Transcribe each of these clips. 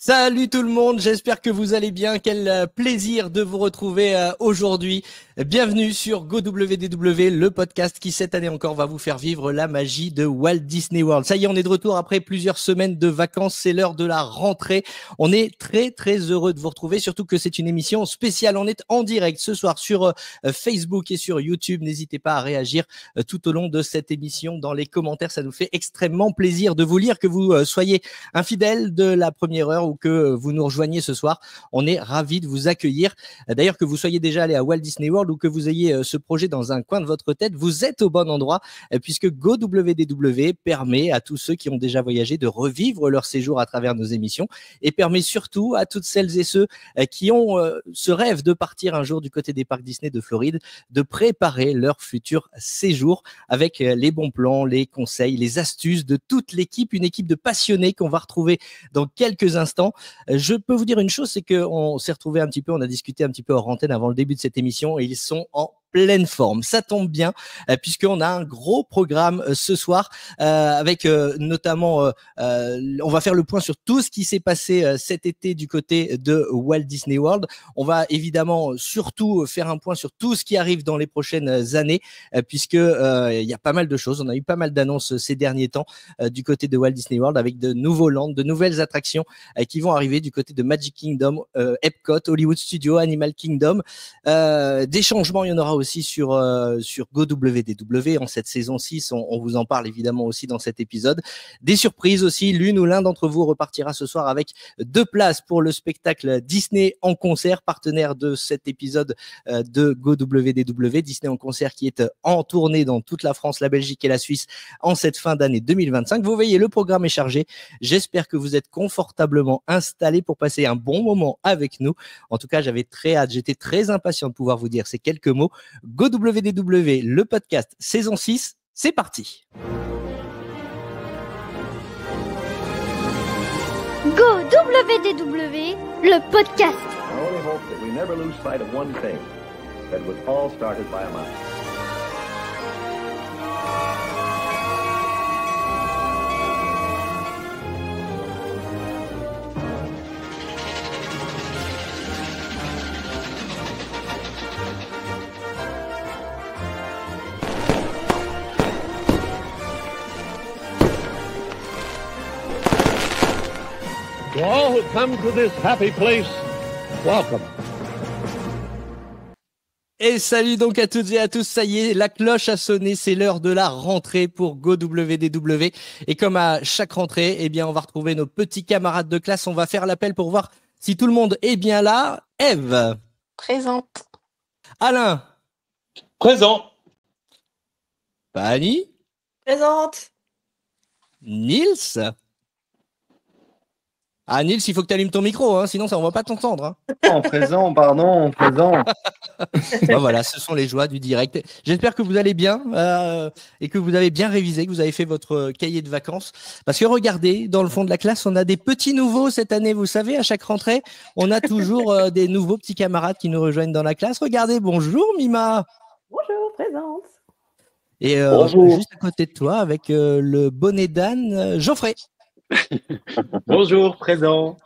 Salut tout le monde, j'espère que vous allez bien. Quel plaisir de vous retrouver aujourd'hui. Bienvenue sur GoWDW, le podcast qui cette année encore va vous faire vivre la magie de Walt Disney World. Ça y est, on est de retour après plusieurs semaines de vacances, c'est l'heure de la rentrée. On est très heureux de vous retrouver, surtout que c'est une émission spéciale. On est en direct ce soir sur Facebook et sur YouTube. N'hésitez pas à réagir tout au long de cette émission dans les commentaires. Ça nous fait extrêmement plaisir de vous lire, que vous soyez un fidèle de la première heure ou que vous nous rejoigniez ce soir. On est ravis de vous accueillir. D'ailleurs, que vous soyez déjà allé à Walt Disney World ou que vous ayez ce projet dans un coin de votre tête, vous êtes au bon endroit puisque GoWDW permet à tous ceux qui ont déjà voyagé de revivre leur séjour à travers nos émissions et permet surtout à toutes celles et ceux qui ont ce rêve de partir un jour du côté des parcs Disney de Floride de préparer leur futur séjour avec les bons plans, les conseils, les astuces de toute l'équipe, une équipe de passionnés qu'on va retrouver dans quelques instants. Je peux vous dire une chose, c'est qu'on s'est retrouvé un petit peu, on a discuté un petit peu hors antenne avant le début de cette émission et ils sont en pleine forme. Ça tombe bien puisqu'on a un gros programme ce soir avec notamment, on va faire le point sur tout ce qui s'est passé cet été du côté de Walt Disney World. On va évidemment surtout faire un point sur tout ce qui arrive dans les prochaines années puisque il y a pas mal de choses. On a eu pas mal d'annonces ces derniers temps du côté de Walt Disney World avec de nouveaux lands, de nouvelles attractions qui vont arriver du côté de Magic Kingdom, Epcot, Hollywood Studios, Animal Kingdom. Des changements, il y en aura aussi sur GoWDW en cette saison 6, on vous en parle évidemment aussi dans cet épisode. Des surprises aussi, l'une ou l'un d'entre vous repartira ce soir avec 2 places pour le spectacle Disney en concert, partenaire de cet épisode de GoWDW, Disney en concert qui est en tournée dans toute la France, la Belgique et la Suisse en cette fin d'année 2025. Vous voyez, le programme est chargé. J'espère que vous êtes confortablement installés pour passer un bon moment avec nous. En tout cas, j'avais très hâte, j'étais très impatient de pouvoir vous dire ces quelques mots. GoWDW, le podcast saison 6, c'est parti. GoWDW, le podcast. I only hope that we never lose sight of one thing, that it was all started by a mouse. To all who come to this happy place, welcome. Et salut donc à toutes et à tous, ça y est, la cloche a sonné, c'est l'heure de la rentrée pour GoWDW. Et comme à chaque rentrée, eh bien, on va retrouver nos petits camarades de classe, on va faire l'appel pour voir si tout le monde est bien là. Ève. Présente. Alain. Présent. Fanny. Présente. Nils. Ah Nils, il faut que tu allumes ton micro, hein, sinon ça on va pas t'entendre. Hein. En présent, pardon, en présent. Ben voilà, ce sont les joies du direct. J'espère que vous allez bien et que vous avez bien révisé, que vous avez fait votre cahier de vacances. Parce que regardez, dans le fond de la classe, on a des petits nouveaux cette année. Vous savez, à chaque rentrée, on a toujours des nouveaux petits camarades qui nous rejoignent dans la classe. Regardez, bonjour Mima. Bonjour, présente. Et Bonjour. juste à côté de toi, avec le bonnet d'âne, Geoffrey. Bonjour, présent.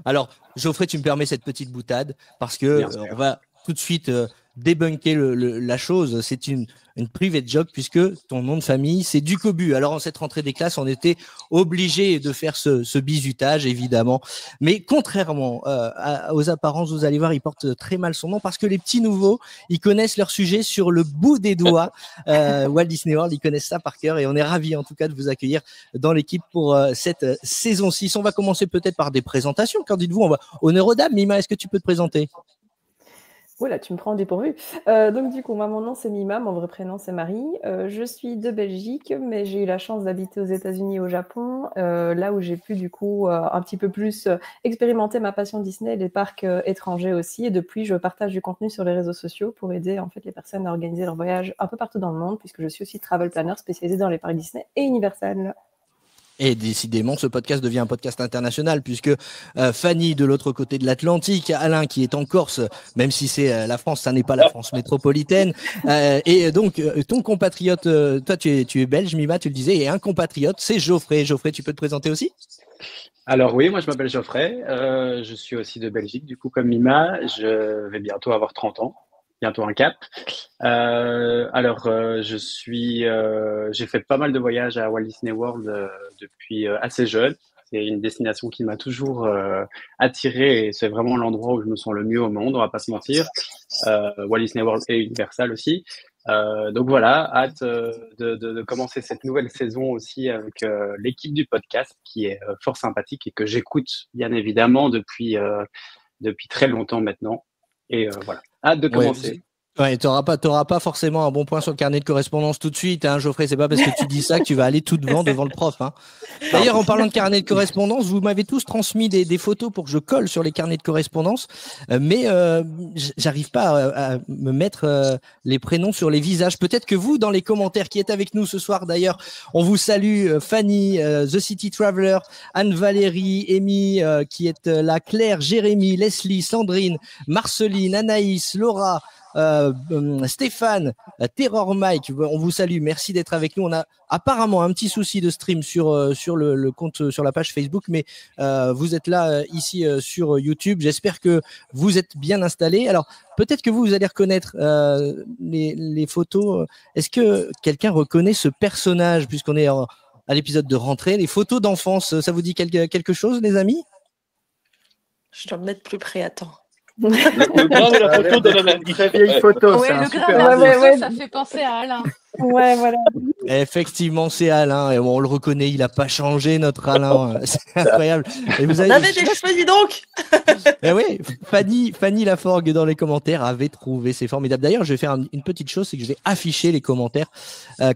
Alors, Geoffrey, tu me permets cette petite boutade parce que Bien sûr. on va tout de suite débunker la chose. C'est une private joke puisque ton nom de famille, c'est Ducobu. Alors, en cette rentrée des classes, on était obligé de faire ce bizutage, évidemment. Mais contrairement aux apparences, vous allez voir, il porte très mal son nom parce que les petits nouveaux, ils connaissent leur sujet sur le bout des doigts. Walt Disney World, ils connaissent ça par cœur et on est ravis en tout cas de vous accueillir dans l'équipe pour cette saison 6. On va commencer peut-être par des présentations. Qu'en dites-vous? On va honneur aux dames. Mima, est-ce que tu peux te présenter? Oula, tu me prends au dépourvu. Donc du coup, moi, mon nom c'est Mima, mon vrai prénom c'est Marie. Je suis de Belgique, mais j'ai eu la chance d'habiter aux États-Unis et au Japon, là où j'ai pu du coup un petit peu plus expérimenter ma passion Disney et les parcs étrangers aussi. Et depuis, je partage du contenu sur les réseaux sociaux pour aider en fait les personnes à organiser leur voyage un peu partout dans le monde, puisque je suis aussi travel planner spécialisé dans les parcs Disney et Universal. Et décidément, ce podcast devient un podcast international puisque Fanny de l'autre côté de l'Atlantique, Alain qui est en Corse, même si c'est la France, ça n'est pas la France métropolitaine. Et donc, ton compatriote, toi tu es belge, Mima, tu le disais, et un compatriote, c'est Geoffrey. Geoffrey, tu peux te présenter aussi ? Alors oui, moi je m'appelle Geoffrey, je suis aussi de Belgique, du coup comme Mima, je vais bientôt avoir 30 ans, bientôt un cap. J'ai fait pas mal de voyages à Walt Disney World depuis assez jeune. C'est une destination qui m'a toujours attiré et c'est vraiment l'endroit où je me sens le mieux au monde, on va pas se mentir. Walt Disney World et Universal aussi. Donc voilà, hâte de commencer cette nouvelle saison aussi avec l'équipe du podcast qui est fort sympathique et que j'écoute bien évidemment depuis très longtemps maintenant. Et voilà, hâte de commencer. Ouais, t'auras pas forcément un bon point sur le carnet de correspondance tout de suite, hein, Geoffrey. C'est pas parce que tu dis ça que tu vas aller tout devant le prof. Hein. D'ailleurs, en parlant de carnet de correspondance, vous m'avez tous transmis des photos pour que je colle sur les carnets de correspondance, mais j'arrive pas à me mettre les prénoms sur les visages. Peut-être que vous, dans les commentaires qui êtes avec nous ce soir, d'ailleurs, on vous salue. Fanny, The City Traveler, Anne-Valérie, Amy, qui est là, Claire, Jérémy, Leslie, Sandrine, Marceline, Anaïs, Laura. Stéphane, Terror Mike, on vous salue, merci d'être avec nous. On a apparemment un petit souci de stream sur le compte, sur la page Facebook, mais vous êtes là ici sur YouTube. J'espère que vous êtes bien installés. Alors peut-être que vous allez reconnaître les photos. Est-ce que quelqu'un reconnaît ce personnage puisqu'on est à l'épisode de rentrée? Les photos d'enfance, ça vous dit quelque chose, les amis? Je dois me mettre plus près, attends. Le gras de la photo de la même très vieille photo. Ouais, le gras de la photo, ça fait penser à Alain. Ouais, voilà. Effectivement, c'est Alain et on le reconnaît, il n'a pas changé notre Alain. C'est incroyable. Et vous On avait des cheveux, dis donc. Eh oui, Fanny Laforgue dans les commentaires avait trouvé, c'est formidable. D'ailleurs, je vais faire une petite chose, c'est que je vais afficher les commentaires.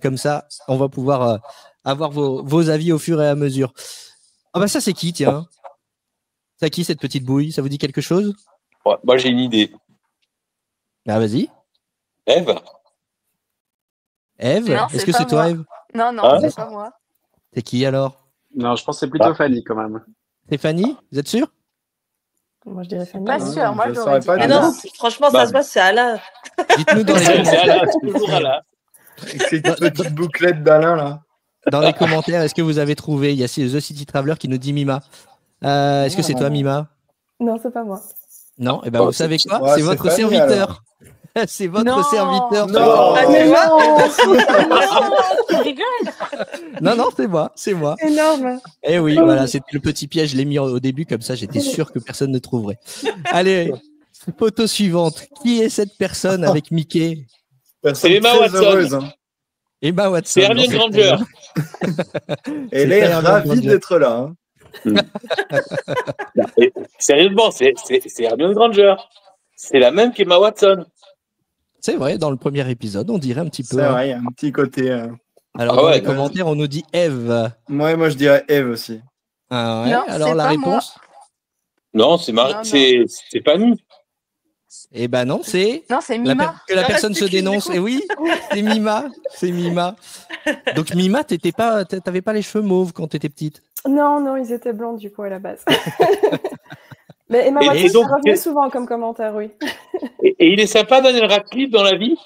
Comme ça, on va pouvoir avoir vos avis au fur et à mesure. Ah bah ça, c'est qui, tiens? C'est qui cette petite bouille? Ça vous dit quelque chose? Ouais, moi, j'ai une idée. Ah, vas-y. Ève? Non, est-ce que c'est toi, Ève? Non, Ah. c'est pas moi. C'est qui alors? Non, je pense que c'est plutôt Fanny quand même. C'est Fanny? Vous êtes sûr? Moi, je dirais Fanny. Pas sûr, moi, je j'aurais saurais dit. pas Mais dire. non, franchement, ça se voit, c'est Alain. Dites-nous dans les C'est commentaires. Alain, c'est toujours Alain. Avec ces petites bouclettes d'Alain, là. Dans les commentaires, est-ce que vous avez trouvé? Il y a The City Traveler qui nous dit Mima. Est-ce que c'est toi, Mima? Non, c'est pas moi. Non, et ben vous savez quoi? ouais, C'est c'est votre Fanny, serviteur. C'est votre Non. serviteur. Non. Ah, tu vois Tu rigoles. Non, c'est moi. Énorme. Eh oui, voilà, c'était le petit piège, je l'ai mis au début, comme ça j'étais sûr que personne ne trouverait. Allez, photo suivante. Qui est cette personne avec Mickey? Personne Emma très Watson. heureuse, hein. Emma Watson. C'est Hermione Non, Granger. Elle C'est est Hermione ravie Granger. d'être là. Hein. Et sérieusement, c'est Hermione Granger. C'est la même qu'Emma Watson. C'est vrai, dans le premier épisode, on dirait un petit peu. C'est vrai, il y a un petit côté. Alors, Ah dans ouais, les commentaires, on nous dit Eve. Moi, je dirais Eve aussi. Ah ouais, Non, alors c'est la pas réponse? Non, c'est Non, non. c'est Fanny. Eh ben non, c'est Non, c'est la Mima. que la Il en personne reste se plus qu'une, dénonce. du coup. Et oui, c'est Mima. C'est Mima. Donc Mima, t'avais pas les cheveux mauves quand t'étais petite. Non, ils étaient blancs du coup à la base. Mais Emma Et Watson, donc, ça revenait souvent comme commentaire, oui. Et il est sympa, Daniel Radcliffe, dans la vie.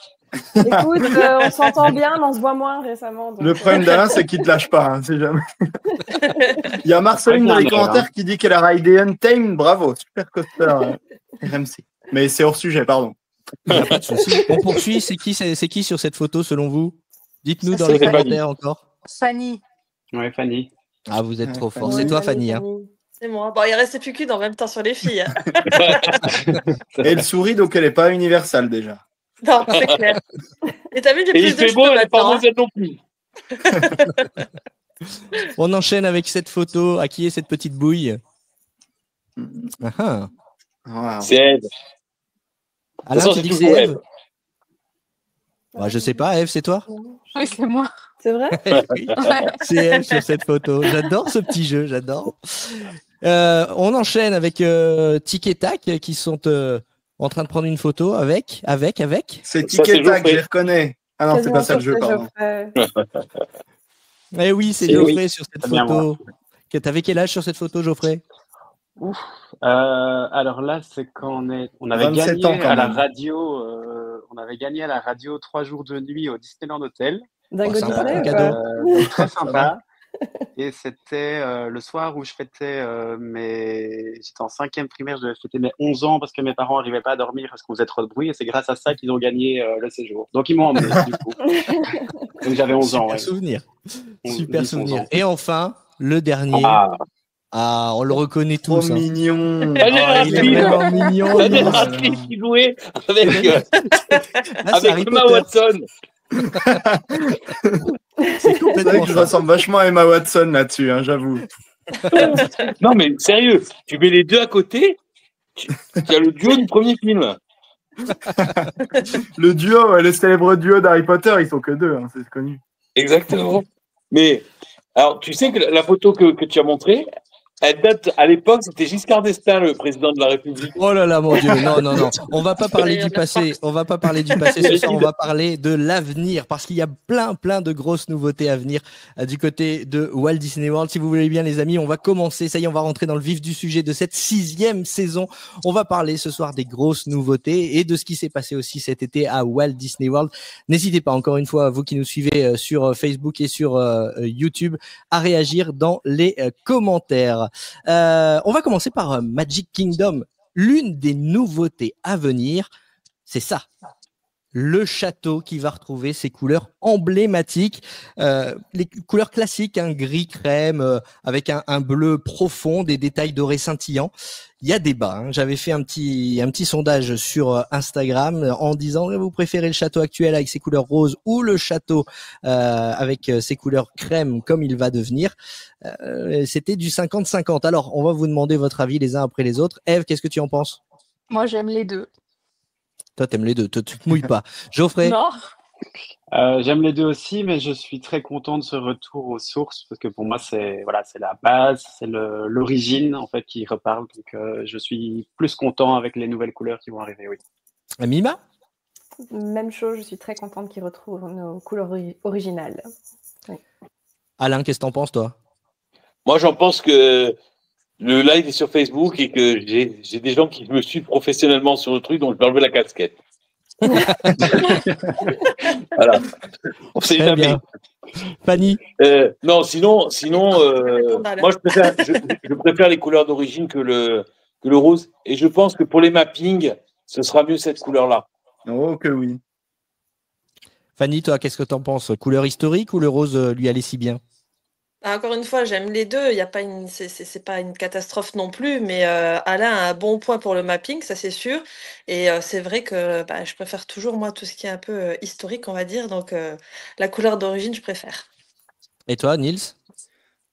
Écoute, on s'entend bien, mais on se voit moins récemment. donc, Le problème d'Alain, c'est qu'il te lâche pas, hein, c'est jamais. Il y a Marceline dans les commentaires qui dit qu'elle a raidé Untamed. Bravo, super coaster RMC. Mais c'est hors sujet, pardon. Il n'y a pas de souci. On poursuit. C'est qui sur cette photo selon vous? Dites-nous Ça, dans les c'est Fanny. commentaires encore. Fanny. Ouais, Fanny. Ah, vous êtes trop fort. Ouais, C'est toi, Fanny. Hein. C'est moi. Bon, il restait plus qu'une en même temps sur les filles. Hein. Et elle sourit, donc elle n'est pas universelle déjà. Non, c'est clair. Et t'as vu, j'ai Et il plus de fait beau, cheveux elle est pas maintenant. Hein. mauvaise non plus. On enchaîne avec cette photo. À qui est cette petite bouille? Ah, ah. Wow. C'est Eve. Alain, façon, tu c'est dis que c'est toujours Eve? Eve. Bah, je sais pas, Eve, c'est toi? Oui, c'est moi. C'est vrai? Oui, c'est Eve sur cette photo. J'adore ce petit jeu, j'adore. On enchaîne avec Tic et Tac qui sont en train de prendre une photo avec. C'est Ça, Tic c'est et Tac, Geoffrey. je les reconnais. Ah non, c'est pas ça le jeu, pardon. Eh oui, c'est Eh oui. Geoffrey sur cette Très bien, photo. T'avais quel âge sur cette photo, Geoffrey? Alors là, c'est quand on avait 27 gagné ans, quand à la même. radio. On avait gagné à la radio 3 jours de nuit au Disneyland Hotel. Dingo Oh, sympa, Disney, un ou cadeau. pas Très sympa. Et c'était le soir où je fêtais j'étais en 5e primaire, je devais fêter mes 11 ans parce que mes parents n'arrivaient pas à dormir parce qu'on faisait trop de bruit. Et c'est grâce à ça qu'ils ont gagné le séjour. Donc ils m'ont emmené, du coup. Donc j'avais 11 ans. Super Ouais. souvenir. 11, Super 10, 11 souvenir. ans. Et enfin, le dernier. Ah, On le reconnaît Trop tous. Hein. mignon. Daniel Oh, il est Radcliffe. vraiment mignon. Daniel Nils. Radcliffe qui jouait avec, Là, c'est Harry avec Emma Potter. Watson. C'est C'est vrai complètement que je ça. ressemble vachement à Emma Watson là-dessus, hein, j'avoue. Non, mais sérieux, tu mets les deux à côté, tu as le duo du premier film. Le duo, le célèbre duo d'Harry Potter, ils sont que deux, hein, c'est connu. Exactement. Mais, alors, tu sais que la photo que tu as montrée, elle date, à l'époque, c'était Giscard d'Estaing, le président de la République. Oh là là, mon Dieu, non, non, non. On va pas parler du passé. On va pas parler du passé ce soir. On va parler de l'avenir parce qu'il y a plein de grosses nouveautés à venir du côté de Walt Disney World. Si vous voulez bien, les amis, on va commencer. Ça y est, on va rentrer dans le vif du sujet de cette 6e saison. On va parler ce soir des grosses nouveautés et de ce qui s'est passé aussi cet été à Walt Disney World. N'hésitez pas, encore une fois, vous qui nous suivez sur Facebook et sur YouTube, à réagir dans les commentaires. On va commencer par Magic Kingdom. L'une des nouveautés à venir, c'est ça. Le château qui va retrouver ses couleurs emblématiques, les couleurs classiques, un gris crème avec un bleu profond, des détails dorés scintillants. Il y a débat. Hein. J'avais fait un petit sondage sur Instagram en disant vous préférez le château actuel avec ses couleurs roses ou le château avec ses couleurs crème comme il va devenir. C'était du 50-50. Alors, on va vous demander votre avis les uns après les autres. Ève, qu'est-ce que tu en penses? Moi, j'aime les deux. Toi, t'aimes les deux. Toi, tu te mouilles pas. Geoffrey? Non. J'aime les deux aussi, mais je suis très content de ce retour aux sources parce que pour moi, c'est la base, c'est l'origine en fait qui reparle. Donc, je suis plus content avec les nouvelles couleurs qui vont arriver. Oui. Mima? Même chose, je suis très contente qu'ils retrouvent nos couleurs originales. Oui. Alain, qu'est-ce que t'en penses, toi? Moi, j'en pense que le live est sur Facebook et que j'ai des gens qui me suivent professionnellement sur le truc, donc je vais enlever la casquette. Voilà. On sait Très jamais. bien. Fanny? Non, sinon, moi je préfère les couleurs d'origine que le rose. Et je pense que pour les mappings, ce sera mieux cette couleur-là. Oh que oui. Fanny, toi, qu'est-ce que t'en penses? Couleur historique ou le rose lui allait si bien? Encore une fois, j'aime les deux. Il y a pas c'est pas une catastrophe non plus, mais Alain a un bon point pour le mapping, ça c'est sûr. Et c'est vrai que je préfère toujours moi tout ce qui est un peu historique, on va dire. Donc la couleur d'origine, je préfère. Et toi, Nils?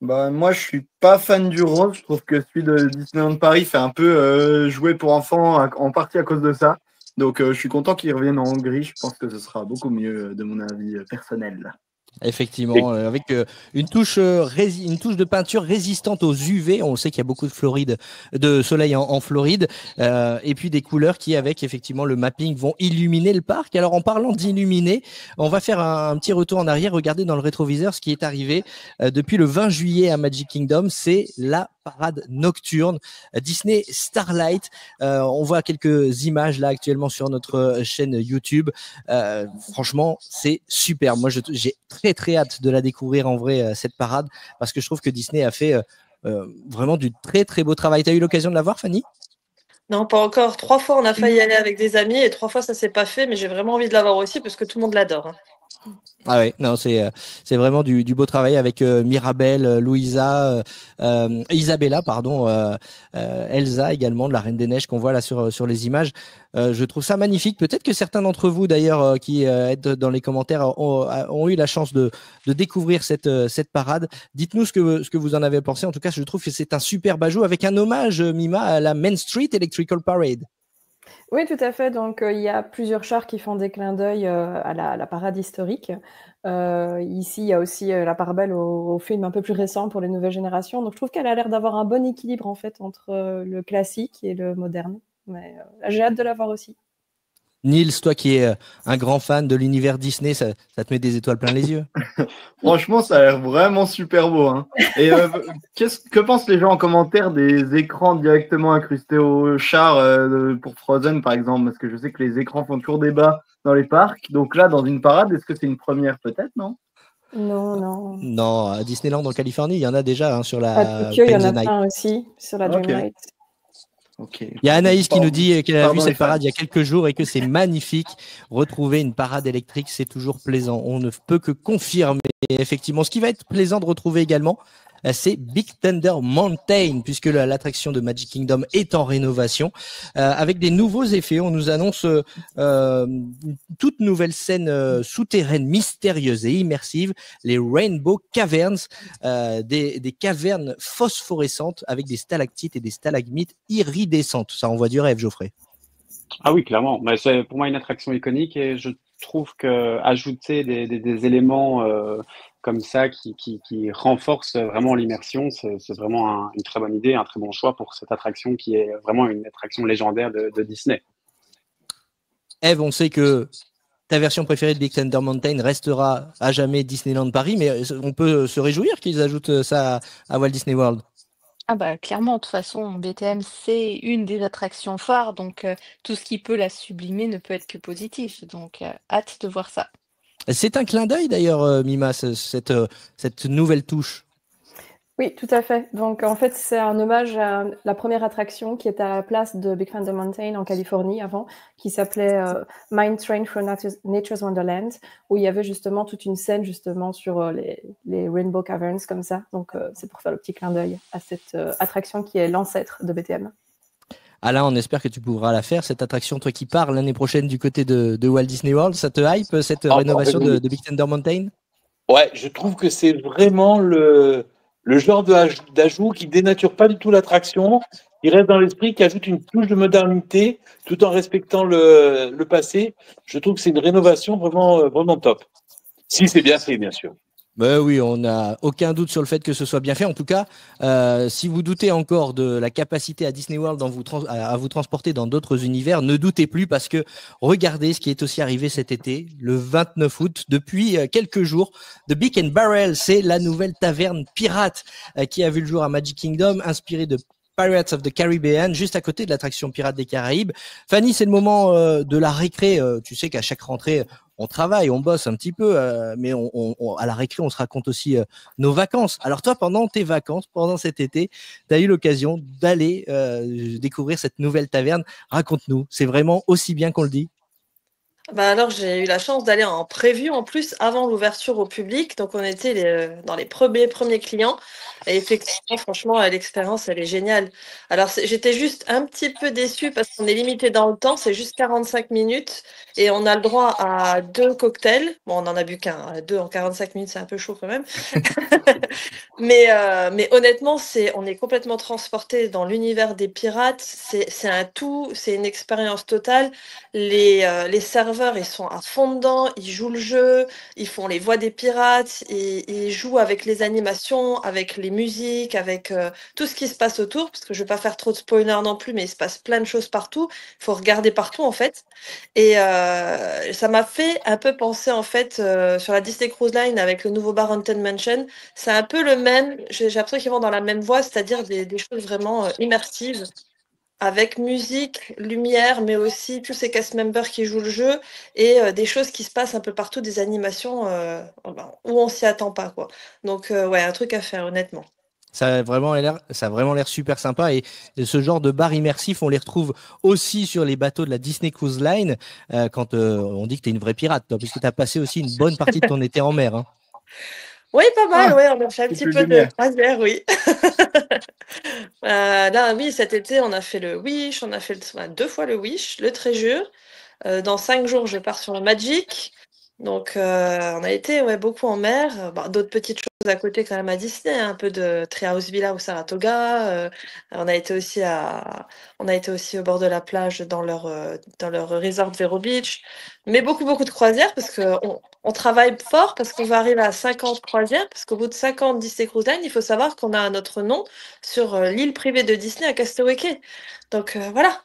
Bah, moi, je suis pas fan du rose. Je trouve que celui de Disneyland Paris fait un peu jouet pour enfants, en partie à cause de ça. Donc, je suis content qu'il revienne en gris. Je pense que ce sera beaucoup mieux, de mon avis personnel. Effectivement, avec une touche de peinture résistante aux UV. On sait qu'il y a beaucoup de soleil en Floride, et puis des couleurs qui, avec effectivement le mapping, vont illuminer le parc. Alors, en parlant d'illuminer, on va faire un petit retour en arrière. Regardez dans le rétroviseur ce qui est arrivé depuis le 20 juillet à Magic Kingdom. C'est la parade nocturne Disney Starlight. On voit quelques images là actuellement sur notre chaîne YouTube. Franchement, c'est super. Moi, j'ai très hâte de la découvrir en vrai, cette parade, parce que je trouve que Disney a fait vraiment du très beau travail. Tu as eu l'occasion de la voir, Fanny? Non, pas encore. 3 fois, on a failli y aller avec des amis et 3 fois, ça s'est pas fait, mais j'ai vraiment envie de l'avoir aussi parce que tout le monde l'adore. Hein. Ah ouais, non, c'est vraiment du beau travail avec Mirabelle, Louisa, Isabella, pardon, Elsa également de la Reine des Neiges qu'on voit là sur les images. Je trouve ça magnifique. Peut-être que certains d'entre vous d'ailleurs qui êtes dans les commentaires ont eu la chance de découvrir cette parade. Dites-nous ce que vous en avez pensé. En tout cas, je trouve que c'est un super ajout avec un hommage, Mima, à la Main Street Electrical Parade. Oui, tout à fait. Donc, il y a plusieurs chars qui font des clins d'œil à la parade historique. Ici, il y a aussi la part belle au film un peu plus récent pour les nouvelles générations. Donc, je trouve qu'elle a l'air d'avoir un bon équilibre en fait entre le classique et le moderne. Mais j'ai hâte de la voir aussi. Nils, toi qui es un grand fan de l'univers Disney, ça te met des étoiles plein les yeux. Franchement, ça a l'air vraiment super beau. Hein. Et que pensent les gens en commentaire des écrans directement incrustés au char pour Frozen, par exemple? Parce que je sais que les écrans font toujours débat dans les parcs. Donc là, dans une parade, est-ce que c'est une première peut-être, non? Non. Non, à Disneyland en Californie, il y en a déjà sur À la Tokyo, il y en a Penn the Night. plein aussi, sur la Ok. Dreamlight. Ok. Il y a Anaïs qui nous dit qu'elle a Pardon, vu les cette parade fans. il y a quelques jours et que c'est magnifique. Retrouver une parade électrique, c'est toujours plaisant. On ne peut que confirmer, effectivement. Ce qui va être plaisant de retrouver également, c'est Big Thunder Mountain, puisque l'attraction de Magic Kingdom est en rénovation, avec des nouveaux effets. On nous annonce une toute nouvelle scène souterraine, mystérieuse et immersive, les Rainbow Caverns, des cavernes phosphorescentes avec des stalactites et des stalagmites iridescentes. Ça envoie du rêve, Geoffrey. Ah oui, clairement. Bah, c'est pour moi une attraction iconique et je trouve que ajouter des éléments comme ça qui renforcent vraiment l'immersion, c'est vraiment une très bonne idée, un très bon choix pour cette attraction qui est vraiment une attraction légendaire de Disney. Eve, on sait que ta version préférée de Big Thunder Mountain restera à jamais Disneyland Paris, mais on peut se réjouir qu'ils ajoutent ça à Walt Disney World. Ah bah clairement, de toute façon, BTM, c'est une des attractions phares, donc tout ce qui peut la sublimer ne peut être que positif. Donc hâte de voir ça. C'est un clin d'œil d'ailleurs, Mima, cette nouvelle touche. Oui, tout à fait. Donc, en fait, c'est un hommage à la première attraction qui était à la place de Big Thunder Mountain en Californie avant, qui s'appelait Mine Train for Nature's Wonderland, où il y avait justement toute une scène justement sur les Rainbow Caverns comme ça. Donc, c'est pour faire le petit clin d'œil à cette attraction qui est l'ancêtre de BTM. Alain, on espère que tu pourras la faire, cette attraction, toi qui pars l'année prochaine du côté de Walt Disney World. Ça te hype, cette rénovation de Big Thunder Mountain? Ouais, je trouve que c'est vraiment le genre d'ajout qui dénature pas du tout l'attraction, qui reste dans l'esprit, qui ajoute une touche de modernité tout en respectant le passé. Je trouve que c'est une rénovation vraiment top. Si c'est bien fait, bien sûr. Ben oui, on n'a aucun doute sur le fait que ce soit bien fait. En tout cas, si vous doutez encore de la capacité à Disney World à vous transporter dans d'autres univers, ne doutez plus parce que regardez ce qui est aussi arrivé cet été, le 29 août, depuis quelques jours. The Beak and Barrel, c'est la nouvelle taverne pirate qui a vu le jour à Magic Kingdom, inspirée de Pirates of the Caribbean, juste à côté de l'attraction Pirates des Caraïbes. Fanny, c'est le moment de la récré. Tu sais qu'à chaque rentrée, on travaille, on bosse un petit peu, mais à la récré, on se raconte aussi nos vacances. Alors toi, pendant tes vacances, pendant cet été, tu as eu l'occasion d'aller découvrir cette nouvelle taverne. Raconte-nous, c'est vraiment aussi bien qu'on le dit? Bah alors j'ai eu la chance d'aller en preview en plus avant l'ouverture au public, donc on était dans les premiers clients et effectivement franchement l'expérience elle est géniale. Alors j'étais juste un petit peu déçue parce qu'on est limité dans le temps, c'est juste 45 minutes et on a le droit à 2 cocktails. Bon, on n'en a bu qu'un, 2 en 45 minutes c'est un peu chaud quand même. Mais honnêtement, on est complètement transporté dans l'univers des pirates. C'est un tout, c'est une expérience totale. Les serveurs, ils sont à fond dedans, ils jouent le jeu, ils font les voix des pirates, ils jouent avec les animations, avec les musiques, avec tout ce qui se passe autour, parce que je vais pas faire trop de spoilers non plus, mais il se passe plein de choses partout. Il faut regarder partout en fait. Et ça m'a fait un peu penser en fait sur la Disney Cruise Line avec le nouveau bar Haunted Mansion. C'est un peu le même, j'ai l'impression qu'ils vont dans la même voie, c'est-à-dire des choses vraiment immersives, avec musique, lumière, mais aussi tous ces cast members qui jouent le jeu et des choses qui se passent un peu partout, des animations où on s'y attend pas, quoi. Donc ouais, un truc à faire, honnêtement. Ça a vraiment l'air super sympa et ce genre de bar immersif, on les retrouve aussi sur les bateaux de la Disney Cruise Line quand on dit que tu es une vraie pirate, toi, puisque tu as passé aussi une bonne partie de ton été en mer. Hein. Oui, pas mal, ouais, on a fait un petit peu de croisière, oui. Là, oui, cet été, on a fait le Wish, on a fait 2 fois le Wish, le Treasure. Dans 5 jours, je pars sur le Magic. Donc, on a été beaucoup en mer. D'autres petites choses à côté quand même à Disney, hein, un peu de Treehouse Villa au Saratoga. On a été aussi au bord de la plage dans leur resort Vero Beach. Mais beaucoup de croisières parce qu'on travaille fort parce qu'on va arriver à 50 croisières. Parce qu'au bout de 50 Disney Cruise Line, il faut savoir qu'on a notre nom sur l'île privée de Disney à Castaway Cay. Donc voilà,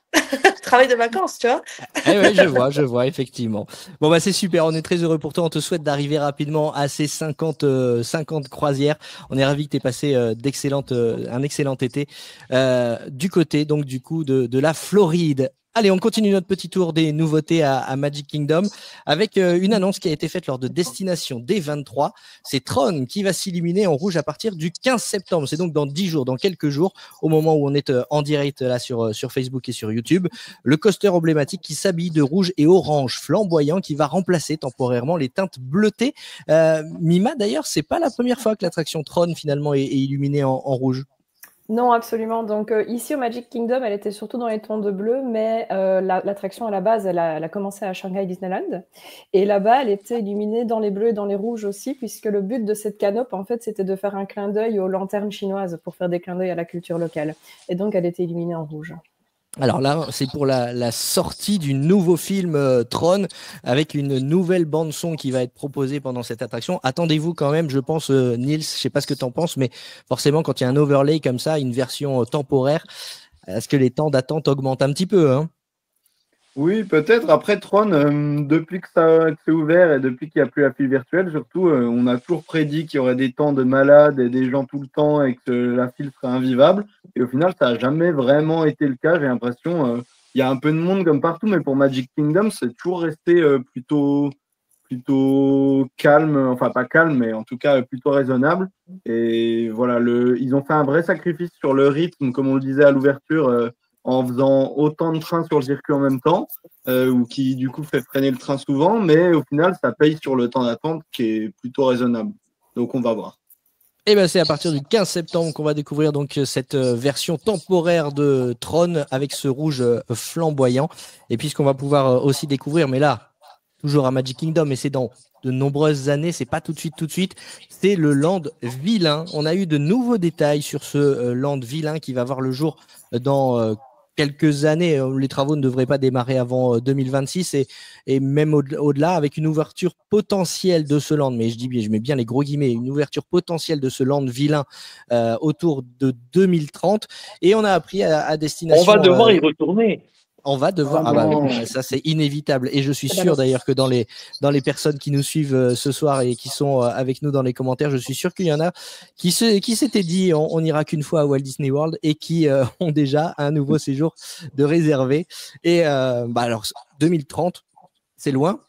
travail de vacances, tu vois. Eh ouais, je vois, effectivement. Bon, bah, c'est super. On est très heureux pour toi. On te souhaite d'arriver rapidement à ces 50 croisières. On est ravis que tu aies passé un excellent été. Du côté, donc, du coup, de la Floride. Allez, on continue notre petit tour des nouveautés à Magic Kingdom avec une annonce qui a été faite lors de Destination D23. C'est Tron qui va s'illuminer en rouge à partir du 15 septembre. C'est donc dans 10 jours, dans quelques jours, au moment où on est en direct là sur Facebook et sur YouTube. Le coaster emblématique qui s'habille de rouge et orange flamboyant qui va remplacer temporairement les teintes bleutées. Mima, d'ailleurs, c'est pas la première fois que l'attraction Tron finalement est illuminée en rouge. Non, absolument. Donc ici au Magic Kingdom, elle était surtout dans les tons de bleu, mais l'attraction à la base, elle a commencé à Shanghai Disneyland. Et là-bas, elle était illuminée dans les bleus et dans les rouges aussi, puisque le but de cette canopée, en fait, c'était de faire un clin d'œil aux lanternes chinoises pour faire des clins d'œil à la culture locale. Et donc, elle était illuminée en rouge. Alors là, c'est pour la sortie du nouveau film Tron avec une nouvelle bande-son qui va être proposée pendant cette attraction. Attendez-vous quand même, je pense, Nils, je sais pas ce que tu en penses, mais forcément, quand il y a un overlay comme ça, une version temporaire, est-ce que les temps d'attente augmentent un petit peu, hein? Oui, peut-être. Après Tron, depuis que c'est ouvert et depuis qu'il n'y a plus la file virtuelle, surtout, on a toujours prédit qu'il y aurait des temps de malades et des gens tout le temps et que la file serait invivable. Et au final, ça n'a jamais vraiment été le cas. J'ai l'impression, il y a un peu de monde comme partout, mais pour Magic Kingdom, c'est toujours resté plutôt calme. Enfin, pas calme, mais en tout cas plutôt raisonnable. Et voilà, ils ont fait un vrai sacrifice sur le rythme, comme on le disait à l'ouverture. En faisant autant de trains sur le circuit en même temps, ou qui du coup fait freiner le train souvent, mais au final ça paye sur le temps d'attente qui est plutôt raisonnable. Donc on va voir. Et ben c'est à partir du 15 septembre qu'on va découvrir donc cette version temporaire de Tron avec ce rouge flamboyant. Et puis ce qu'on va pouvoir aussi découvrir, mais là toujours à Magic Kingdom, mais c'est dans de nombreuses années, c'est pas tout de suite, c'est le Land Vilain. On a eu de nouveaux détails sur ce Land Vilain qui va voir le jour dans quelques années. Les travaux ne devraient pas démarrer avant 2026 et même au-delà, avec une ouverture potentielle de ce land, mais je mets bien les gros guillemets, une ouverture potentielle de ce land vilain autour de 2030. Et on a appris à destination. On va devoir y retourner. On va devoir. Ah bah oui, ça c'est inévitable. Et je suis sûr d'ailleurs que dans les personnes qui nous suivent ce soir et qui sont avec nous dans les commentaires, je suis sûr qu'il y en a qui s'étaient dit on n'ira qu'une fois à Walt Disney World et qui ont déjà un nouveau séjour de réservé. Et alors 2030, c'est loin.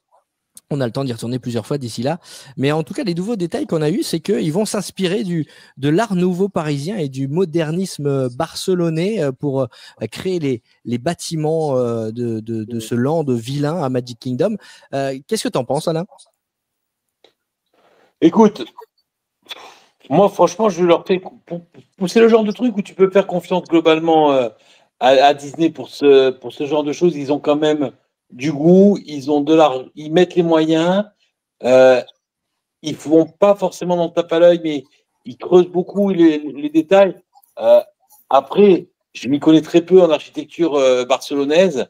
On a le temps d'y retourner plusieurs fois d'ici là. Mais en tout cas, les nouveaux détails qu'on a eus, c'est qu'ils vont s'inspirer de l'art nouveau parisien et du modernisme barcelonais pour créer les bâtiments de ce land vilain à Magic Kingdom. Qu'est-ce que tu en penses, Alain? Écoute, moi, franchement, je leur fais pousser le genre de truc où tu peux faire confiance globalement à Disney pour ce genre de choses. Ils ont quand même du goût, ils mettent les moyens, ils font pas forcément dans le tape à l'œil, mais ils creusent beaucoup les détails. Après, je m'y connais très peu en architecture barcelonaise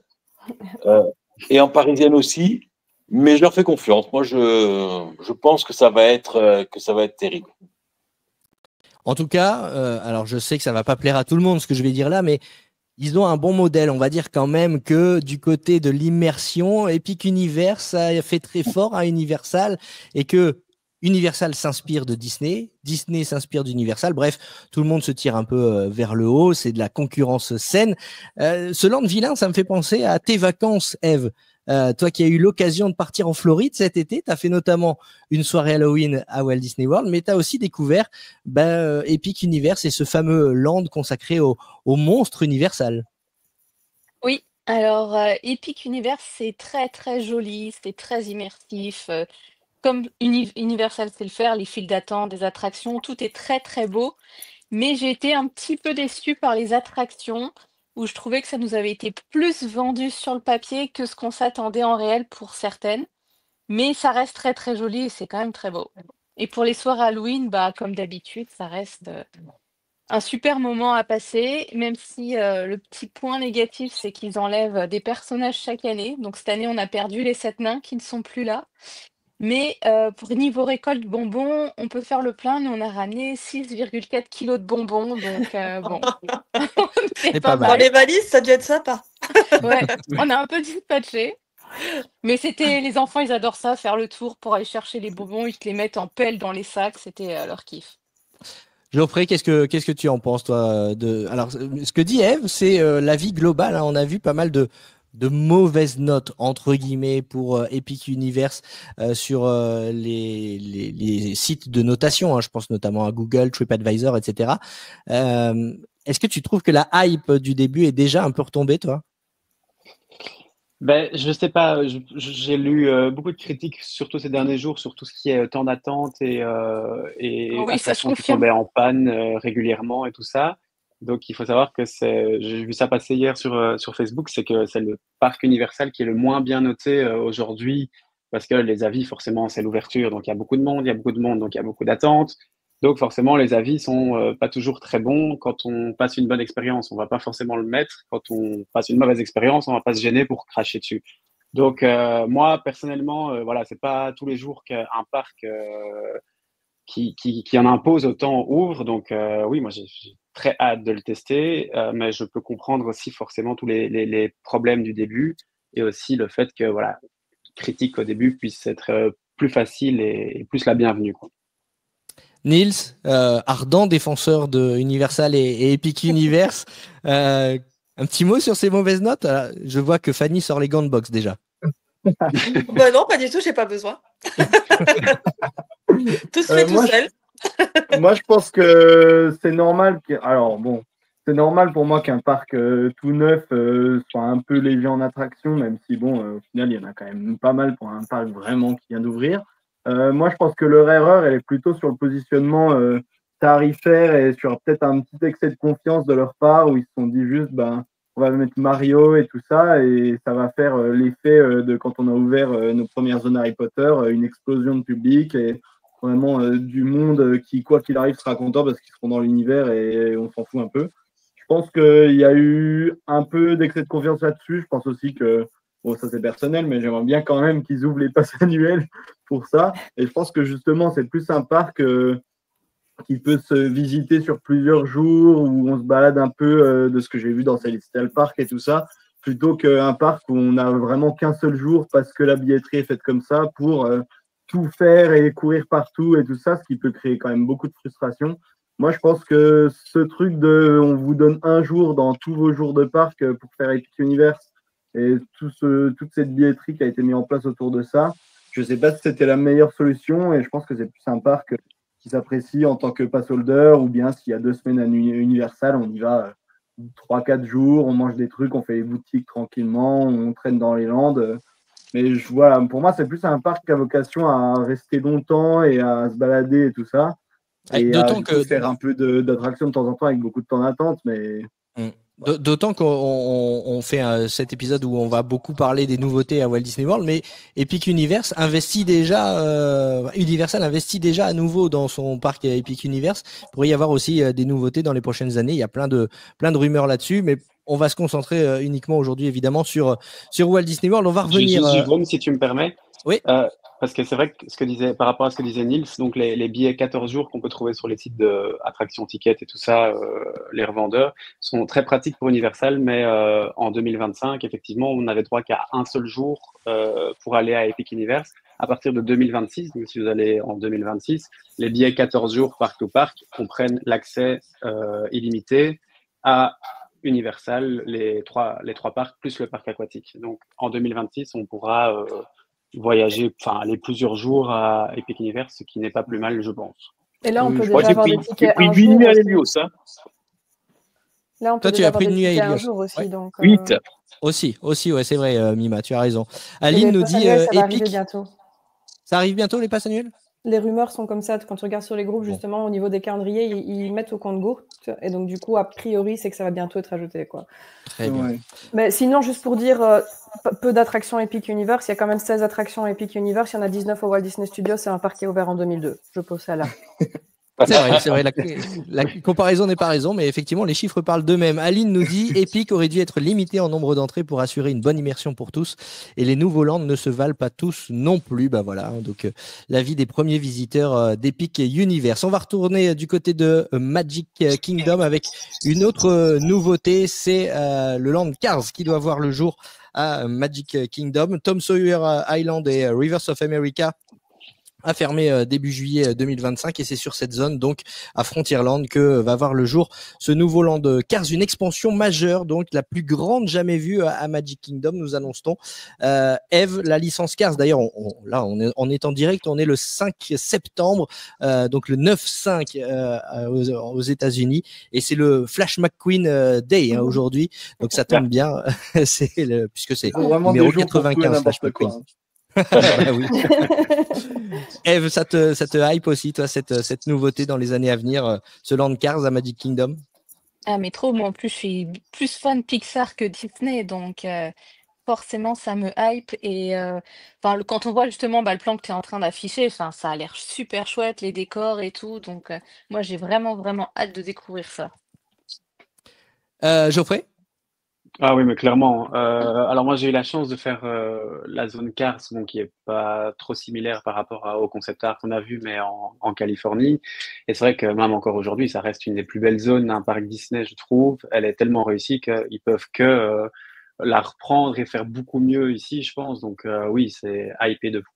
et en parisienne aussi, mais je leur fais confiance. Moi, je pense que ça va être terrible. En tout cas, alors je sais que ça va pas plaire à tout le monde ce que je vais dire là, mais ils ont un bon modèle. On va dire quand même que du côté de l'immersion, Epic Universe ça fait très fort à Universal et que Universal s'inspire de Disney, Disney s'inspire d'Universal. Bref, tout le monde se tire un peu vers le haut. C'est de la concurrence saine. Ce land vilain, ça me fait penser à tes vacances, Eve. Toi qui as eu l'occasion de partir en Floride cet été, tu as fait notamment une soirée Halloween à Walt Disney World, mais tu as aussi découvert Epic Universe et ce fameux land consacré au monstre Universal. Oui, alors Epic Universe, c'est très très joli, c'est très immersif. Comme Universal sait le faire, les files d'attente, des attractions, tout est très très beau. Mais j'ai été un petit peu déçue par les attractions, où je trouvais que ça nous avait été plus vendu sur le papier que ce qu'on s'attendait en réel pour certaines. Mais ça reste très très joli et c'est quand même très beau. Et pour les soirs Halloween, comme d'habitude, ça reste un super moment à passer, même si le petit point négatif, c'est qu'ils enlèvent des personnages chaque année. Donc cette année, on a perdu les 7 nains qui ne sont plus là. Mais pour niveau récolte bonbons, on peut faire le plein, mais on a ramené 6,4 kilos de bonbons, donc bon, c'est pas Dans mal. les valises, ça a dû être sympa. Ouais, on a un peu dispatché, mais c'était les enfants, ils adorent ça, faire le tour pour aller chercher les bonbons, ils te les mettent en pelle dans les sacs, c'était leur kiff. Geoffrey, qu'est-ce que tu en penses, toi Alors, ce que dit Eve, c'est l'avis global. Hein. On a vu pas mal de de mauvaises notes entre guillemets pour Epic Universe sur les sites de notation, hein, je pense notamment à Google, TripAdvisor, etc. Est-ce que tu trouves que la hype du début est déjà un peu retombée, toi? Ben, je sais pas, j'ai lu beaucoup de critiques, surtout ces derniers jours, sur tout ce qui est temps d'attente et Oui, ça se attractions qui confirme. tombaient en panne régulièrement et tout ça. Donc, il faut savoir que j'ai vu ça passer hier sur Facebook, c'est que c'est le parc Universal qui est le moins bien noté aujourd'hui, parce que les avis, forcément, c'est l'ouverture. Donc, il y a beaucoup de monde, il y a beaucoup de monde, donc il y a beaucoup d'attentes. Donc, forcément, les avis sont pas toujours très bons. Quand on passe une bonne expérience, on va pas forcément le mettre. Quand on passe une mauvaise expérience, on va pas se gêner pour cracher dessus. Donc, moi, personnellement, voilà, c'est pas tous les jours qu'un parc qui en impose autant ouvre. Donc, oui, moi, j'ai très hâte de le tester, mais je peux comprendre aussi forcément tous les problèmes du début et aussi le fait que, voilà, critique au début puisse être plus facile et plus la bienvenue, quoi. Niels, ardent défenseur de Universal et Epic Universe, un petit mot sur ces mauvaises notes? Je vois que Fanny sort les gants de boxe déjà. Bah non, pas du tout, j'ai pas besoin. Tout se fait tout moi, seul. Moi, je pense que c'est normal. Alors, bon, c'est normal pour moi qu'un parc tout neuf soit un peu léger en attraction, même si, bon, au final, il y en a quand même pas mal pour un parc vraiment qui vient d'ouvrir. Moi, je pense que leur erreur, elle est plutôt sur le positionnement tarifaire et sur peut-être un petit excès de confiance de leur part où ils se sont dit juste, ben, on va mettre Mario et tout ça et ça va faire l'effet de quand on a ouvert nos premières zones Harry Potter, une explosion de public et vraiment du monde qui, quoi qu'il arrive, sera content parce qu'ils seront dans l'univers et on s'en fout un peu. Je pense qu'il y a eu un peu d'excès de confiance là-dessus. Je pense aussi que, bon, ça c'est personnel, mais j'aimerais bien quand même qu'ils ouvrent les passes annuelles pour ça. Et je pense que justement, c'est plus un parc qui peut se visiter sur plusieurs jours où on se balade un peu de ce que j'ai vu dans Celestial Park et tout ça, plutôt qu'un parc où on n'a vraiment qu'un seul jour parce que la billetterie est faite comme ça pour tout faire et courir partout et tout ça, ce qui peut créer quand même beaucoup de frustration. Moi, je pense que ce truc de on vous donne un jour dans tous vos jours de parc pour faire Epic Universe et toute cette billetterie qui a été mise en place autour de ça, je ne sais pas si c'était la meilleure solution et je pense que c'est plus un parc qui s'apprécie en tant que pass holder ou bien s'il y a 2 semaines à Universal, on y va 3-4 jours, on mange des trucs, on fait les boutiques tranquillement, on traîne dans les landes. Mais voilà, pour moi, c'est plus un parc qui a vocation à rester longtemps et à se balader et tout ça. Et à faire un peu d'attraction de temps en temps avec beaucoup de temps d'attente. Mais D'autant qu'on fait cet épisode où on va beaucoup parler des nouveautés à Walt Disney World, mais Epic Universe investit déjà, Universal investit déjà à nouveau dans son parc Epic Universe. Il pourrait y avoir aussi des nouveautés dans les prochaines années. Il y a plein de rumeurs là-dessus, mais on va se concentrer uniquement aujourd'hui évidemment sur Walt Disney World. On va revenir. Juste, si tu me permets. Oui. Parce que c'est vrai que par rapport à ce que disait Niels, donc les billets 14 jours qu'on peut trouver sur les sites d'attraction ticket et tout ça, les revendeurs, sont très pratiques pour Universal, mais en 2025, effectivement, on n'avait droit qu'à un seul jour pour aller à Epic Universe. À partir de 2026, donc si vous allez en 2026, les billets 14 jours parc to parc comprennent l'accès illimité à Universal, les trois parcs plus le parc aquatique. Donc en 2026, on pourra voyager, enfin aller plusieurs jours à Epic Universe, ce qui n'est pas plus mal, je pense. Et là, on peut déjà avoir des tickets un jour nuit à Helios, hein. Là, on peut déjà avoir des tickets un jour aussi. Donc, 8. Aussi, ouais, c'est vrai, Mima, tu as raison. Aline nous dit ça va Epic. arriver bientôt. Ça arrive bientôt, les passes annuelles? Les rumeurs sont comme ça. Quand tu regardes sur les groupes, justement, au niveau des calendriers, ils mettent au compte-gouttes. Et donc, du coup, a priori, c'est que ça va bientôt être ajouté, quoi. Très bien. Ouais. Mais sinon, juste pour dire, peu d'attractions Epic Universe. Il y a quand même 16 attractions Epic Universe. Il y en a 19 au Walt Disney Studios. C'est un parc qui est ouvert en 2002. Je pose ça là. C'est vrai, la comparaison n'est pas raison, mais effectivement, les chiffres parlent d'eux-mêmes. Aline nous dit Epic aurait dû être limité en nombre d'entrées pour assurer une bonne immersion pour tous, et les nouveaux lands ne se valent pas tous non plus. Bah voilà, donc l'avis des premiers visiteurs d'Epic Universe. On va retourner du côté de Magic Kingdom avec une autre nouveauté, c'est le land Cars qui doit voir le jour à Magic Kingdom. Tom Sawyer Island et Rivers of America a fermé début juillet 2025 et c'est sur cette zone donc à Frontierland que va voir le jour ce nouveau Land Cars, une expansion majeure, donc la plus grande jamais vue à Magic Kingdom, nous annonce-t-on. Eve, la licence Cars, d'ailleurs on est en direct, on est le 5 septembre, donc le 9-5 aux États-Unis et c'est le Flash McQueen Day aujourd'hui, donc ça tombe bien, puisque c'est numéro 95 Flash McQueen. Bah oui. Eve, ça te hype aussi, toi, cette nouveauté dans les années à venir, ce Land Cars à Magic Kingdom? Ah, mais trop, moi en plus, je suis plus fan Pixar que Disney, donc forcément, ça me hype. Et quand on voit justement le plan que tu es en train d'afficher, ça a l'air super chouette, les décors et tout. Donc, moi, j'ai vraiment, vraiment hâte de découvrir ça. Geoffrey? Ah oui, mais clairement. Alors moi, j'ai eu la chance de faire la zone Cars, bon, qui est pas trop similaire par rapport au concept art qu'on a vu, mais en Californie. Et c'est vrai que même encore aujourd'hui, ça reste une des plus belles zones d'un parc Disney, je trouve. Elle est tellement réussie qu'ils peuvent que la reprendre et faire beaucoup mieux ici, je pense. Donc oui, c'est hypé de fou.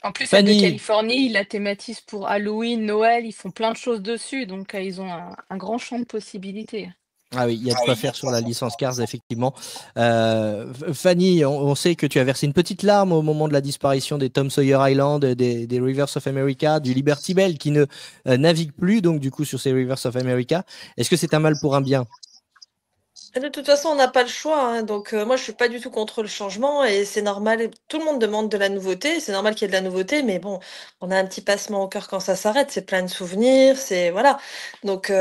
En plus, celle de Californie, ils la thématisent pour Halloween, Noël, ils font plein de choses dessus, donc ils ont un grand champ de possibilités. Ah oui, il y a de quoi faire sur la licence Cars, effectivement. Fanny, on sait que tu as versé une petite larme au moment de la disparition des Tom Sawyer Island, des Rivers of America, du Liberty Bell qui ne navigue plus donc du coup sur ces Rivers of America. Est-ce que c'est un mal pour un bien? De toute façon, on n'a pas le choix, hein. Donc, moi, je suis pas du tout contre le changement et c'est normal. Tout le monde demande de la nouveauté. C'est normal qu'il y ait de la nouveauté, mais bon, on a un petit passement au cœur quand ça s'arrête. C'est plein de souvenirs, c'est voilà. Donc,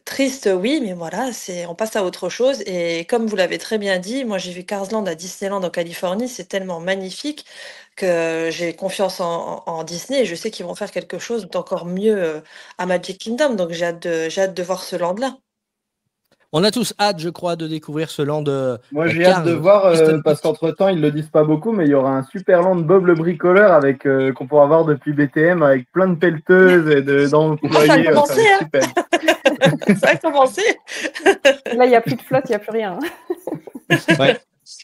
triste, oui, mais voilà, on passe à autre chose. Et comme vous l'avez très bien dit, moi, j'ai vu Cars Land à Disneyland en Californie. C'est tellement magnifique que j'ai confiance en Disney et je sais qu'ils vont faire quelque chose d'encore mieux à Magic Kingdom. Donc, j'ai hâte de voir ce land-là. On a tous hâte, je crois, de découvrir ce land. Moi, j'ai hâte de voir, parce qu'entre-temps, ils le disent pas beaucoup, mais il y aura un super land Bob le bricoleur avec qu'on pourra voir depuis BTM avec plein de pelleteuses et d'employés. Ça a commencé, hein. Super. Ça a commencé. Là, il n'y a plus de flotte, il n'y a plus rien. Ouais.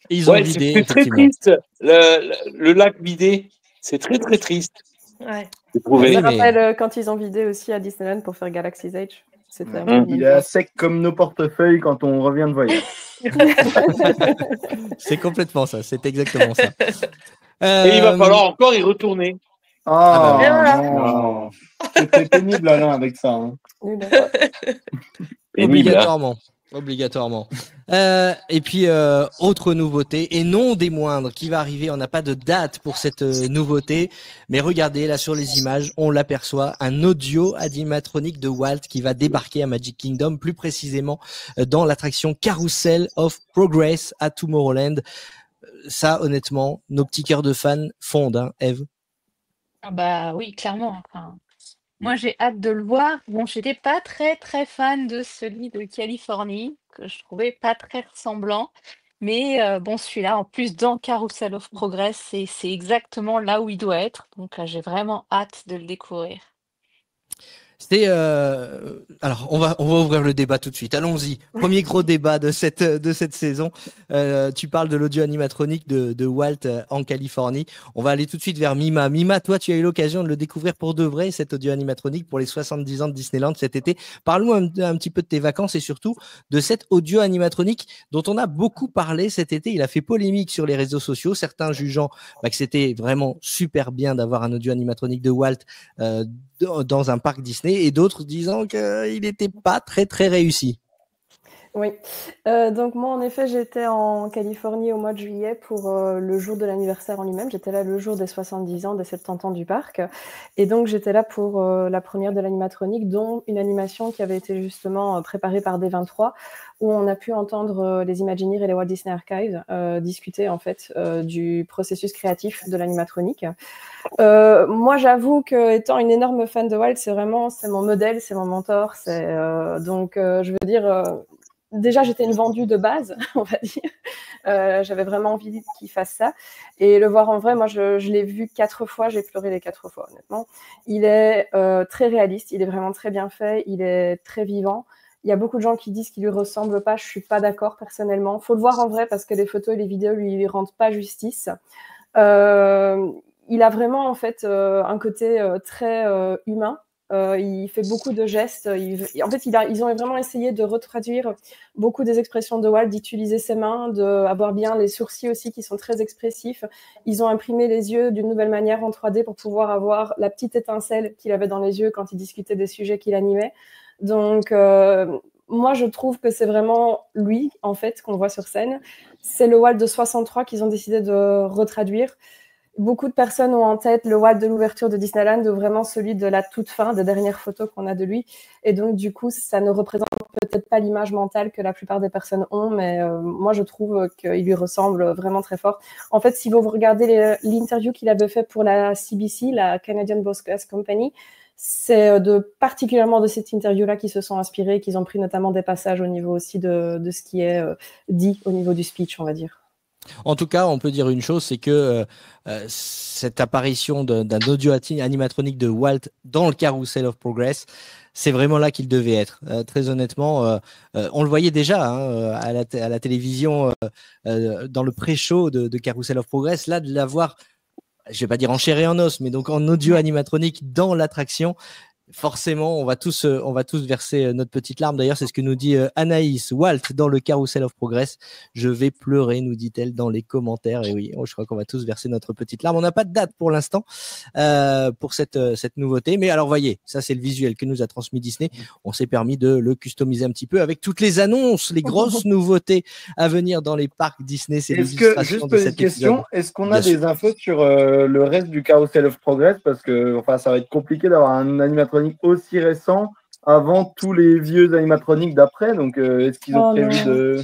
Ils ont vidé. C'est très triste. Le lac vidé, c'est très très triste. Ouais. Je me rappelle quand ils ont vidé aussi à Disneyland pour faire Galaxy's Edge. Il est sec comme nos portefeuilles quand on revient de voyage. C'est complètement ça, c'est exactement ça. Et il va falloir encore y retourner. Non. C'était pénible Alain avec ça. Hein. Obligatoirement. Et puis, autre nouveauté, et non des moindres, qui va arriver, on n'a pas de date pour cette nouveauté, mais regardez, là sur les images, on l'aperçoit, un audio animatronique de Walt qui va débarquer à Magic Kingdom, plus précisément dans l'attraction Carousel of Progress à Tomorrowland. Ça, honnêtement, nos petits cœurs de fans fondent, hein, Eve? Ah bah oui, clairement. Moi, j'ai hâte de le voir. Bon, j'étais pas très très fan de celui de Californie, que je trouvais pas très ressemblant. Mais bon, celui-là, en plus, dans Carousel of Progress, c'est exactement là où il doit être. Donc, j'ai vraiment hâte de le découvrir. Alors on va ouvrir le débat tout de suite. Allons-y. Premier gros débat de cette saison. Tu parles de l'audio animatronique de Walt en Californie. On va aller tout de suite vers Mima. Mima, toi, tu as eu l'occasion de le découvrir pour de vrai, cet audio animatronique pour les 70 ans de Disneyland cet été. Parle-nous un petit peu de tes vacances et surtout de cet audio animatronique dont on a beaucoup parlé cet été. Il a fait polémique sur les réseaux sociaux, certains jugeant que c'était vraiment super bien d'avoir un audio animatronique de Walt dans un parc Disney, et d'autres disant qu'il n'était pas très très réussi. Oui, donc moi en effet j'étais en Californie au mois de juillet pour le jour de l'anniversaire en lui-même. J'étais là le jour des 70 ans, des 70 ans du parc, et donc j'étais là pour la première de l'animatronique, dont une animation qui avait été justement préparée par D23, où on a pu entendre les Imagineers et les Walt Disney Archives discuter en fait du processus créatif de l'animatronique. Moi j'avoue que étant une énorme fan de Walt, c'est mon modèle, c'est mon mentor, donc je veux dire déjà, j'étais une vendue de base, on va dire. J'avais vraiment envie qu'il fasse ça. Et le voir en vrai, moi, je l'ai vu 4 fois. J'ai pleuré les 4 fois, honnêtement. Il est très réaliste. Il est vraiment très bien fait. Il est très vivant. Il y a beaucoup de gens qui disent qu'il lui ressemble pas. Je suis pas d'accord, personnellement. Faut le voir en vrai parce que les photos et les vidéos lui rendent pas justice. il a vraiment en fait un côté très humain. Il fait beaucoup de gestes. En fait, ils ont vraiment essayé de retraduire beaucoup des expressions de Walt, d'utiliser ses mains, d'avoir bien les sourcils aussi qui sont très expressifs. Ils ont imprimé les yeux d'une nouvelle manière en 3D pour pouvoir avoir la petite étincelle qu'il avait dans les yeux quand il discutait des sujets qu'il animait. Donc, moi, je trouve que c'est vraiment lui, en fait, qu'on voit sur scène. C'est le Walt de 63 qu'ils ont décidé de retraduire. Beaucoup de personnes ont en tête le Walt de l'ouverture de Disneyland ou vraiment celui de la toute fin, des dernières photos qu'on a de lui. Et donc, du coup, ça ne représente peut-être pas l'image mentale que la plupart des personnes ont, mais moi, je trouve qu'il lui ressemble vraiment très fort. En fait, si vous regardez l'interview qu'il avait fait pour la CBC, la Canadian Broadcast Company, c'est particulièrement de cette interview-là qu'ils se sont inspirés, qu'ils ont pris notamment des passages au niveau aussi de ce qui est dit au niveau du speech, on va dire. En tout cas, on peut dire une chose, c'est que cette apparition d'un audio animatronique de Walt dans le Carousel of Progress, c'est vraiment là qu'il devait être. Très honnêtement, on le voyait déjà à la télévision dans le pré-show de Carousel of Progress. Là, de l'avoir, je vais pas dire en chair et en os, mais donc en audio animatronique dans l'attraction, forcément, on va tous verser notre petite larme. D'ailleurs, c'est ce que nous dit Anaïs. Walt dans le Carousel of Progress. Je vais pleurer, nous dit-elle dans les commentaires. Et oui, je crois qu'on va tous verser notre petite larme. On n'a pas de date pour l'instant pour cette nouveauté. Mais alors, voyez, ça c'est le visuel que nous a transmis Disney. On s'est permis de le customiser un petit peu avec toutes les annonces, les grosses nouveautés à venir dans les parcs Disney. C'est l'illustration juste de cette question, est-ce qu'on a Bien des infos sur le reste du Carousel of Progress? Parce que ça va être compliqué d'avoir un animatronique aussi récent avant tous les vieux animatroniques d'après. Donc, est-ce qu'ils ont prévu de...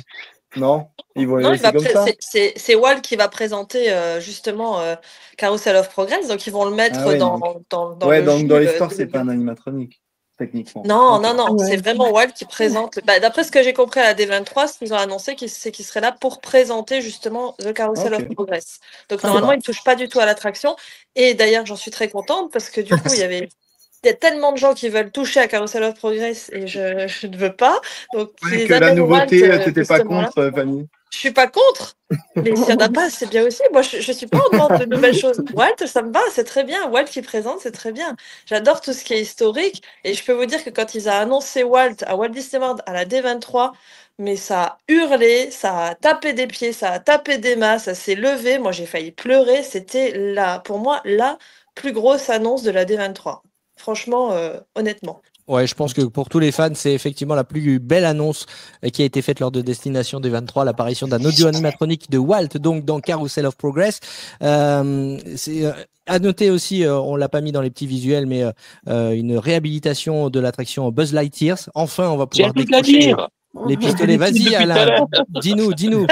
Non, ils vont les laisser comme ça. C'est Walt qui va présenter justement Carousel of Progress, donc ils vont le mettre dans dans l'histoire, c'est pas un animatronique, techniquement. Non, c'est vraiment Walt qui présente. D'après ce que j'ai compris à la D23, ce qu'ils ont annoncé, c'est qu'il serait là pour présenter justement le Carousel of Progress. Donc normalement, il ne touche pas du tout à l'attraction. Et d'ailleurs, j'en suis très contente parce que du coup, il y a tellement de gens qui veulent toucher à Carousel of Progress et je ne veux pas. Donc, que la nouveauté, tu n'étais pas contre, Fanny? Je suis pas contre, mais s'il n'y en a pas, c'est bien aussi. Moi, je suis pas en demande de nouvelles choses. Walt, ça me va, c'est très bien. Walt qui présente, c'est très bien. J'adore tout ce qui est historique. Et je peux vous dire que quand ils ont annoncé Walt à Walt Disney World à la D23, mais ça a hurlé, ça a tapé des pieds, ça a tapé des mains, ça s'est levé. Moi, j'ai failli pleurer. C'était pour moi, la plus grosse annonce de la D23. Franchement, honnêtement. Ouais, je pense que pour tous les fans, c'est effectivement la plus belle annonce qui a été faite lors de Destination D23, l'apparition d'un audio animatronique de Walt, donc dans Carousel of Progress. C'est à noter aussi, on l'a pas mis dans les petits visuels, mais une réhabilitation de l'attraction Buzz Lightyear. Enfin, on va pouvoir décrocher les pistolets. Vas-y, Alain, dis-nous.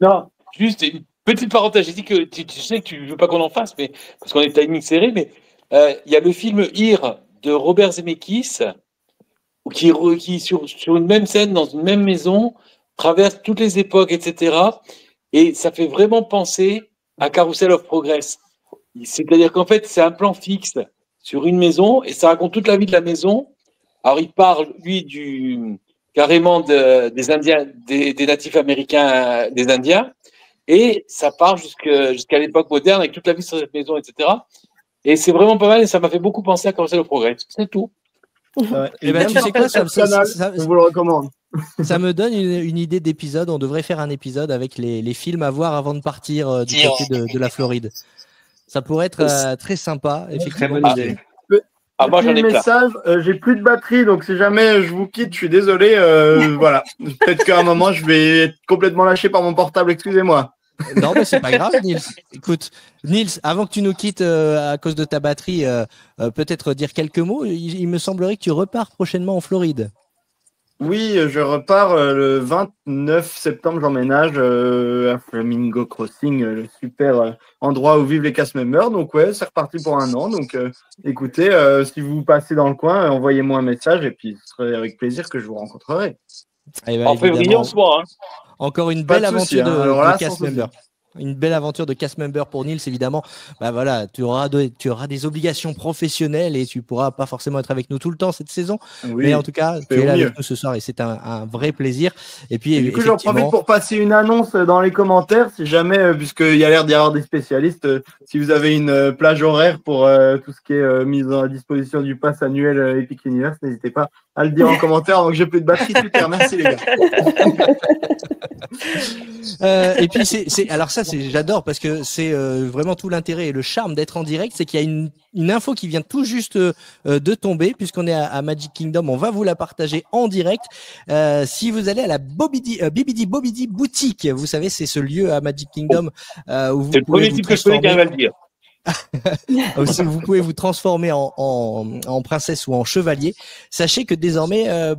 Non, juste une petite parenthèse. J'ai dit que tu sais que tu veux pas qu'on en fasse, mais parce qu'on est timing serré, mais il y a le film Here de Robert Zemeckis qui sur une même scène, dans une même maison, traverse toutes les époques, etc. Et ça fait vraiment penser à Carousel of Progress. C'est-à-dire qu'en fait, c'est un plan fixe sur une maison et ça raconte toute la vie de la maison. Alors, il parle, lui, carrément des Indiens, des natifs américains, des Indiens. Et ça part jusqu'à l'époque moderne avec toute la vie sur cette maison, etc. Et c'est vraiment pas mal et ça m'a fait beaucoup penser à Carousel of Progress. C'est tout. Et ben, tu sais quoi, ça, je vous le recommande. Ça me donne une idée d'épisode. On devrait faire un épisode avec les films à voir avant de partir du côté de la Floride. Ça pourrait être très sympa, effectivement. Très bonne idée. Moi, j'en ai message, j'ai plus de batterie, donc si jamais je vous quitte, je suis désolé. Voilà. Peut-être qu'à un moment, je vais être complètement lâché par mon portable, excusez-moi. Non, mais c'est pas grave, Nils. Écoute, Nils, avant que tu nous quittes à cause de ta batterie, peut-être dire quelques mots. Il me semblerait que tu repars prochainement en Floride. Oui, je repars le 29 septembre, j'emménage à Flamingo Crossing, le super endroit où vivent les cast members. Donc ouais, c'est reparti pour un an. Donc écoutez, si vous passez dans le coin, envoyez-moi un message et puis ce serait avec plaisir que je vous rencontrerai. En février, on se voit. Hein. Encore une belle aventure de cast member. une belle aventure de cast member pour Nils, évidemment. Bah voilà, tu auras des obligations professionnelles et tu pourras pas forcément être avec nous tout le temps cette saison. Oui, mais en tout cas, c'est tu es là mieux. avec nous ce soir et c'est un vrai plaisir. Et puis, Et du coup, j'en profite pour passer une annonce dans les commentaires, si jamais, puisqu'il y a l'air d'y avoir des spécialistes, si vous avez une plage horaire pour tout ce qui est mise à disposition du pass annuel Epic Universe, n'hésitez pas à le dire en commentaire avant que j'ai plus de batterie. Super, merci les gars. Et puis alors ça j'adore parce que c'est vraiment tout l'intérêt et le charme d'être en direct, c'est qu'il y a une info qui vient tout juste de tomber puisqu'on est à Magic Kingdom, on va vous la partager en direct. Si vous allez à la Bibidi Bobidi boutique, vous savez c'est ce lieu à Magic Kingdom où vous C'est le premier type que je connais qui arrive à le dire. Vous pouvez vous transformer en princesse ou en chevalier. Sachez que désormais, à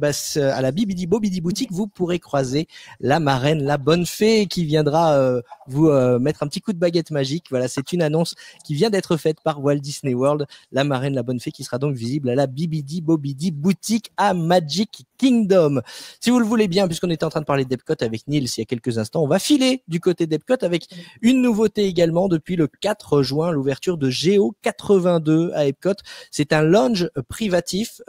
la Bibidi Bobidi boutique, vous pourrez croiser la marraine, la bonne fée, qui viendra vous mettre un petit coup de baguette magique. Voilà, c'est une annonce qui vient d'être faite par Walt Disney World. La marraine, la bonne fée, qui sera donc visible à la Bibidi Bobidi boutique à Magic Kingdom. Si vous le voulez bien, puisqu'on était en train de parler d'Epcot avec Nils il y a quelques instants, on va filer du côté d'Epcot avec une nouveauté également depuis le 4 juin, l'ouverture de Géo 82 à Epcot. C'est un lounge privatif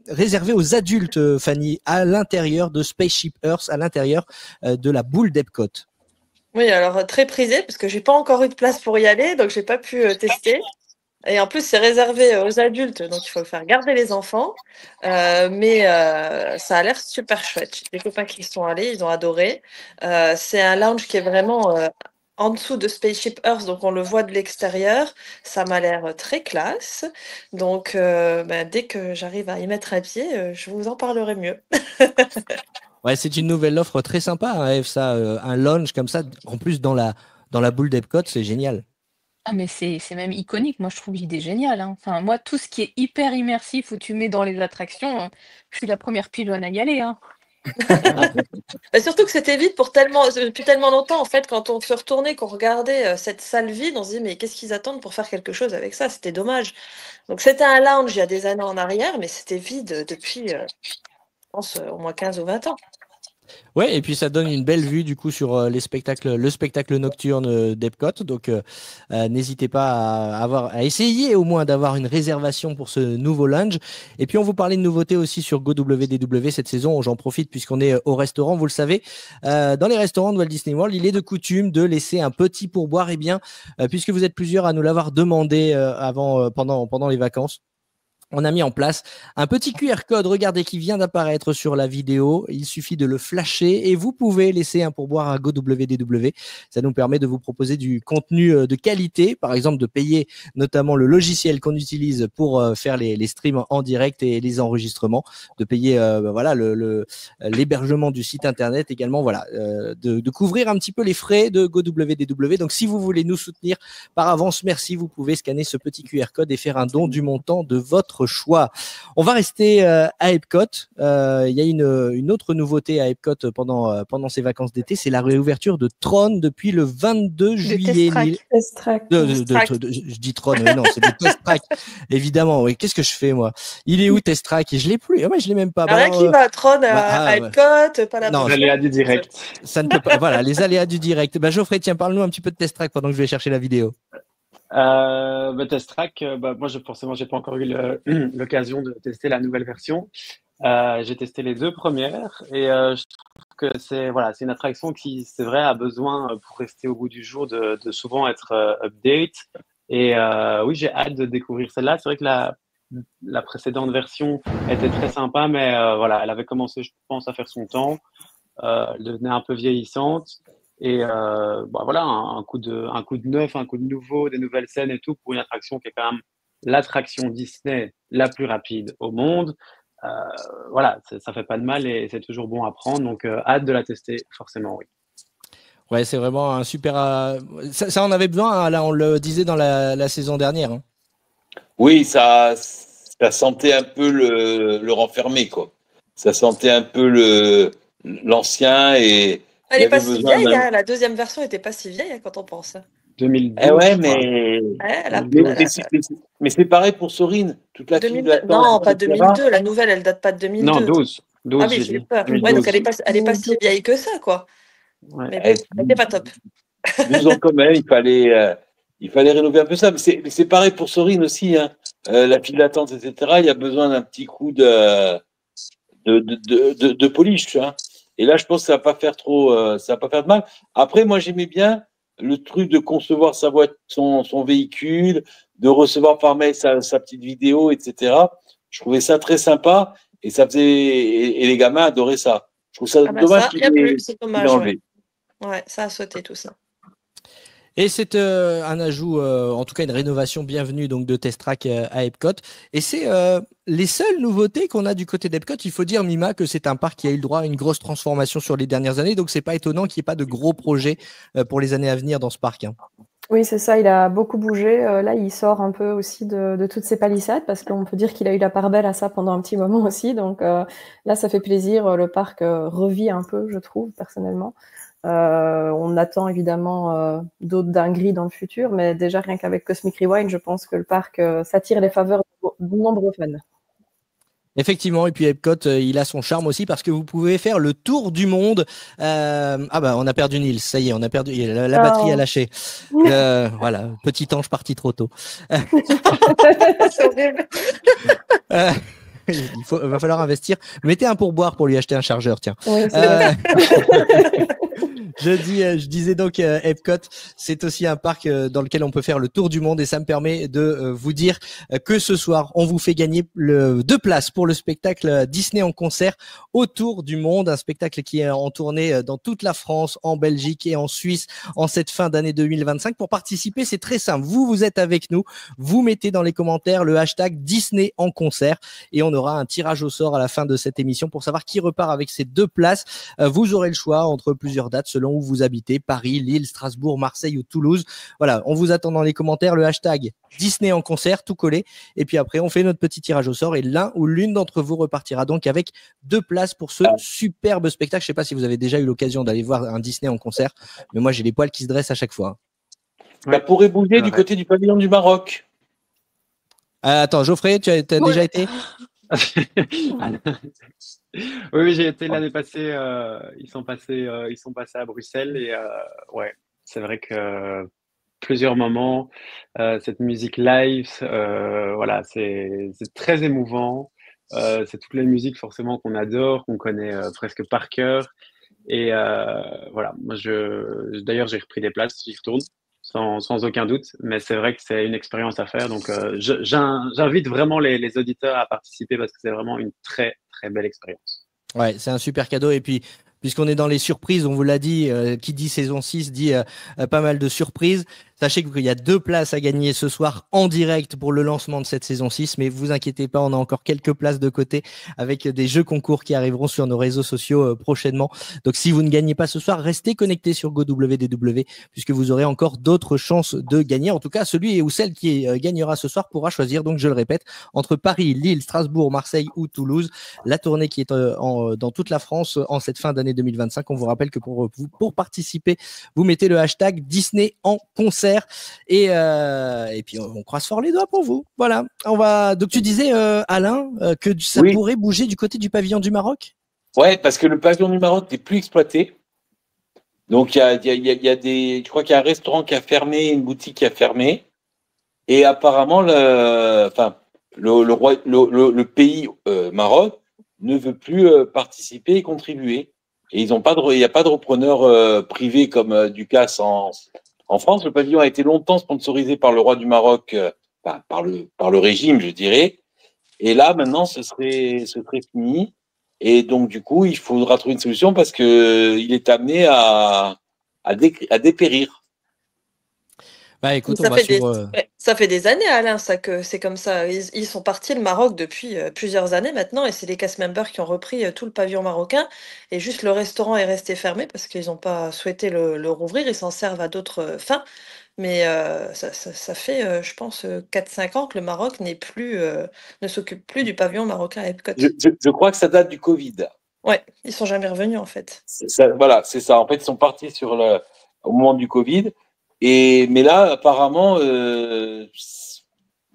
réservé aux adultes, Fanny, à l'intérieur de Spaceship Earth, à l'intérieur de la boule d'Epcot. Oui, alors très prisé parce que j'ai pas encore eu de place pour y aller, donc j'ai pas pu tester. Et en plus, c'est réservé aux adultes, donc il faut faire garder les enfants. Mais ça a l'air super chouette. Les copains qui y sont allés, ils ont adoré. C'est un lounge qui est vraiment en dessous de Spaceship Earth, donc on le voit de l'extérieur. Ça m'a l'air très classe. Donc dès que j'arrive à y mettre un pied, je vous en parlerai mieux. Ouais, c'est une nouvelle offre très sympa, hein, Eve, ça, un lounge comme ça, en plus dans la boule d'Epcot, c'est génial. Ah, mais c'est même iconique. Moi, je trouve l'idée géniale, hein. Enfin, moi, tout ce qui est hyper immersif où tu mets dans les attractions, je suis la première pigeonne à y aller, hein. Surtout que c'était vide depuis tellement longtemps. En fait, quand on se retournait, qu'on regardait cette salle vide, on se disait mais qu'est-ce qu'ils attendent pour faire quelque chose avec ça? C'était dommage. Donc c'était un lounge il y a des années en arrière, mais c'était vide depuis, je pense, au moins 15 ou 20 ans. Ouais, et puis ça donne une belle vue du coup sur le spectacle nocturne d'Epcot. Donc n'hésitez pas à essayer au moins d'avoir une réservation pour ce nouveau lounge. Et puis on vous parlait de nouveautés aussi sur GoWDW cette saison. J'en profite puisqu'on est au restaurant. Vous le savez, dans les restaurants de Walt Disney World, il est de coutume de laisser un petit pourboire. Et bien, puisque vous êtes plusieurs à nous l'avoir demandé pendant les vacances, on a mis en place un petit QR code, regardez, qui vient d'apparaître sur la vidéo. Il suffit de le flasher et vous pouvez laisser un pourboire à GoWDW. Ça nous permet de vous proposer du contenu de qualité, par exemple de payer notamment le logiciel qu'on utilise pour faire les streams en direct et les enregistrements, de payer l'hébergement du site internet également, voilà, de couvrir un petit peu les frais de GoWDW. Donc si vous voulez nous soutenir par avance, merci, vous pouvez scanner ce petit QR code et faire un don du montant de votre choix. On va rester à Epcot. Il y a une autre nouveauté à Epcot pendant ces vacances d'été, c'est la réouverture de Tron depuis le 22 juillet. Test Track. Je dis Tron, mais non, c'est le Test Track. Évidemment, oui. Qu'est-ce que je fais, moi? Il est où Test Track? Je l'ai plus. Moi, je l'ai même pas. Rien qui va, Tron à Epcot, pas la Les aléas du direct. Ça ne peut pas. Voilà, les aléas du direct. Geoffrey, tiens, parle-nous un petit peu de Test Track pendant que je vais chercher la vidéo. Test Track, moi forcément j'ai pas encore eu l'occasion de tester la nouvelle version. J'ai testé les deux premières et je trouve que c'est une attraction qui, c'est vrai, a besoin pour rester au goût du jour de souvent être update. Et oui, j'ai hâte de découvrir celle-là. C'est vrai que la précédente version était très sympa, mais elle avait commencé, je pense, à faire son temps. Elle devenait un peu vieillissante. Et un coup de neuf, un coup de nouveau, des nouvelles scènes et tout pour une attraction qui est quand même l'attraction Disney la plus rapide au monde. Ça fait pas de mal et c'est toujours bon à prendre. Donc hâte de la tester, forcément, oui. Ouais, c'est vraiment un super. Ça on avait besoin, hein, là on le disait dans la saison dernière. Hein. Oui, ça sentait un peu le renfermé, quoi. Ça sentait un peu l'ancien et. Elle n'est pas si vieille, hein. La deuxième version n'était pas si vieille, hein, quand on pense. 2012. Eh ouais, mais c'est pareil pour Sorine. Toute la 2002. Non, pas 2002. La nouvelle, elle date pas de 2002. Non, 12. Ah oui, j'ai eu peur. Ouais, donc elle est pas si vieille que ça, quoi. Ouais. Mais bon, elle n'était pas top. 2 ans quand même, il fallait rénover un peu ça. Mais c'est pareil pour Sorin aussi, hein. La file d'attente, etc. Il y a besoin d'un petit coup de polish, tu vois. Et là, je pense que ça va pas faire ça va pas faire de mal. Après, moi, j'aimais bien le truc de concevoir son véhicule, de recevoir par mail sa petite vidéo, etc. Je trouvais ça très sympa et et les gamins adoraient ça. Je trouve ça Ah bah dommage ça, il n'y a plus, c'est qu'il ait dommage, ouais. enlevé. Ouais, ça a sauté tout ça. Et c'est un ajout, en tout cas une rénovation bienvenue donc de Test Track à Epcot. Et c'est les seules nouveautés qu'on a du côté d'Epcot. Il faut dire, Mima, que c'est un parc qui a eu le droit à une grosse transformation sur les dernières années. Donc c'est pas étonnant qu'il n'y ait pas de gros projets pour les années à venir dans ce parc, hein. Oui, c'est ça, il a beaucoup bougé. Là, il sort un peu aussi de toutes ses palissades parce qu'on peut dire qu'il a eu la part belle à ça pendant un petit moment aussi. Donc là, ça fait plaisir. Le parc revit un peu, je trouve, personnellement. On attend évidemment d'autres dingueries dans le futur, mais déjà rien qu'avec Cosmic Rewind, je pense que le parc s'attire les faveurs de nombreux fans. Effectivement, et puis Epcot, il a son charme aussi parce que vous pouvez faire le tour du monde. Ah bah on a perdu Nils, ça y est, on a perdu, la batterie a lâché. Voilà, petit ange parti trop tôt. C'est horrible. Va falloir investir. Mettez un pourboire pour lui acheter un chargeur, tiens. Oui, c'est vrai. Je disais donc Epcot, c'est aussi un parc dans lequel on peut faire le tour du monde et ça me permet de vous dire que ce soir, on vous fait gagner 2 places pour le spectacle Disney en concert autour du monde, un spectacle qui est en tournée dans toute la France, en Belgique et en Suisse en cette fin d'année 2025. Pour participer, c'est très simple. Vous êtes avec nous, vous mettez dans les commentaires le hashtag Disney en concert et on aura un tirage au sort à la fin de cette émission pour savoir qui repart avec ces 2 places. Vous aurez le choix entre plusieurs dates selon où vous habitez, Paris, Lille, Strasbourg, Marseille ou Toulouse. Voilà, on vous attend dans les commentaires, le hashtag Disney en concert, tout collé. Et puis après, on fait notre petit tirage au sort et l'un ou l'une d'entre vous repartira donc avec 2 places pour ce superbe spectacle. Je sais pas si vous avez déjà eu l'occasion d'aller voir un Disney en concert, mais moi j'ai les poils qui se dressent à chaque fois. Ça pourrait bouger du côté du pavillon du Maroc. Attends, Geoffrey, tu as déjà été? Oui, j'ai été l'année passée. Ils sont passés à Bruxelles et ouais, c'est vrai que plusieurs moments, cette musique live, voilà, c'est très émouvant. C'est toutes les musiques forcément qu'on adore, qu'on connaît presque par cœur. Et voilà, moi d'ailleurs j'ai repris des places, j'y retourne sans aucun doute, mais c'est vrai que c'est une expérience à faire. Donc j'invite vraiment les auditeurs à participer parce que c'est vraiment une très très belle expérience. Ouais, c'est un super cadeau. Et puis, puisqu'on est dans les surprises, on vous l'a dit, qui dit saison 6 dit pas mal de surprises. Sachez qu'il y a 2 places à gagner ce soir en direct pour le lancement de cette saison 6, mais vous inquiétez pas, on a encore quelques places de côté avec des jeux concours qui arriveront sur nos réseaux sociaux prochainement. Donc si vous ne gagnez pas ce soir, restez connectés sur GoWDW puisque vous aurez encore d'autres chances de gagner. En tout cas, celui ou celle qui gagnera ce soir pourra choisir, donc je le répète, entre Paris, Lille, Strasbourg, Marseille ou Toulouse, la tournée qui est dans toute la France en cette fin d'année 2025. On vous rappelle que pour participer, vous mettez le hashtag Disney en concert. Et puis on croise fort les doigts pour vous. Voilà. Donc tu disais Alain que ça pourrait bouger du côté du pavillon du Maroc. Ouais, parce que le pavillon du Maroc n'est plus exploité. Donc il y a je crois qu'il y a un restaurant qui a fermé, une boutique qui a fermé, et apparemment le pays Maroc ne veut plus participer et contribuer. Et il n'y a pas de repreneur privé comme Ducasse en France. Le pavillon a été longtemps sponsorisé par le roi du Maroc, par le régime, je dirais. Et là, maintenant, ce serait fini. Et donc, du coup, il faudra trouver une solution parce qu'il est amené à dépérir. Bah écoute, ça fait des années, Alain, ça que c'est comme ça. Ils sont partis le Maroc depuis plusieurs années maintenant, et c'est les cast members qui ont repris tout le pavillon marocain. Et juste le restaurant est resté fermé parce qu'ils n'ont pas souhaité le rouvrir. Ils s'en servent à d'autres fins. Mais ça fait, je pense, 4-5 ans que le Maroc ne s'occupe plus du pavillon marocain à Epcot. Je crois que ça date du Covid. Ouais, ils sont jamais revenus en fait. Voilà, c'est ça. En fait, ils sont partis au moment du Covid. Mais là, apparemment,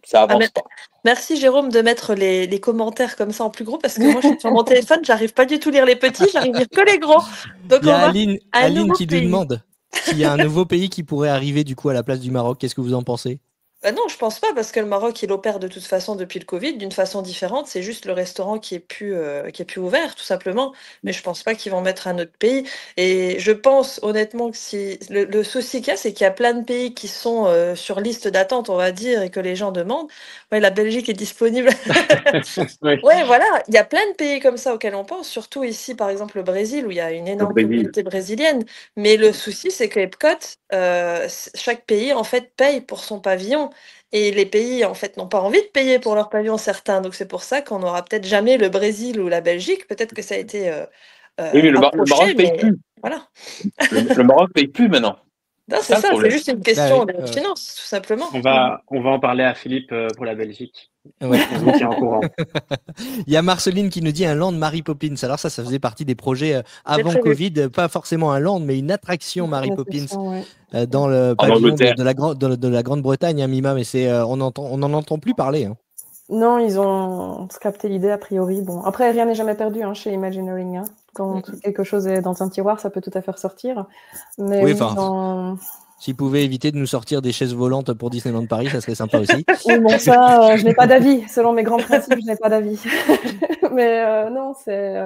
ça avance pas. Merci Jérôme de mettre les commentaires comme ça en plus gros parce que moi je suis sur mon téléphone, j'arrive pas du tout à lire les petits, j'arrive à lire que les gros. Donc il y a Aline qui nous demande. s'il y a un nouveau pays qui pourrait arriver du coup à la place du Maroc, qu'est-ce que vous en pensez? Bah non, je pense pas parce que le Maroc, il opère de toute façon depuis le Covid d'une façon différente. C'est juste le restaurant qui est plus ouvert, tout simplement. Mais je pense pas qu'ils vont mettre un autre pays. Et je pense honnêtement que si le souci qu'il y a, c'est qu'il y a plein de pays qui sont sur liste d'attente, on va dire, et que les gens demandent. Ouais, la Belgique est disponible. Oui, Ouais, voilà, il y a plein de pays comme ça auxquels on pense, surtout ici, par exemple, le Brésil, où il y a une le énorme Brésil. communauté brésilienne. Mais le souci, c'est que Epcot, chaque pays, en fait, paye pour son pavillon. Et les pays, en fait, n'ont pas envie de payer pour leur pavillon, certains. Donc, c'est pour ça qu'on n'aura peut-être jamais le Brésil ou la Belgique. Peut-être que ça a été Oui, mais le Maroc approché, paye mais plus. voilà. Le Maroc paye plus maintenant. Non, C'est c'est ça le ça, c'est problème. juste une Bah question oui, de ouais. finance, tout simplement. On va en parler à Philippe pour la Belgique. Ouais. On vous tient au courant. Il y a Marceline qui nous dit un land Mary Poppins. Alors ça faisait partie des projets J'ai avant prévu. Covid, pas forcément un land, mais une attraction Mary Une Poppins attraction, ouais. dans le En pavillon Angleterre. de la Grande-Bretagne, hein, Mima, mais on n'en entend plus parler. Hein. Non, ils ont scrappé l'idée a priori. Bon, après, rien n'est jamais perdu chez Imagineering. Hein. Quand quelque chose est dans un tiroir, ça peut tout à fait ressortir. Mais Oui, oui, enfin, s'ils pouvaient éviter de nous sortir des chaises volantes pour Disneyland Paris, ça serait sympa aussi. Oui, bon, ça, je n'ai pas d'avis. Selon mes grands principes, je n'ai pas d'avis. Mais non, c'est...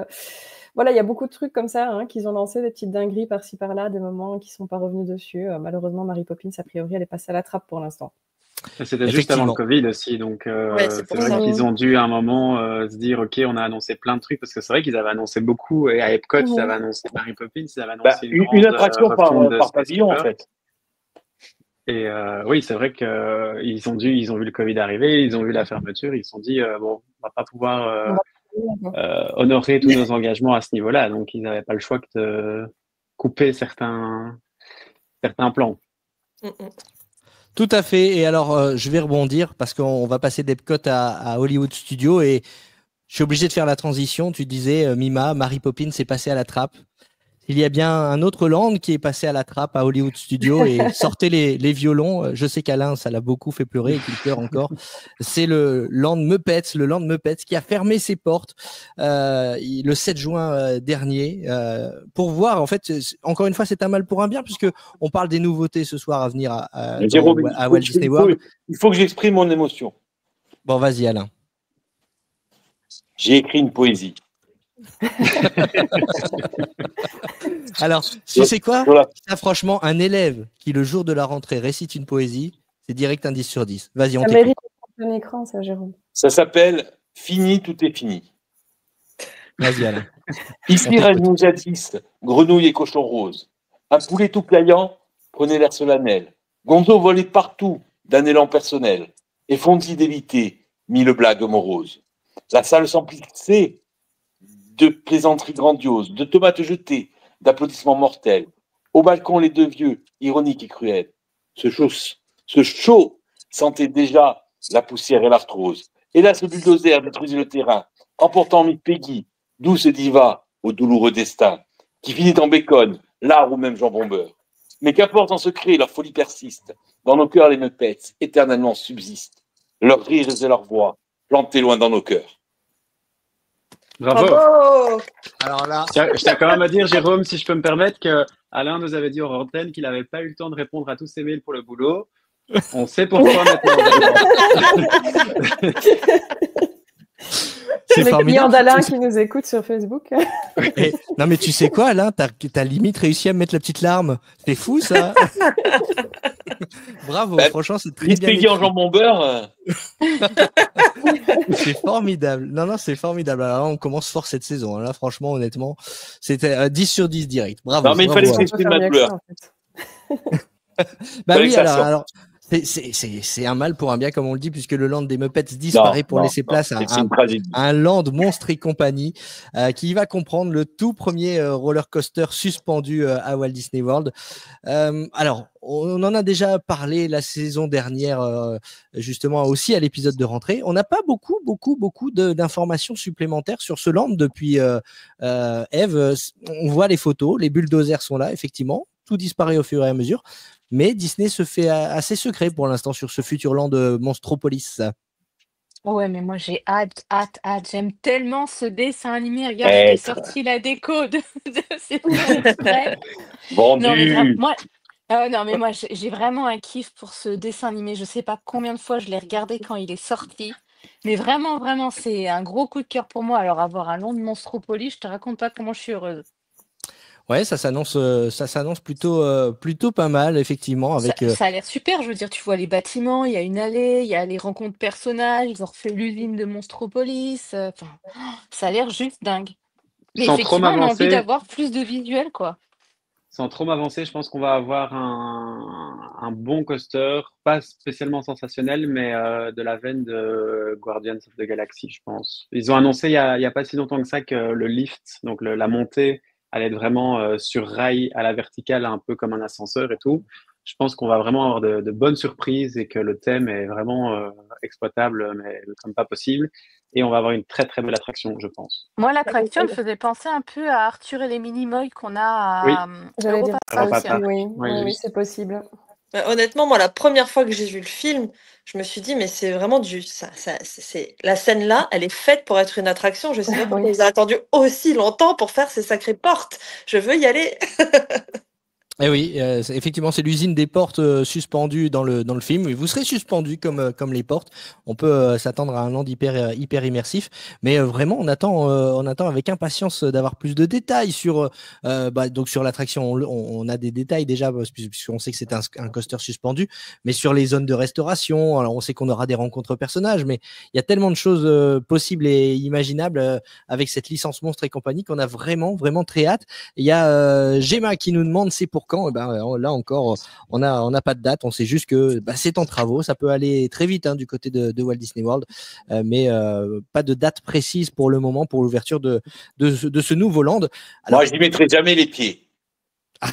Voilà, il y a beaucoup de trucs comme ça qu'ils ont lancé, des petites dingueries par-ci par-là, des moments qui ne sont pas revenus dessus. Malheureusement, Mary Poppins, a priori, elle est passée à la trappe pour l'instant. Et c'était juste avant le Covid aussi, donc Ouais, c'est c'est pour vrai ça. qu'ils ont dû à un moment se dire ok, on a annoncé plein de trucs parce que c'est vrai qu'ils avaient annoncé beaucoup et à Epcot ils avaient annoncé Mary Poppins, ils avaient annoncé une Une grande attraction refonte de par Space pavillon, en Cooper. fait. Et oui, c'est vrai que ils ont vu le Covid arriver, ils ont vu la fermeture, ils se sont dit bon, on va pas pouvoir On va- honorer tous nos engagements à ce niveau-là, donc ils n'avaient pas le choix que de couper certains plans. Mm, mm. Tout à fait. Et alors, je vais rebondir parce qu'on va passer d'Epcot à Hollywood Studios et je suis obligé de faire la transition. Tu disais, Mima, Mary Poppins est passée à la trappe. Il y a bien un autre land qui est passé à la trappe à Hollywood Studios et sortez les violons. Je sais qu'Alain, ça l'a beaucoup fait pleurer et qu'il pleure encore. C'est le land Muppets qui a fermé ses portes le 7 juin dernier pour voir. En fait, encore une fois, c'est un mal pour un bien puisque on parle des nouveautés ce soir à venir Jérôme, à Walt Disney World. il faut que j'exprime mon émotion. Bon, vas-y, Alain. J'ai écrit une poésie. Alors, tu sais quoi? Ça, franchement, un élève qui, le jour de la rentrée, récite une poésie, c'est direct un 10 sur 10. Vas-y, on Ça t'écoute. mérite un écran, ça, Jérôme. Ça s'appelle Fini, tout est fini. Vas-y, Alain. Ici règne jadis, grenouille et cochon rose. Un poulet tout pliant prenait l'air solennel. Gonzo volait partout d'un élan personnel. Et Fonzie d'éviter, mille blagues moroses. La salle s'emplissait de plaisanteries grandioses, de tomates jetées, d'applaudissements mortels. Au balcon, les deux vieux, ironiques et cruels. Ce show sentait déjà la poussière et l'arthrose. Et là, ce bulldozer détruisait le terrain, emportant Miss Peggy, douce diva au douloureux destin, qui finit en bacon, lard ou même jambon beurre. Mais qu'importe en secret, leur folie persiste. Dans nos cœurs, les Muppets éternellement subsistent. Leurs rires et leurs voix, plantés loin dans nos cœurs. Bravo. Bravo. Alors là, Je tiens quand même à dire, Jérôme, si je peux me permettre, que Alain nous avait dit hors antenne qu'il n'avait pas eu le temps de répondre à tous ses mails pour le boulot. On sait pourquoi maintenant. c'est Les clients formidable. d'Alain qui nous écoutent sur Facebook. Et- non, mais tu sais quoi, Alain, t'as limite réussi à me mettre la petite larme. C'est fou, ça. Bravo, Bah, franchement, c'est très Miss bien Peggy en écrit. jambon beurre. C'est formidable. Non, c'est formidable. Alors là, on commence fort cette saison. Là, franchement, honnêtement, c'était 10 sur 10 direct. Bravo. Non, mais il bravo, fallait bravo. que j'exprime ma douleur. Bah fallait oui, que ça sorte. alors c'est un mal pour un bien, comme on le dit, puisque le land des Muppets disparaît pour laisser place à c'est une tragédie. un land Monstre et compagnie qui va comprendre le tout premier roller coaster suspendu à Walt Disney World. Alors, on en a déjà parlé la saison dernière, justement aussi à l'épisode de rentrée. On n'a pas beaucoup d'informations supplémentaires sur ce land depuis Eve. On voit les photos, les bulldozers sont là, effectivement. Tout disparaît au fur et à mesure. Mais Disney se fait assez secret pour l'instant sur ce futur land de Monstropolis. Ouais, mais moi j'ai hâte. J'aime tellement ce dessin animé. Regarde, je t'ai sorti la déco de c'est pas exprès. Non, mais Vendu. moi, Ah ouais, non, mais moi, j'ai vraiment un kiff pour ce dessin animé. Je sais pas combien de fois je l'ai regardé quand il est sorti. Mais vraiment, vraiment, c'est un gros coup de cœur pour moi. Alors, avoir un long de Monstropolis, je te raconte pas comment je suis heureuse. Ouais, ça s'annonce plutôt pas mal, effectivement, Ça, avec. ça a l'air super, je veux dire, tu vois les bâtiments, il y a une allée, il y a les rencontres personnages, ils ont refait l'usine de Monstropolis. Enfin, ça a l'air juste dingue. Mais Sans trop effectivement, on a envie m'avancer, d'avoir plus de visuels, quoi. je pense qu'on va avoir un bon coaster, pas spécialement sensationnel, mais de la veine de Guardians of the Galaxy, je pense. Ils ont annoncé il y a pas si longtemps que ça que le lift, donc la montée, allait être vraiment sur rail à la verticale, un peu comme un ascenseur et tout. Je pense qu'on va vraiment avoir de bonnes surprises et que le thème est vraiment exploitable, mais comme pas possible. Et on va avoir une très très belle attraction, je pense. Moi, l'attraction me faisait penser un peu à Arthur et les Minimoys qu'on a Oui, à J'allais dire Europa ça Europa aussi, aussi, hein. Park. oui. Oui, Oui, oui. oui, c'est possible. Honnêtement, moi, la première fois que j'ai vu le film, je me suis dit, mais c'est vraiment la scène là, elle est faite pour être une attraction. Je sais pas pourquoi Oui. ils ont attendu aussi longtemps pour faire ces sacrées portes. Je veux y aller. Eh oui, effectivement, c'est l'usine des portes suspendues dans le film. Et vous serez suspendu comme les portes. On peut s'attendre à un land hyper immersif. Mais vraiment, on attend avec impatience d'avoir plus de détails donc sur l'attraction. On a des détails déjà puisqu'on sait que c'est un coaster suspendu. Mais sur les zones de restauration, alors on sait qu'on aura des rencontres personnages. Mais il y a tellement de choses possibles et imaginables avec cette licence monstre et compagnie qu'on a vraiment très hâte. Il y a Gemma qui nous demande c'est pour quand. Eh ben, là encore, on n'a pas de date. On sait juste que c'est en travaux. Ça peut aller très vite du côté de Walt Disney World, mais pas de date précise pour le moment pour l'ouverture de ce nouveau land. Alors, Moi, je n'y mettrai jamais les pieds.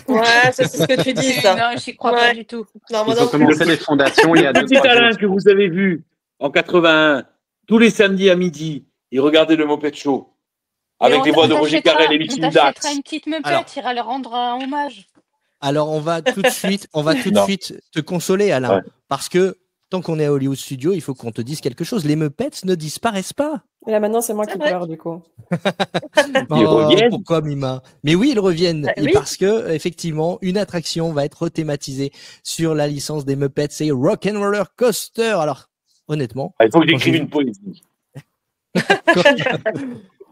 Ouais, c'est ce que tu dis, ça. Non, j'y crois pas Ouais. du tout. Non, moi Ils non ont plus. commencé les fondations il y a Le petit 2-3 Alain jours. que vous avez vu en 81, tous les samedis à midi, il regardait le Moped Show Mais avec les voix de Roger Carrel et on Michel t'achètera Dax. une petite Alors. meupette, ira leur rendre un hommage. Alors, on va tout de suite Non. te consoler, Alain, Ouais. parce que tant qu'on est à Hollywood Studio, il faut qu'on te dise quelque chose. Les Muppets ne disparaissent pas. Et là, maintenant, c'est moi C'est qui vrai. pleure, du coup. Ils reviennent. Pourquoi, Mima? Mais oui, ils reviennent. Bah, Et oui. parce que, effectivement, une attraction va être thématisée sur la licence des Muppets. C'est Rock'n'Roller Coaster. Alors, honnêtement, Il faut que quand j'écrive j'ai une poésie.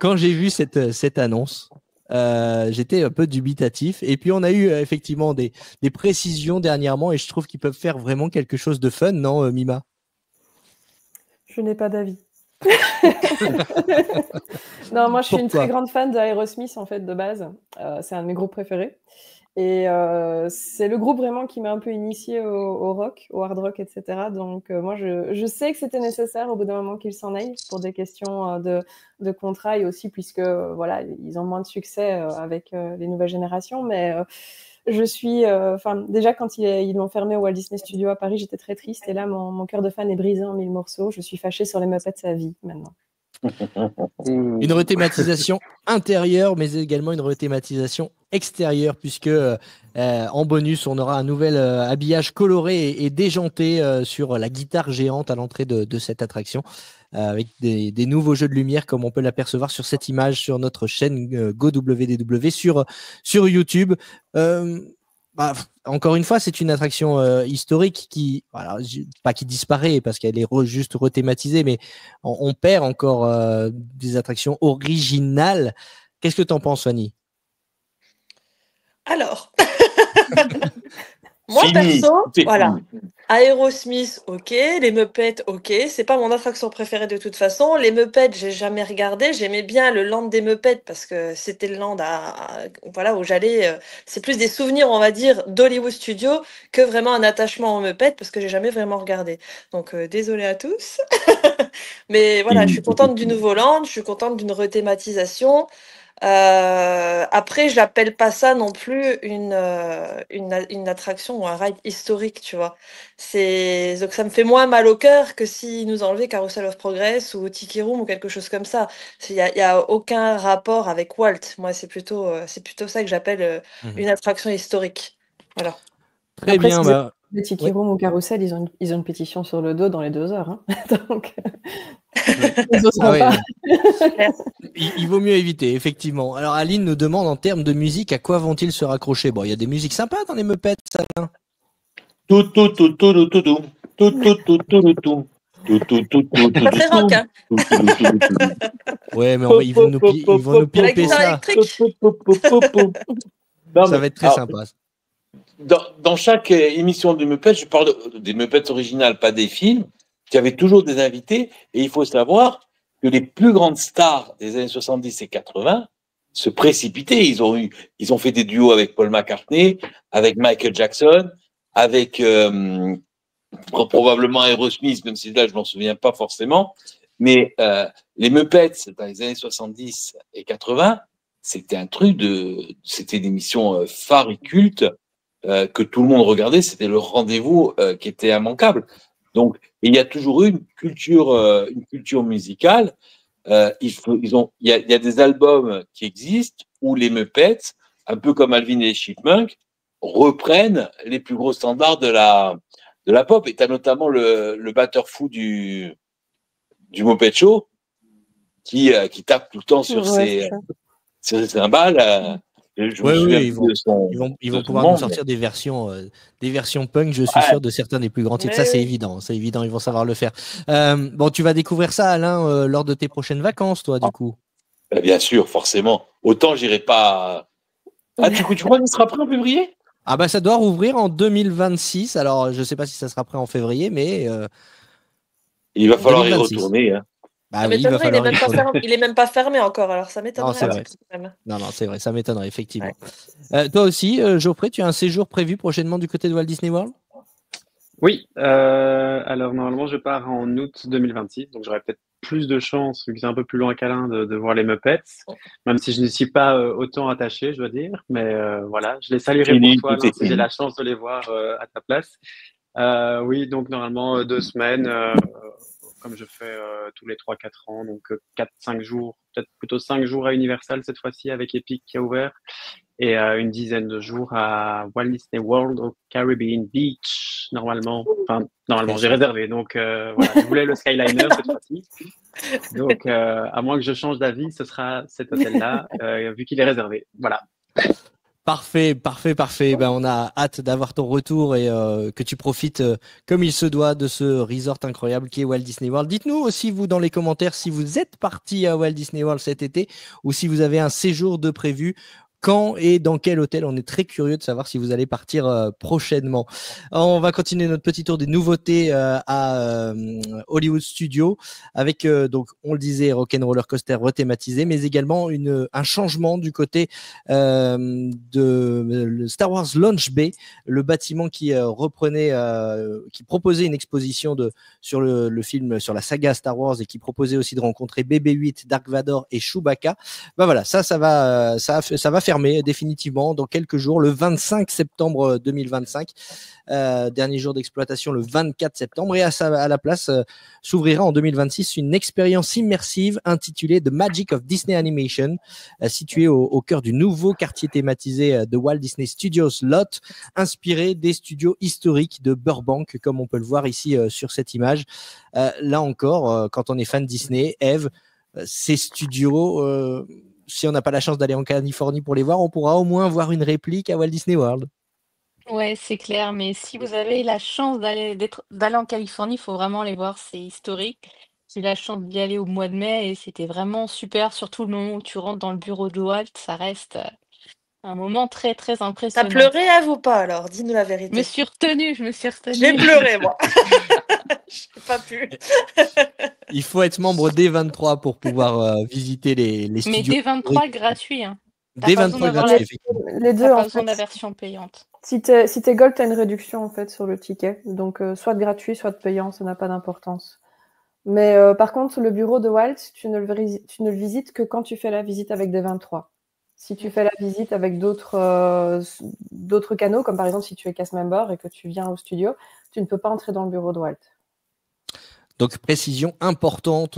quand j'ai vu cette annonce, j'étais un peu dubitatif. Et puis, on a eu effectivement des précisions dernièrement et je trouve qu'ils peuvent faire vraiment quelque chose de fun, non, Mima? Je n'ai pas d'avis. Non, moi, je suis une Pourquoi? très grande fan d'Aerosmith, en fait, de base. C'est un de mes groupes préférés. Et c'est le groupe vraiment qui m'a un peu initiée au rock, au hard rock, etc. Donc, moi, je sais que c'était nécessaire au bout d'un moment qu'ils s'en aillent pour des questions de contrat et aussi puisque, voilà, ils ont moins de succès avec les nouvelles générations. Mais je suis, déjà, quand ils l'ont fermé au Walt Disney Studio à Paris, j'étais très triste. Et là, mon cœur de fan est brisé en 1000 morceaux. Je suis fâchée sur les Muppets à vie, maintenant. Une rethématisation intérieure, mais également une rethématisation extérieure, puisque en bonus, on aura un nouvel habillage coloré et déjanté sur la guitare géante à l'entrée de cette attraction, avec des nouveaux jeux de lumière, comme on peut l'apercevoir sur cette image sur notre chaîne GoWDW sur YouTube. Encore une fois, c'est une attraction historique qui, voilà, pas qui disparaît parce qu'elle est juste rethématisée, mais on perd encore des attractions originales. Qu'est-ce que tu en penses, Fanny? Alors, moi Fini. perso, C'est voilà. fini. Aerosmith, ok. Les Muppets, ok. C'est pas mon attraction préférée de toute façon. Les Muppets, j'ai jamais regardé. J'aimais bien le land des Muppets parce que c'était le land voilà, où j'allais. C'est plus des souvenirs, on va dire, d'Hollywood Studio que vraiment un attachement aux Muppets parce que j'ai jamais vraiment regardé. Donc, désolé à tous. Mais voilà, je suis contente du nouveau land. Je suis contente d'une rethématisation. Après, je l'appelle pas ça non plus une attraction ou un ride historique, tu vois. Donc ça me fait moins mal au cœur que s'ils nous enlevaient Carousel of Progress ou Tiki Room ou quelque chose comme ça. Il y a aucun rapport avec Walt. Moi, c'est plutôt ça que j'appelle une attraction historique. Voilà. Très Après, bien. si Les Tiki Room ou Carousel, ils ont une pétition sur le dos dans les 2 heures. Hein. Donc, ils oseront Ah pas. il vaut mieux éviter, effectivement. Alors Aline nous demande en termes de musique, à quoi vont-ils se raccrocher? Bon, il y a des musiques sympas dans les Muppets, ça. Tout, tout, tout, tout, tout, tout, tout, tout, tout, tout, tout, tout. Pas très rock, hein. Ouais, mais ils vont nous Avec pimper guitare ça. électrique. Non, Ça mais, va être très alors, sympa. dans chaque émission des Muppets, je parle des Muppets originales, pas des films, il y avait toujours des invités, et il faut savoir que les plus grandes stars des années 70 et 80 se précipitaient. Ils ont fait des duos avec Paul McCartney, avec Michael Jackson, avec probablement Aerosmith, même si là je m'en souviens pas forcément. Mais les Muppets dans les années 70 et 80, c'était c'était une émission phare et culte que tout le monde regardait. C'était le rendez-vous qui était immanquable. Donc, il y a toujours eu une culture musicale. Il y a des albums qui existent où les Muppets, un peu comme Alvin et les Chipmunks, reprennent les plus gros standards de la pop. Et tu as notamment le batteur fou du Muppet Show qui tape tout le temps sur ses cymbales. Oui, ils vont pouvoir nous sortir des versions punk, je suis sûr, de certains des plus grands titres. Ça, c'est évident, ils vont savoir le faire. Bon, tu vas découvrir ça, Alain, lors de tes prochaines vacances, toi, du coup. Bien sûr, forcément. Autant j'irai pas. Ah, tu crois qu'il sera prêt en février? Ah bah ça doit rouvrir en 2026. Alors, je sais pas si ça sera prêt en février, mais il va falloir 2026. Y retourner. Hein. Bah oui, il va falloir il est même pas fermé encore, alors ça m'étonnerait. Non, c'est vrai. Non, c'est vrai, ça m'étonnerait, effectivement. Ouais. Toi aussi, Geoffrey, tu as un séjour prévu prochainement du côté de Walt Disney World? Oui, alors normalement je pars en août 2026, donc j'aurai peut-être plus de chance, vu que c'est un peu plus loin qu'Alain, de voir les Muppets, même si je ne suis pas autant attaché, je dois dire, mais voilà, je les saluerai pour toi, Alain, si j'ai la chance de les voir à ta place. Oui, donc normalement 2 semaines, comme je fais tous les 3-4 ans, donc 4-5 jours, peut-être plutôt 5 jours à Universal cette fois-ci avec Epic qui a ouvert, et une dizaine de jours à Walt Disney World au Caribbean Beach, normalement. Enfin, normalement, j'ai réservé, donc voilà, je voulais le Skyliner cette fois-ci. Donc, à moins que je change d'avis, ce sera cet hôtel-là, vu qu'il est réservé. Voilà. Parfait. Ben, on a hâte d'avoir ton retour et que tu profites comme il se doit de ce resort incroyable qui est Walt Disney World. Dites-nous aussi, vous, dans les commentaires, si vous êtes parti à Walt Disney World cet été ou si vous avez un séjour de prévu. Quand et dans quel hôtel? On est très curieux de savoir si vous allez partir prochainement. On va continuer notre petit tour des nouveautés à Hollywood Studios avec donc on le disait Rock'n'Roller Coaster rethématisé, mais également un changement du côté de le Star Wars Launch Bay, le bâtiment qui qui proposait une exposition sur le film, sur la saga Star Wars et qui proposait aussi de rencontrer BB-8, Dark Vador et Chewbacca. Ben voilà, ça va fermer définitivement dans quelques jours, le 25 septembre 2025. Dernier jour d'exploitation le 24 septembre et à la place s'ouvrira en 2026 une expérience immersive intitulée The Magic of Disney Animation, située au cœur du nouveau quartier thématisé de Walt Disney Studios Lot, inspiré des studios historiques de Burbank, comme on peut le voir ici sur cette image. Là encore, quand on est fan Disney, Eve, ces studios, si on n'a pas la chance d'aller en Californie pour les voir, on pourra au moins voir une réplique à Walt Disney World. Ouais, c'est clair, mais si vous avez la chance d'aller en Californie, il faut vraiment les voir, c'est historique. J'ai eu la chance d'y aller au mois de mai et c'était vraiment super, surtout le moment où tu rentres dans le bureau de Walt, ça reste un moment très très T'as impressionnant. pleuré à vous pas alors? Dis-nous la Je me vérité. suis retenue. J'ai pleuré, moi. J'ai pas pu. Il faut être membre D23 pour pouvoir visiter les Mais studios. D23 gratuit, hein. T'as D23 pas besoin d'avoir gratuit, Les deux, T'as en pas besoin fait. de la version payante. Si t'es Gold, t'as une réduction en fait sur le ticket. Donc soit de gratuit, soit de payant, ça n'a pas d'importance. Mais par contre, le bureau de Walt, tu ne le visites que quand tu fais la visite avec des 23. Si tu fais la visite avec d'autres canaux, comme par exemple si tu es cast member et que tu viens au studio, tu ne peux pas entrer dans le bureau de Walt. Donc précision importante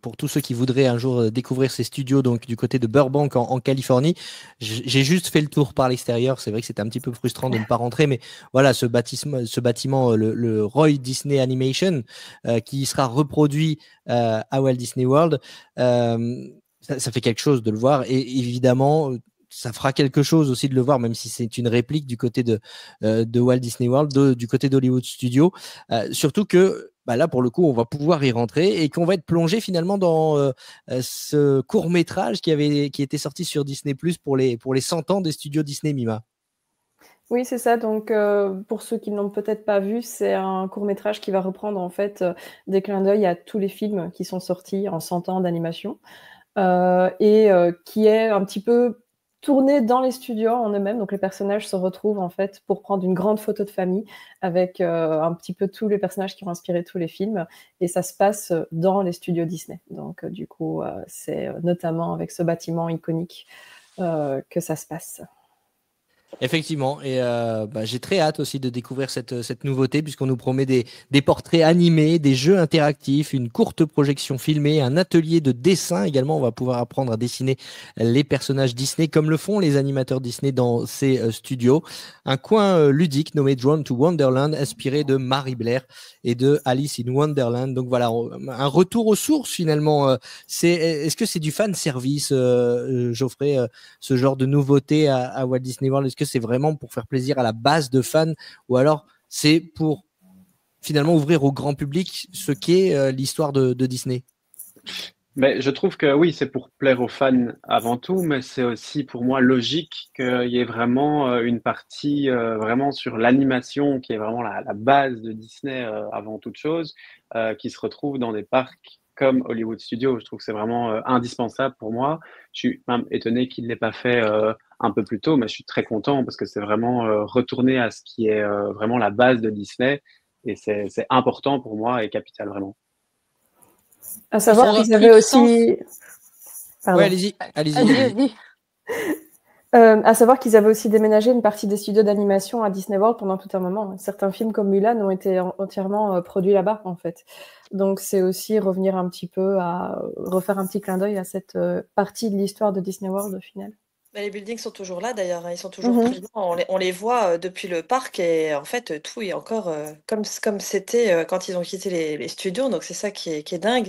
pour tous ceux qui voudraient un jour découvrir ces studios donc du côté de Burbank en Californie. J'ai juste fait le tour par l'extérieur. C'est vrai que c'était un petit peu frustrant de ne pas rentrer, mais voilà ce bâtiment, le Roy Disney Animation, qui sera reproduit à Walt Disney World. Ça fait quelque chose de le voir et évidemment. Ça fera quelque chose aussi de le voir, même si c'est une réplique du côté de Walt Disney World, du côté d'Hollywood Studios. Surtout que là, pour le coup, on va pouvoir y rentrer et qu'on va être plongé finalement dans ce court-métrage qui était sorti sur Disney Plus pour les 100 ans des studios Disney, Mima. Oui, c'est ça. Donc, pour ceux qui ne l'ont peut-être pas vu, c'est un court-métrage qui va reprendre en fait des clins d'œil à tous les films qui sont sortis en 100 ans d'animation et qui est un petit peu tourné dans les studios en eux-mêmes. Donc les personnages se retrouvent en fait pour prendre une grande photo de famille avec un petit peu tous les personnages qui ont inspiré tous les films. Et ça se passe dans les studios Disney. Donc du coup, c'est notamment avec ce bâtiment iconique que ça se passe. Effectivement, et j'ai très hâte aussi de découvrir cette nouveauté puisqu'on nous promet des portraits animés, des jeux interactifs, une courte projection filmée, un atelier de dessin également. On va pouvoir apprendre à dessiner les personnages Disney comme le font les animateurs Disney dans ces studios. Un coin ludique nommé Drawn to Wonderland, inspiré de Mary Blair et de Alice in Wonderland. Donc voilà, un retour aux sources finalement. Est-ce que c'est du fan service, Geoffrey, ce genre de nouveauté à Walt Disney World? Est-ce que c'est vraiment pour faire plaisir à la base de fans ou alors c'est pour finalement ouvrir au grand public ce qu'est l'histoire de Disney? Mais je trouve que oui, c'est pour plaire aux fans avant tout, mais c'est aussi pour moi logique qu'il y ait vraiment une partie vraiment sur l'animation qui est vraiment la base de Disney avant toute chose, qui se retrouve dans des parcs comme Hollywood Studios. Je trouve que c'est vraiment indispensable pour moi. Je suis même étonné qu'il ne l'ait pas fait un peu plus tôt, mais je suis très content parce que c'est vraiment retourner à ce qui est vraiment la base de Disney et c'est important pour moi et capital vraiment. À savoir qu'ils avaient aussi. Pardon. Ouais, allez-y. À savoir qu'ils avaient aussi déménagé une partie des studios d'animation à Disney World pendant tout un moment. Certains films comme Mulan ont été entièrement produits là-bas, en fait. Donc, c'est aussi revenir un petit peu à refaire un petit clin d'œil à cette partie de l'histoire de Disney World, au final. Les buildings sont toujours là d'ailleurs, ils sont toujours présents. On les voit depuis le parc et en fait tout est encore comme c'était quand ils ont quitté les studios. Donc c'est ça qui est dingue.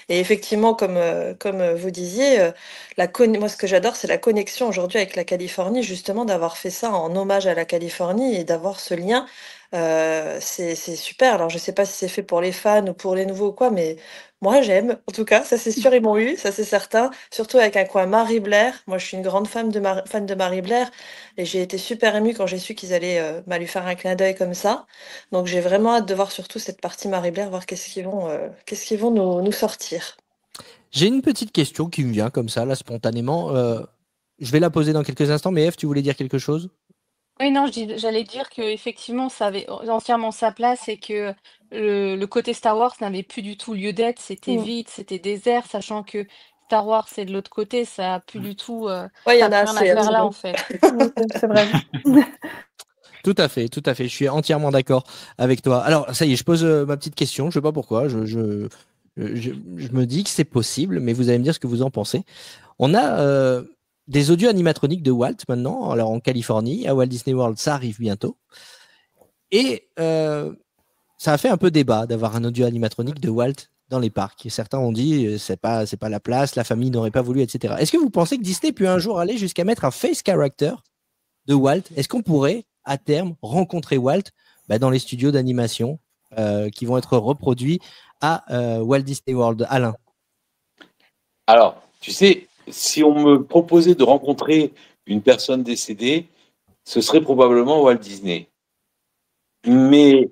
Et effectivement, comme vous disiez, moi ce que j'adore c'est la connexion aujourd'hui avec la Californie, justement d'avoir fait ça en hommage à la Californie et d'avoir ce lien. C'est super. Alors je sais pas si c'est fait pour les fans ou pour les nouveaux ou quoi, mais moi j'aime. En tout cas, ça c'est sûr, ils m'ont eu, ça c'est certain. Surtout avec un coin Mary Blair. Moi je suis une grande fan de Mary Blair et j'ai été super émue quand j'ai su qu'ils allaient lui faire un clin d'œil comme ça. Donc j'ai vraiment hâte de voir surtout cette partie Mary Blair, voir qu'est-ce qu'ils vont nous sortir. J'ai une petite question qui me vient comme ça, là, spontanément. Je vais la poser dans quelques instants, mais Eve, tu voulais dire quelque chose? Oui, non, j'allais dire qu'effectivement, ça avait entièrement sa place et que le côté Star Wars n'avait plus du tout lieu d'être. C'était vide, c'était désert, sachant que Star Wars, c'est de l'autre côté, ça a plus du tout. Ouais, il y ça en a a plus rien à assez. faire là, en fait. C'est vrai. Tout à fait. Je suis entièrement d'accord avec toi. Alors, ça y est, je pose ma petite question. Je sais pas pourquoi. Je me dis que c'est possible, mais vous allez me dire ce que vous en pensez. On a des audio animatroniques de Walt maintenant, alors en Californie, à Walt Disney World, ça arrive bientôt. Et ça a fait un peu débat d'avoir un audio animatronique de Walt dans les parcs. Et certains ont dit c'est pas la place, la famille n'aurait pas voulu, etc. Est-ce que vous pensez que Disney peut un jour aller jusqu'à mettre un face character de Walt? Est-ce qu'on pourrait à terme rencontrer Walt dans les studios d'animation qui vont être reproduits à Walt Disney World? Alain? Alors, tu sais, si on me proposait de rencontrer une personne décédée, ce serait probablement Walt Disney. Mais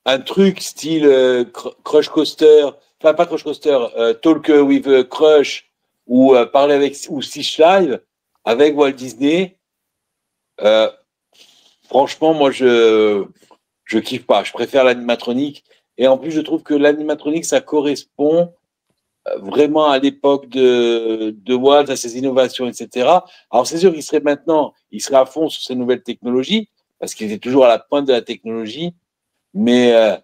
un truc style Crush Coaster, enfin pas Crush Coaster, Talk with Crush ou parler avec ou Stitch Live avec Walt Disney, franchement, moi je kiffe pas. Je préfère l'animatronique et en plus je trouve que l'animatronique ça correspond vraiment à l'époque de Walt, à ses innovations, etc. Alors c'est sûr qu'il serait maintenant, il serait à fond sur ces nouvelles technologies parce qu'il était toujours à la pointe de la technologie. Mais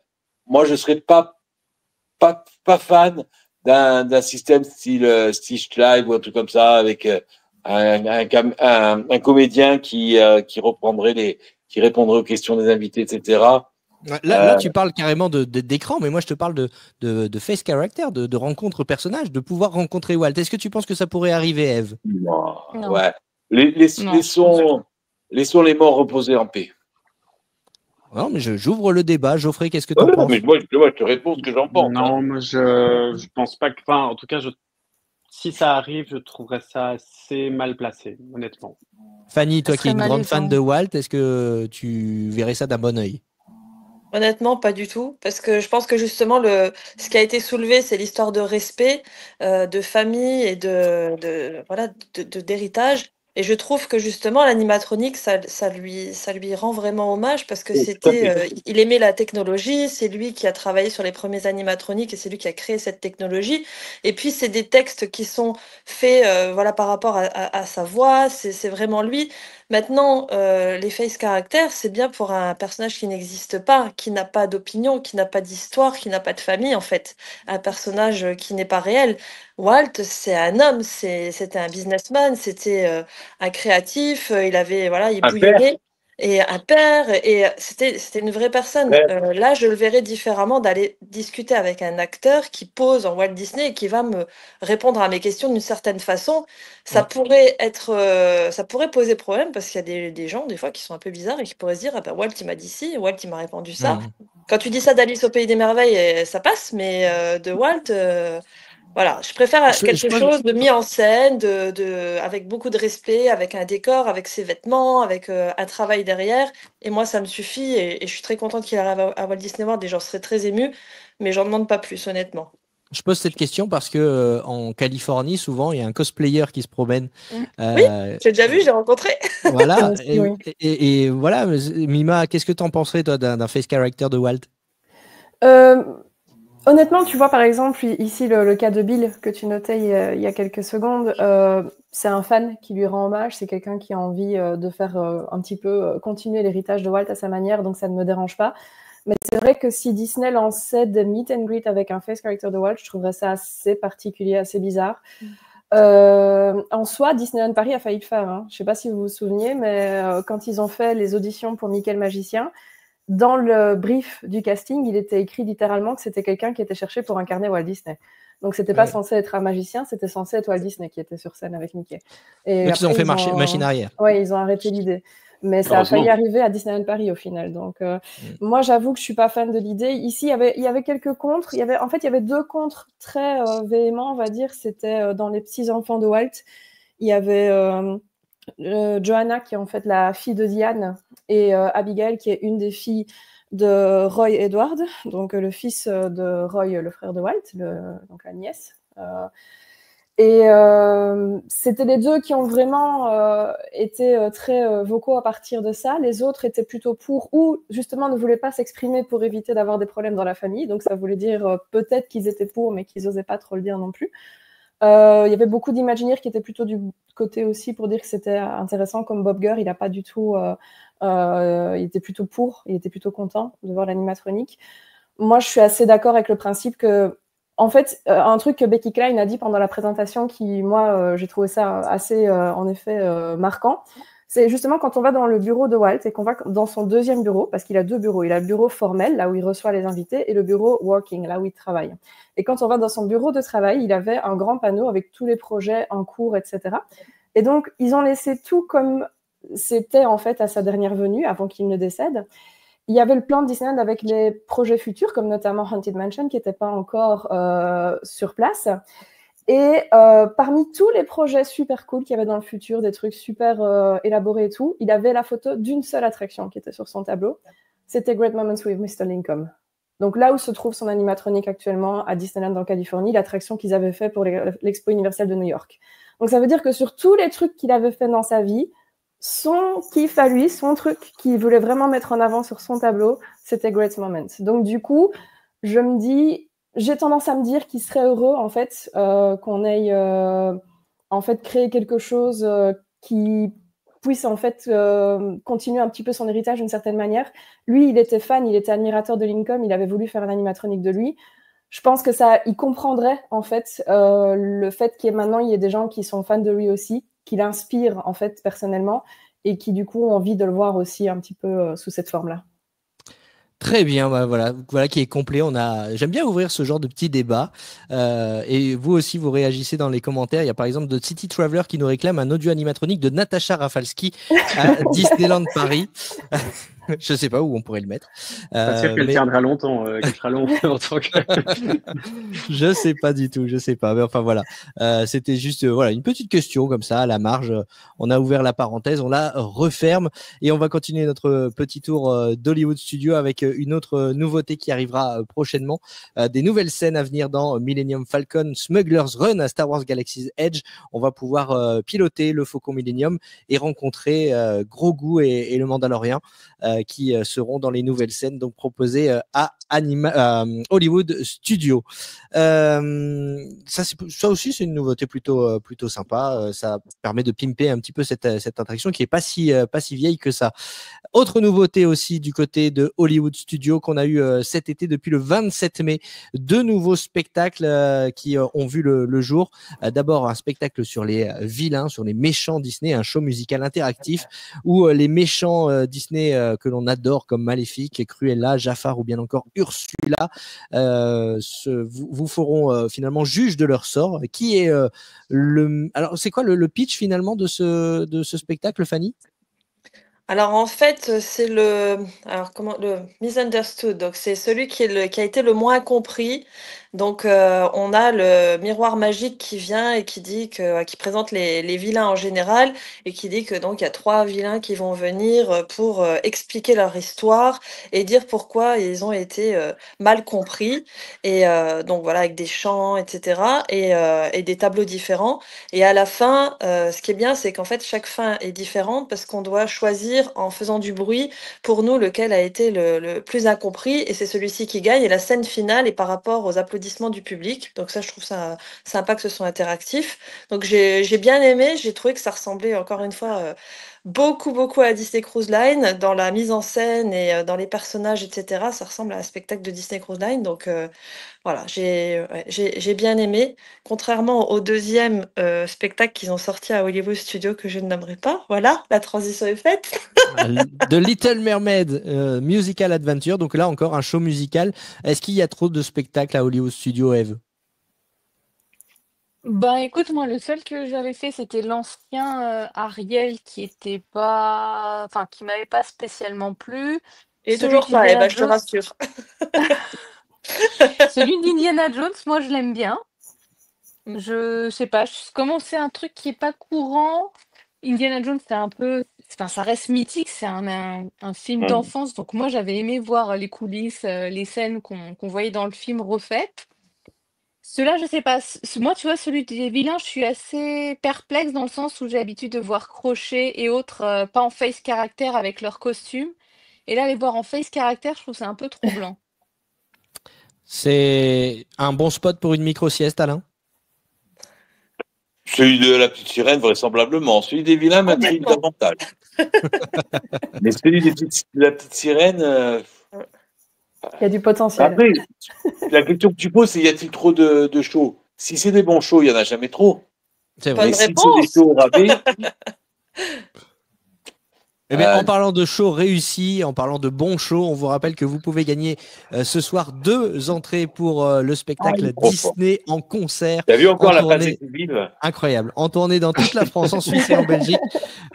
moi, je ne serais pas pas fan d'un système style Stitch Live ou un truc comme ça avec un comédien qui répondrait aux questions des invités, etc. Là, tu parles carrément d'écran, mais moi, je te parle de face character, de rencontre personnage, de pouvoir rencontrer Walt. Est-ce que tu penses que ça pourrait arriver, Eve? Non, Non. ouais. Non. Laissons les morts reposer en paix. Non, mais j'ouvre le débat. Geoffrey, qu'est-ce que tu en Ouais, penses? mais moi, je te réponds ce que j'en pense. Non, hein. moi je pense pas que. Enfin, en tout cas, si ça arrive, je trouverais ça assez mal placé, honnêtement. Fanny, toi Ça qui es serait une grande fan malaisant. de Walt, est-ce que tu verrais ça d'un bon œil? Honnêtement, pas du tout, parce que je pense que justement, ce qui a été soulevé, c'est l'histoire de respect, de famille et voilà, d'héritage. Et je trouve que justement, l'animatronique, ça lui rend vraiment hommage parce que Oui, tout à fait. il aimait la technologie, c'est lui qui a travaillé sur les premiers animatroniques et c'est lui qui a créé cette technologie. Et puis, c'est des textes qui sont faits, voilà, par rapport à sa voix, c'est vraiment lui. Maintenant, les face characters, c'est bien pour un personnage qui n'existe pas, qui n'a pas d'opinion, qui n'a pas d'histoire, qui n'a pas de famille, en fait. Un personnage qui n'est pas réel. Walt, c'est un homme, c'était un businessman, c'était un créatif, il avait, voilà, il Un père, bouillonnait, et un père, et c'était une vraie personne. père. Là, je le verrais différemment d'aller discuter avec un acteur qui pose en Walt Disney et qui va me répondre à mes questions d'une certaine façon. Ça pourrait ça pourrait poser problème parce qu'il y a des gens, des fois, qui sont un peu bizarres et qui pourraient se dire, ah ben, Walt, il m'a dit ci, Walt, il m'a répondu ça. Mhm. Quand tu dis ça d'Alice au Pays des Merveilles, ça passe, mais de Walt, voilà, je préfère Je quelque pense- chose de mis en scène, avec beaucoup de respect, avec un décor, avec ses vêtements, avec un travail derrière. Et moi, ça me suffit et je suis très contente qu'il arrive à Walt Disney World et j'en serais très émue, mais j'en demande pas plus, honnêtement. Je pose cette question parce que en Californie, souvent, il y a un cosplayer qui se promène. Oui, Euh, j'ai déjà vu, j'ai rencontré. voilà. Aussi, oui. Et voilà, Mima, qu'est-ce que tu en penserais, toi, d'un face character de Walt? Honnêtement, tu vois, par exemple, ici, le cas de Bill que tu notais il y a quelques secondes, c'est un fan qui lui rend hommage, c'est quelqu'un qui a envie de faire un petit peu continuer l'héritage de Walt à sa manière, donc ça ne me dérange pas. Mais c'est vrai que si Disney lançait des meet and greet avec un face character de Walt, je trouverais ça assez particulier, assez bizarre. En soi, Disneyland Paris a failli le faire. Hein. Je ne sais pas si vous vous souvenez, mais quand ils ont fait les auditions pour Mickey le Magicien, dans le brief du casting, il était écrit littéralement que c'était quelqu'un qui était cherché pour incarner Walt Disney. Donc, c'était pas censé être un magicien, c'était censé être Walt Disney qui était sur scène avec Mickey. Et Donc, ils ont après, fait machine arrière. Oui, ils ont arrêté l'idée. Mais ça a failli arriver à Disneyland Paris au final. Donc, moi, j'avoue que je suis pas fan de l'idée. Ici, il y avait quelques contres. Il y avait deux contres très véhéments, on va dire. C'était dans les petits-enfants de Walt. Il y avait Johanna, qui est en fait la fille de Diane, et Abigail, qui est une des filles de Roy Edward, donc le fils de Roy, le frère de Walt, donc la nièce. C'était les deux qui ont vraiment été très vocaux à partir de ça. Les autres étaient plutôt pour, ou justement ne voulaient pas s'exprimer pour éviter d'avoir des problèmes dans la famille. Donc ça voulait dire peut-être qu'ils étaient pour, mais qu'ils n'osaient pas trop le dire non plus. Il y avait beaucoup d'Imagineers qui étaient plutôt du côté aussi pour dire que c'était intéressant, comme Bob Gurr, il n'a pas du tout... il était plutôt pour, il était plutôt content de voir l'animatronique. Moi, je suis assez d'accord avec le principe que, en fait, un truc que Becky Cline a dit pendant la présentation qui, moi, j'ai trouvé ça assez, en effet, marquant, c'est justement quand on va dans le bureau de Walt et qu'on va dans son deuxième bureau, parce qu'il a deux bureaux. Il a le bureau formel, là où il reçoit les invités, et le bureau working, là où il travaille. Et quand on va dans son bureau de travail, il avait un grand panneau avec tous les projets en cours, etc. Et donc, ils ont laissé tout comme c'était en fait à sa dernière venue, avant qu'il ne décède. Il y avait le plan de Disneyland avec les projets futurs, comme notamment Haunted Mansion, qui n'était pas encore sur place. Et parmi tous les projets super cool qu'il y avait dans le futur, des trucs super élaborés et tout, il avait la photo d'une seule attraction qui était sur son tableau. C'était Great Moments with Mr. Lincoln. Donc là où se trouve son animatronique actuellement à Disneyland en Californie, l'attraction qu'ils avaient fait pour l'Expo universelle de New York. Donc ça veut dire que sur tous les trucs qu'il avait fait dans sa vie, son kiff à lui, son truc qu'il voulait vraiment mettre en avant sur son tableau, c'était Great Moments. Donc du coup, j'ai tendance à me dire qu'il serait heureux en fait qu'on ait en fait créé quelque chose qui puisse en fait continuer un petit peu son héritage d'une certaine manière. Lui, il était fan, il était admirateur de Lincoln, il avait voulu faire un animatronique de lui. je pense que il comprendrait en fait le fait maintenant il y ait des gens qui sont fans de lui aussi, qui l'inspirent en fait personnellement et qui du coup ont envie de le voir aussi un petit peu sous cette forme-là. Très bien, voilà qui est complet. J'aime bien ouvrir ce genre de petits débats. Et vous aussi, vous réagissez dans les commentaires. Il y a par exemple de City Traveler qui nous réclame un audio animatronique de Natacha Rafalski à Disneyland Paris. Je sais pas où on pourrait le mettre. Pas sûr qu'elle tiendra longtemps, qu'elle sera longtemps. Je sais pas du tout, je sais pas. Mais enfin voilà, c'était juste voilà une petite question comme ça à la marge. On a ouvert la parenthèse, on la referme et on va continuer notre petit tour d'Hollywood Studio avec une autre nouveauté qui arrivera prochainement. Des nouvelles scènes à venir dans Millennium Falcon, Smuggler's Run à Star Wars Galaxy's Edge. On va pouvoir piloter le Faucon Millennium et rencontrer Grogu et le Mandalorien. Qui seront dans les nouvelles scènes donc proposées à Hollywood Studio. Ça aussi c'est une nouveauté plutôt sympa. Ça permet de pimper un petit peu cette attraction qui est pas si vieille que ça. Autre nouveauté aussi du côté de Hollywood Studio qu'on a eu cet été depuis le 27 mai, deux nouveaux spectacles qui ont vu le jour. D'abord un spectacle sur les vilains, sur les méchants Disney, un show musical interactif où les méchants Disney que l'on adore comme Maléfique, Cruella, Jafar ou bien encore Ursula vous feront finalement juge de leur sort. Qui est alors c'est quoi le pitch finalement de ce spectacle, Fanny? Alors en fait, c'est le misunderstood, donc c'est celui qui a été le moins compris. Donc on a le miroir magique qui vient et qui présente les vilains en général et qui dit que donc il y a 3 vilains qui vont venir pour expliquer leur histoire et dire pourquoi ils ont été mal compris. Et donc voilà, avec des chants, etc. Et des tableaux différents. Et à la fin, ce qui est bien, c'est qu'en fait chaque fin est différente parce qu'on doit choisir en faisant du bruit pour nous lequel a été le plus incompris et c'est celui-ci qui gagne. Et la scène finale est par rapport aux applaudissements du public. Donc ça, je trouve ça sympa que ce soit interactif. Donc j'ai bien aimé. J'ai trouvé que ça ressemblait encore une fois beaucoup à Disney Cruise Line dans la mise en scène et dans les personnages, etc. Ça ressemble à un spectacle de Disney Cruise Line. Donc voilà, j'ai bien aimé. Contrairement au deuxième spectacle qu'ils ont sorti à Hollywood Studio que je ne nommerai pas. Voilà, la transition est faite. The Little Mermaid Musical Adventure. Donc là encore un show musical. Est-ce qu'il y a trop de spectacles à Hollywood Studio, Eve? Ben écoute, moi le seul que j'avais fait c'était l'ancien Ariel qui était pas, enfin qui m'avait pas spécialement plu. Et Celui toujours pas, d'Indiana je te Jones, rassure. celui d'Indiana Jones, moi je l'aime bien. Mm. Je sais pas, comment c'est un truc qui est pas courant. Indiana Jones, c'est un peu, enfin ça reste mythique, c'est un film d'enfance, donc moi j'avais aimé voir les coulisses, les scènes qu'on voyait dans le film refaites. Ceux-là, je sais pas. Moi, tu vois, celui des vilains, je suis assez perplexe dans le sens où j'ai l'habitude de voir Crochet et autres pas en face caractère avec leurs costumes. Et là, les voir en face caractère, je trouve c'est un peu troublant. C'est un bon spot pour une micro-sieste, Alain? Celui de la petite sirène, vraisemblablement. Celui des vilains m'intrigue davantage. Mais celui de la petite sirène. Il y a du potentiel. Après, la question que tu poses, c'est y a-t-il trop de shows? Si c'est des bons shows, il n'y en a jamais trop. C'est vrai. Mais si c'est des shows rabais. Eh bien, en parlant de shows réussis, en parlant de bons shows, on vous rappelle que vous pouvez gagner ce soir 2 entrées pour le spectacle Disney en concert. Tu as vu encore la page vive? Incroyable. En tournée dans toute la France, en Suisse et en Belgique.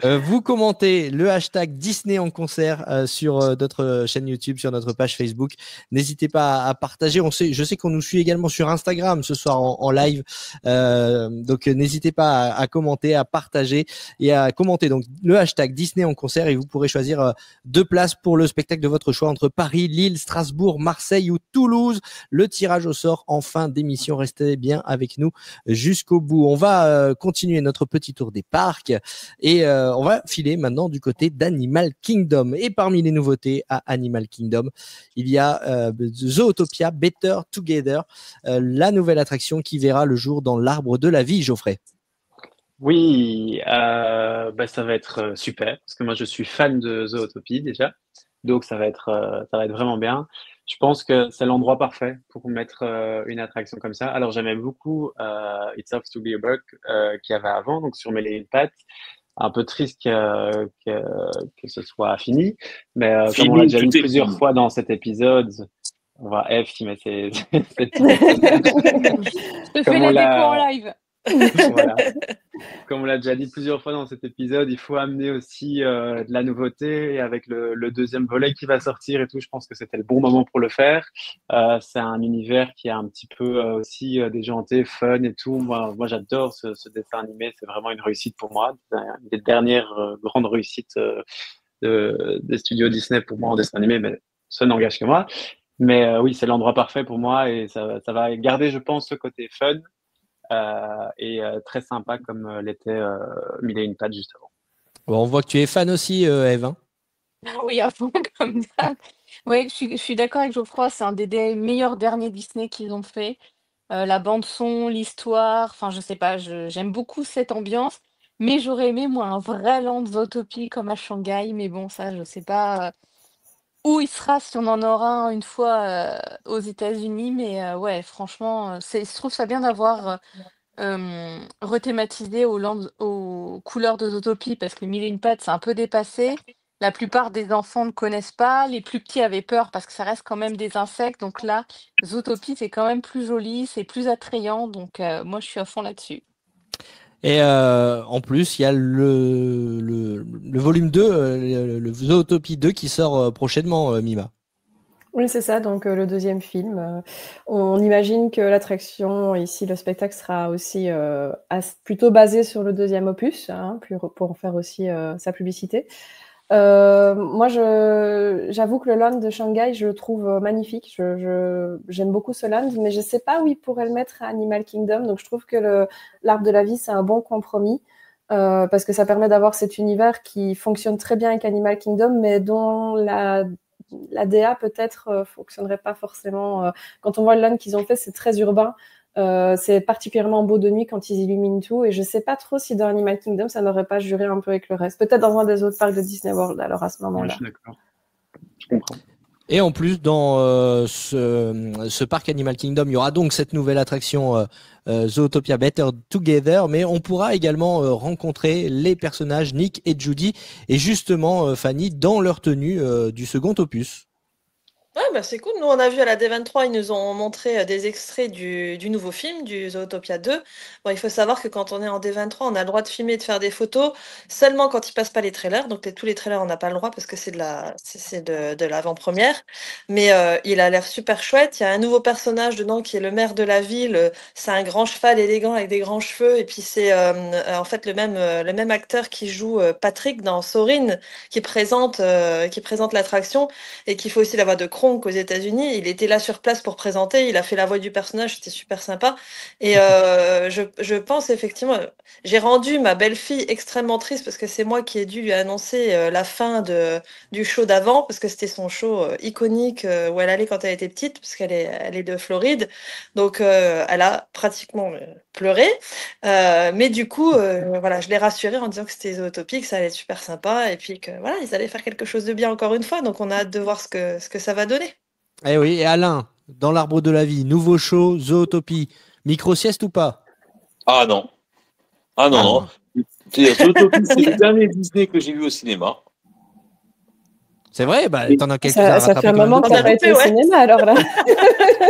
Vous commentez le hashtag Disney en concert sur notre chaîne YouTube, sur notre page Facebook. N'hésitez pas à partager. Je sais qu'on nous suit également sur Instagram ce soir en live. Donc, n'hésitez pas à commenter, à partager et à commenter. Donc, le hashtag Disney en concert. Et vous pourrez choisir 2 places pour le spectacle de votre choix entre Paris, Lille, Strasbourg, Marseille ou Toulouse. Le tirage au sort en fin d'émission. Restez bien avec nous jusqu'au bout. On va continuer notre petit tour des parcs et on va filer maintenant du côté d'Animal Kingdom. Et parmi les nouveautés à Animal Kingdom, il y a Zootopia Better Together, la nouvelle attraction qui verra le jour dans l'arbre de la vie, Geoffrey. Oui, ça va être super parce que moi je suis fan de Zootopie déjà, donc ça va être vraiment bien. Je pense que c'est l'endroit parfait pour mettre une attraction comme ça. Alors j'aimais beaucoup It's Off to Be a Buck qu'il y avait avant, donc sur Mêler une patte. Un peu triste que ce soit fini, mais comme on l'a Fini, déjà vu tout est plusieurs fini. fois dans cet épisode, on va F, mais c'est Je te comme fais on la déco en l'a live. voilà. Comme on l'a déjà dit plusieurs fois dans cet épisode, il faut amener aussi de la nouveauté et avec le deuxième volet qui va sortir et tout, je pense que c'était le bon moment pour le faire. C'est un univers qui est un petit peu aussi déjanté, fun et tout. Moi j'adore ce dessin animé, c'est vraiment une réussite pour moi. C'est une des dernières grandes réussites des studios Disney pour moi en dessin animé, mais ça n'engage que moi. Mais oui, c'est l'endroit parfait pour moi et ça va garder, je pense, ce côté fun et très sympa comme l'était Mille et une pattes juste avant. Bon, on voit que tu es fan aussi, Eve. Hein. Ah oui, à fond comme ça. Oui, je suis d'accord avec Geoffroy, c'est un des meilleurs derniers Disney qu'ils ont fait. La bande son, l'histoire, enfin je sais pas, j'aime beaucoup cette ambiance, mais j'aurais aimé moi un vrai Land Zootopie comme à Shanghai, mais bon ça je sais pas où il sera si on en aura un une fois aux États-Unis, mais ouais franchement, je trouve ça bien d'avoir rethématisé aux couleurs de Zootopie parce que Mille et une pattes c'est un peu dépassé. La plupart des enfants ne connaissent pas, les plus petits avaient peur parce que ça reste quand même des insectes. Donc là, Zootopie, c'est quand même plus joli, c'est plus attrayant. Donc moi, je suis à fond là-dessus. Et en plus, il y a le volume 2, le Zootopie 2 qui sort prochainement, Mima. Oui, c'est ça, donc le deuxième film. On imagine que l'attraction, ici, le spectacle sera aussi plutôt basé sur le deuxième opus, hein, pour faire aussi sa publicité. Moi, j'avoue que le land de Shanghai, je le trouve magnifique. J'aime beaucoup ce land, mais je ne sais pas où ils pourraient le mettre à Animal Kingdom. Donc, je trouve que l'Arbre de la Vie, c'est un bon compromis parce que ça permet d'avoir cet univers qui fonctionne très bien avec Animal Kingdom, mais dont la DA peut-être fonctionnerait pas forcément. Quand on voit le land qu'ils ont fait, c'est très urbain. C'est particulièrement beau de nuit quand ils illuminent tout, et je sais pas trop si dans Animal Kingdom ça n'aurait pas juré un peu avec le reste. Peut-être dans un des autres parcs de Disney World, alors à ce moment-là. Je suis d'accord. Je comprends. Et en plus, dans ce parc Animal Kingdom, il y aura donc cette nouvelle attraction Zootopia Better Together, mais on pourra également rencontrer les personnages Nick et Judy, et justement Fanny, dans leur tenue du second opus. Ouais, bah c'est cool. Nous, on a vu à la D23, ils nous ont montré des extraits du nouveau film, du Zootopia 2. Bon, il faut savoir que quand on est en D23, on a le droit de filmer et de faire des photos seulement quand ils passent pas les trailers. Donc, tous les trailers, on n'a pas le droit parce que c'est de l'avant-première. Mais il a l'air super chouette. Il y a un nouveau personnage dedans qui est le maire de la ville. C'est un grand cheval élégant avec des grands cheveux. Et puis, c'est en fait le même acteur qui joue Patrick dans Sorin, qui présente l'attraction et qui fait aussi la voix de Kronk aux États-Unis. Il était là sur place pour présenter, il a fait la voix du personnage, c'était super sympa. Et je pense effectivement, j'ai rendu ma belle-fille extrêmement triste parce que c'est moi qui ai dû lui annoncer la fin du show d'avant, parce que c'était son show iconique où elle allait quand elle était petite, parce elle est de Floride. Donc elle a pratiquement pleuré. Mais du coup, voilà, je l'ai rassurée en disant que c'était Zootopie, que ça allait être super sympa, et puis que voilà, ils allaient faire quelque chose de bien encore une fois. Donc on a hâte de voir ce que ça va donner. Eh oui, et Alain, dans l'Arbre de la Vie, nouveau show, Zootopie, micro-sieste ou pas? Ah non. Ah non, non. Zootopie, c'est le dernier Disney que j'ai vu au cinéma. C'est vrai, bah, t'en as quelques Ça fait un moment que tu n'as pas été au cinéma, alors là.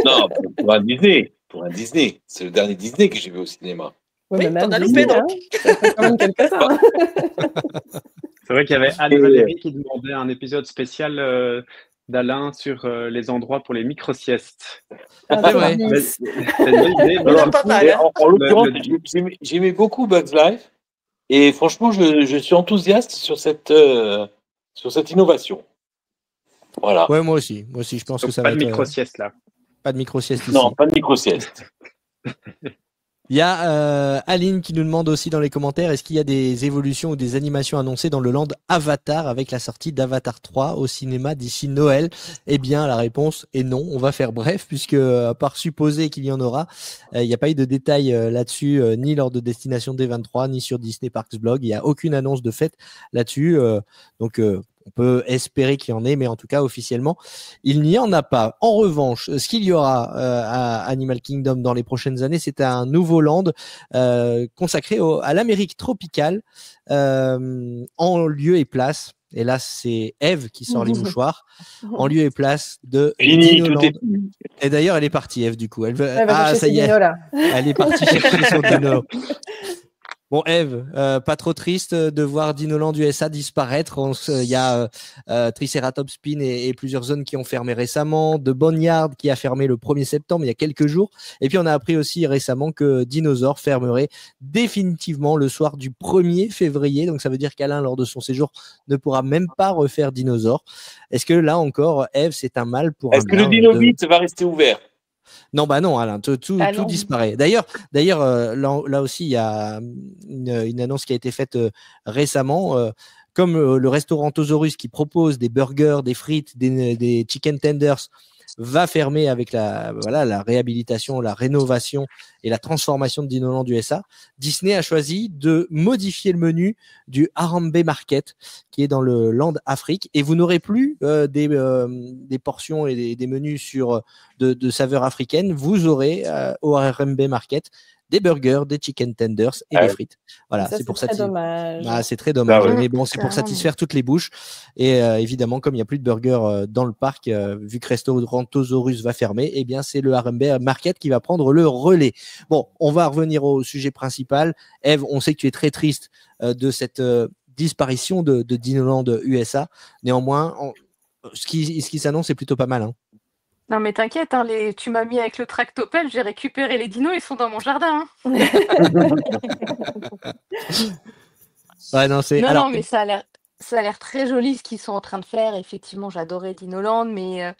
Non, pour un Disney. Pour un Disney. C'est le dernier Disney que j'ai vu au cinéma. Oui, mais même t'en as Disney, loupé, hein. Ça fait quand même quelques-uns. Hein. C'est vrai qu'il y avait Anne Valérie qui demandait un épisode spécial d'Alain sur les endroits pour les micro-siestes. Ah, c'est vrai. C'est une bonne idée. On a pas mal, hein. En l'occurrence, j'aimais beaucoup Bugs Life. Et franchement, je suis enthousiaste sur cette innovation. Voilà. Ouais, moi aussi, je pense que ça Pas va de être micro-sieste là. pas de micro-sieste ici. Non, pas de micro-sieste. Il y a Aline qui nous demande aussi dans les commentaires, est-ce qu'il y a des évolutions ou des animations annoncées dans le land Avatar avec la sortie d'Avatar 3 au cinéma d'ici Noël? Eh bien, la réponse est non. On va faire bref, puisque à part supposer qu'il y en aura, il n'y a pas eu de détails là-dessus, ni lors de Destination D23, ni sur Disney Parks Blog. Il n'y a aucune annonce de fait là-dessus. Donc, On peut espérer qu'il y en ait, mais en tout cas, officiellement, il n'y en a pas. En revanche, ce qu'il y aura à Animal Kingdom dans les prochaines années, c'est un nouveau land consacré à l'Amérique tropicale, en lieu et place. Et là, c'est Eve qui sort les mouchoirs. En lieu et place de Fini, Dinoland. tout est fini. Et d'ailleurs, elle est partie, Eve, du coup. Elle veut... Elle va Ah, chercher ça ses y est. dinos, là. Elle est partie chercher son dino. Bon, Eve, pas trop triste de voir Dinoland USA disparaître. Il y a Triceratops Spin et plusieurs zones qui ont fermé récemment. De Boneyard qui a fermé le 1er septembre, il y a quelques jours. Et puis, on a appris aussi récemment que Dinosaur fermerait définitivement le soir du 1er février. Donc, ça veut dire qu'Alain, lors de son séjour, ne pourra même pas refaire Dinosaur. Est-ce que là encore, Eve, c'est un mal pour un Est-ce que le bien Dino Beat va rester ouvert? Non, bah non, Alain, tout non. disparaît. D'ailleurs, là aussi, il y a une annonce qui a été faite récemment. Comme le restaurant Tosaurus qui propose des burgers, des frites, des chicken tenders, va fermer avec la réhabilitation, la rénovation et la transformation de Dinoland USA, Disney a choisi de modifier le menu du Harambe Market qui est dans le Land Afrique, et vous n'aurez plus des portions et des menus de saveurs africaines. Vous aurez au Harambe Market des burgers, des chicken tenders et des frites. Voilà, Ça, c'est pour très dommage. c'est très dommage. Ah ouais. Mais bon, c'est pour satisfaire toutes les bouches. Et évidemment, comme il n'y a plus de burgers dans le parc, vu que restaurant Tosaurus va fermer, eh bien, c'est le Harambe Market qui va prendre le relais. Bon, on va revenir au sujet principal. Eve, on sait que tu es très triste de cette disparition de Dinoland USA. Néanmoins, ce qui s'annonce est plutôt pas mal. Hein. Non, mais t'inquiète, hein, tu m'as mis avec le tractopelle, j'ai récupéré les dinos, ils sont dans mon jardin. Hein. Ouais, non, non, mais ça a l'air très joli ce qu'ils sont en train de faire. Effectivement, j'adorais Dinoland, mais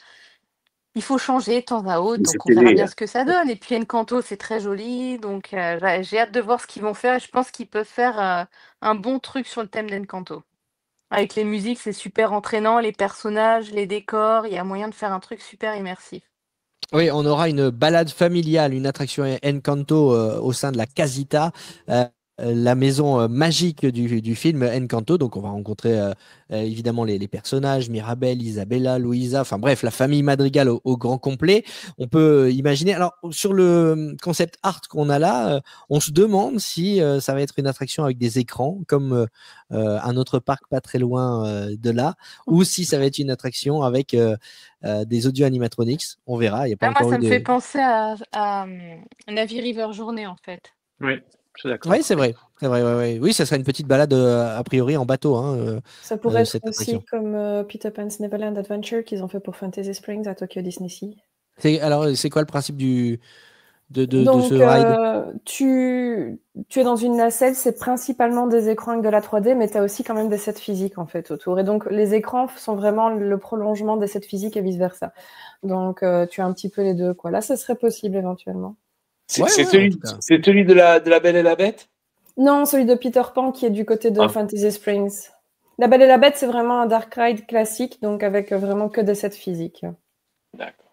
il faut changer de temps à autre, donc on verra bien ce que ça donne. Et puis Encanto, c'est très joli, donc j'ai hâte de voir ce qu'ils vont faire. Je pense qu'ils peuvent faire un bon truc sur le thème d'Encanto. Avec les musiques, c'est super entraînant, les personnages, les décors, il y a moyen de faire un truc super immersif. Oui, on aura une balade familiale, une attraction Encanto au sein de la Casita, la maison magique du film Encanto. Donc, on va rencontrer évidemment les personnages, Mirabel, Isabella, Luisa, enfin bref, la famille Madrigal au grand complet. On peut imaginer. Alors, sur le concept art qu'on a là, on se demande si ça va être une attraction avec des écrans, comme un autre parc pas très loin de là, ou si ça va être une attraction avec des audio animatronics. On verra. Il y a pas Moi, encore ça eu me fait penser à Navy River Journée, en fait. Oui, je suis d'accord. Oui, c'est vrai. Ouais. Oui, ça serait une petite balade a priori en bateau. Ça pourrait être cette aussi attraction. comme Peter Pan's Neverland Adventure qu'ils ont fait pour Fantasy Springs à Tokyo Disney Sea. Alors, c'est quoi le principe de Donc, ce ride? tu es dans une nacelle, c'est principalement des écrans avec de la 3D, mais tu as aussi quand même des sets physiques en fait autour. Et donc, les écrans sont vraiment le prolongement des sets physiques et vice-versa. Donc, tu as un petit peu les deux, quoi. Là, ça serait possible éventuellement. C'est celui de la Belle et la Bête? Non, celui de Peter Pan qui est du côté de Fantasy Springs. La Belle et la Bête, c'est vraiment un dark ride classique, donc avec vraiment que des sets physiques. D'accord.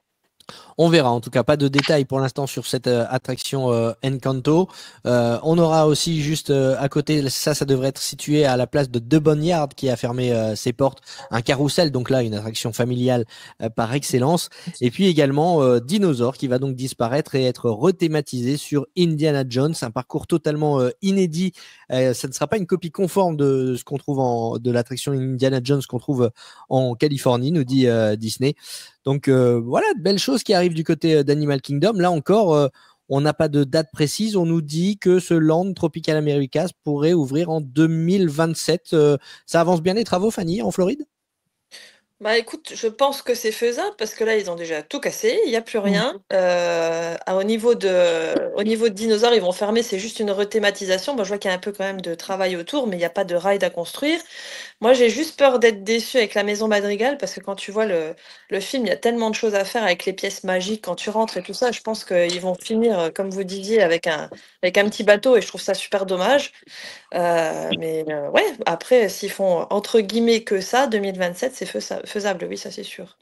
On verra, en tout cas, pas de détails pour l'instant sur cette attraction Encanto. On aura aussi juste à côté, ça devrait être situé à la place de The Boneyard qui a fermé ses portes, un carrousel, donc là une attraction familiale par excellence. Et puis également Dinosaur qui va donc disparaître et être rethématisé sur Indiana Jones, un parcours totalement inédit. Ça ne sera pas une copie conforme de ce qu'on trouve de l'attraction Indiana Jones qu'on trouve en Californie, nous dit Disney. Donc voilà, de belles choses qui arrivent du côté d'Animal Kingdom. Là encore, on n'a pas de date précise. On nous dit que ce Land Tropical Americas pourrait ouvrir en 2027. Ça avance bien les travaux, Fanny, en Floride? Bah écoute, je pense que c'est faisable parce que là, ils ont déjà tout cassé, il n'y a plus rien. Au niveau de Dinosaures, ils vont fermer, c'est juste une rethématisation. Moi, je vois qu'il y a un peu quand même de travail autour, mais il n'y a pas de ride à construire. Moi, j'ai juste peur d'être déçue avec la Maison Madrigal parce que quand tu vois le film, il y a tellement de choses à faire avec les pièces magiques quand tu rentres et tout ça. Je pense qu'ils vont finir, comme vous disiez, avec un petit bateau et je trouve ça super dommage. Ouais, après, s'ils font entre guillemets que ça, 2027, c'est faisable, oui, ça c'est sûr.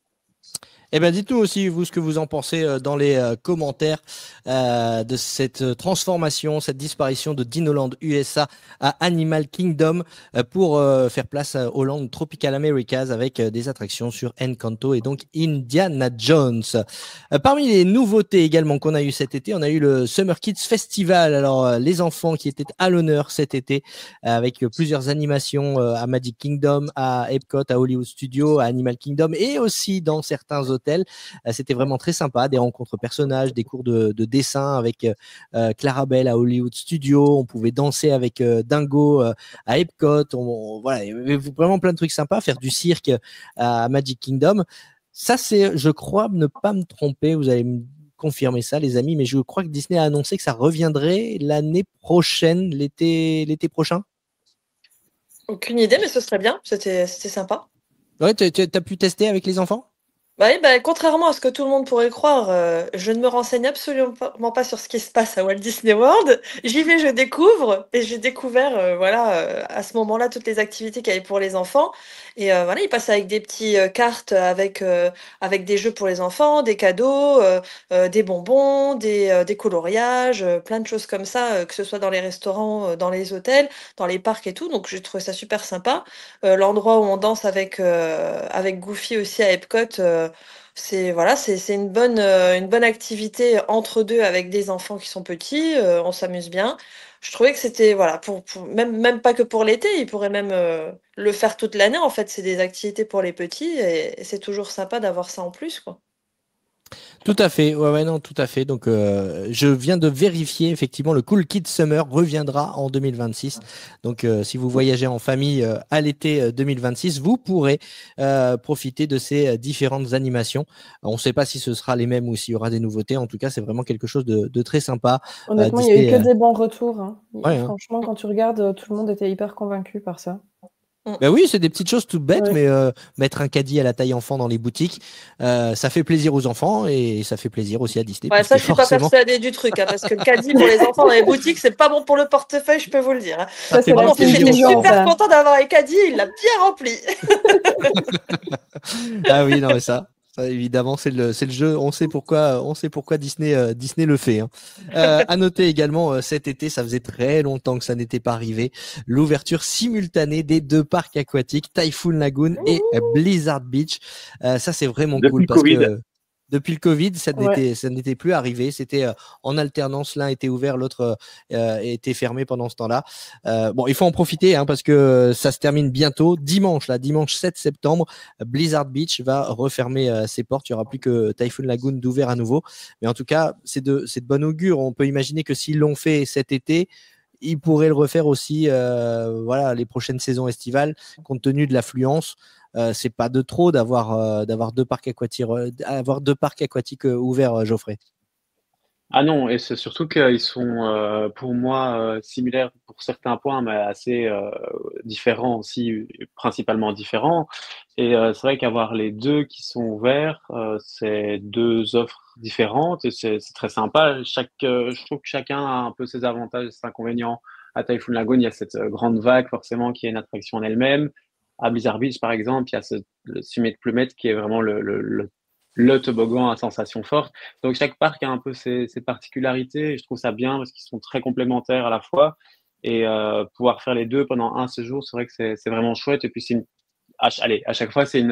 Eh ben, dites-nous aussi, vous, ce que vous en pensez dans les commentaires de cette transformation, cette disparition de Dinoland USA à Animal Kingdom pour faire place au Land Tropical Americas avec des attractions sur Encanto et donc Indiana Jones. Parmi les nouveautés également qu'on a eu cet été, on a eu le Summer Kids Festival. Alors, les enfants qui étaient à l'honneur cet été avec plusieurs animations à Magic Kingdom, à Epcot, à Hollywood Studios, à Animal Kingdom et aussi dans certains hôtels. C'était vraiment très sympa, des rencontres personnages, des cours de dessin avec Clarabelle à Hollywood Studios, on pouvait danser avec Dingo à Epcot, voilà, il y avait vraiment plein de trucs sympas, faire du cirque à Magic Kingdom. Ça, c'est, je crois, ne pas me tromper, vous allez me confirmer ça, les amis, mais je crois que Disney a annoncé que ça reviendrait l'année prochaine, l'été prochain. Aucune idée, mais ce serait bien, c'était sympa. Ouais, t'as pu tester avec les enfants? Oui, contrairement à ce que tout le monde pourrait croire, je ne me renseigne absolument pas sur ce qui se passe à Walt Disney World. J'y vais, je découvre, et j'ai découvert, à ce moment-là, toutes les activités qu'il y avait pour les enfants. Et voilà, ils passent avec des petits cartes avec des jeux pour les enfants, des cadeaux, des bonbons, des coloriages, plein de choses comme ça, que ce soit dans les restaurants, dans les hôtels, dans les parcs et tout. Donc j'ai trouvé ça super sympa. L'endroit où on danse avec Goofy aussi à Epcot. C'est voilà, c'est une bonne activité entre deux avec des enfants qui sont petits, on s'amuse bien. Je trouvais que c'était voilà pour même pas que pour l'été, ils pourraient même le faire toute l'année en fait. C'est des activités pour les petits et c'est toujours sympa d'avoir ça en plus quoi. Tout à fait, ouais, non, tout à fait. Donc, je viens de vérifier, effectivement, le Cool Kids Summer reviendra en 2026. Donc, si vous voyagez en famille à l'été 2026, vous pourrez profiter de ces différentes animations. On ne sait pas si ce sera les mêmes ou s'il y aura des nouveautés. En tout cas, c'est vraiment quelque chose de très sympa. Honnêtement, il n'y a eu que des bons retours. Hein. Ouais, franchement, quand tu regardes, tout le monde était hyper convaincu par ça. Ben oui, c'est des petites choses toutes bêtes, mais mettre un caddie à la taille enfant dans les boutiques, ça fait plaisir aux enfants et ça fait plaisir aussi à Disney. Ouais, ça, je suis pas persuadée du truc, hein, parce que le caddie pour les enfants dans les boutiques, c'est pas bon pour le portefeuille, je peux vous le dire. Hein. Mon fils était super content d'avoir un caddie, il l'a bien rempli. Ah oui, non, mais ça évidemment, c'est le jeu. On sait pourquoi Disney le fait. Hein. À noter également, cet été, ça faisait très longtemps que ça n'était pas arrivé. L'ouverture simultanée des deux parcs aquatiques, Typhoon Lagoon et Blizzard Beach. Ça, c'est vraiment cool parce que depuis le Covid, ça n'était plus arrivé. C'était en alternance. L'un était ouvert, l'autre était fermé pendant ce temps-là. Bon, il faut en profiter hein, parce que ça se termine bientôt. Dimanche 7 septembre, Blizzard Beach va refermer ses portes. Il n'y aura plus que Typhoon Lagoon d'ouvert à nouveau. Mais en tout cas, c'est de bonne augure. On peut imaginer que s'ils l'ont fait cet été, ils pourraient le refaire aussi les prochaines saisons estivales, compte tenu de l'affluence. C'est pas de trop d'avoir deux parcs aquatiques ouverts, Geoffrey. Ah non, et c'est surtout qu'ils sont pour moi similaires pour certains points, mais assez différents aussi, principalement différents. Et c'est vrai qu'avoir les deux qui sont ouverts, c'est deux offres différentes et c'est très sympa. Je trouve que chacun a un peu ses avantages et ses inconvénients. À Typhoon Lagoon, il y a cette grande vague forcément qui est une attraction en elle-même. À Blizzard Beach, par exemple, il y a le Summit Plumette qui est vraiment le toboggan à sensation forte. Donc chaque parc a un peu ses particularités et je trouve ça bien parce qu'ils sont très complémentaires à la fois. Et pouvoir faire les deux pendant un séjour, c'est vrai que c'est vraiment chouette. Et puis à chaque fois c'est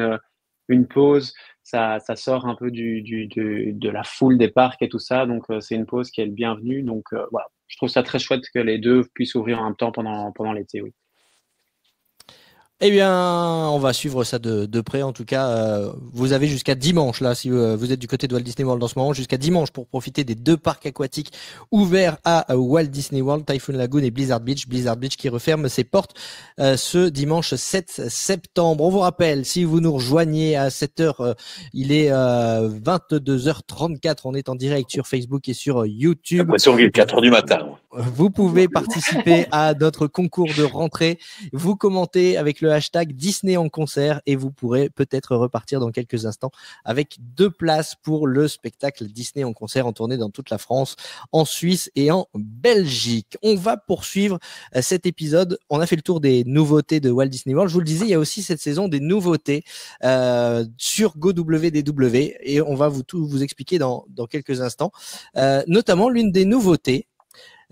une pause, ça sort un peu de la foule des parcs et tout ça. Donc c'est une pause qui est le bienvenue. Donc voilà, je trouve ça très chouette que les deux puissent ouvrir en même temps pendant l'été, oui. Eh bien, on va suivre ça de près. En tout cas, vous avez jusqu'à dimanche, là, si vous êtes du côté de Walt Disney World en ce moment, jusqu'à dimanche pour profiter des deux parcs aquatiques ouverts à Walt Disney World, Typhoon Lagoon et Blizzard Beach. Blizzard Beach qui referme ses portes ce dimanche 7 septembre. On vous rappelle, si vous nous rejoignez à 7h, il est 22h34. On est en direct sur Facebook et sur YouTube. J'ai l'impression qu'il est 4h du matin. Vous pouvez participer à notre concours de rentrée. Vous commentez avec le le hashtag Disney en concert et vous pourrez peut-être repartir dans quelques instants avec 2 places pour le spectacle Disney en concert en tournée dans toute la France, en Suisse et en Belgique. On va poursuivre cet épisode. On a fait le tour des nouveautés de Walt Disney World. Je vous le disais, il y a aussi cette saison des nouveautés sur GoWDW et on va tout vous expliquer dans quelques instants. Notamment, l'une des nouveautés,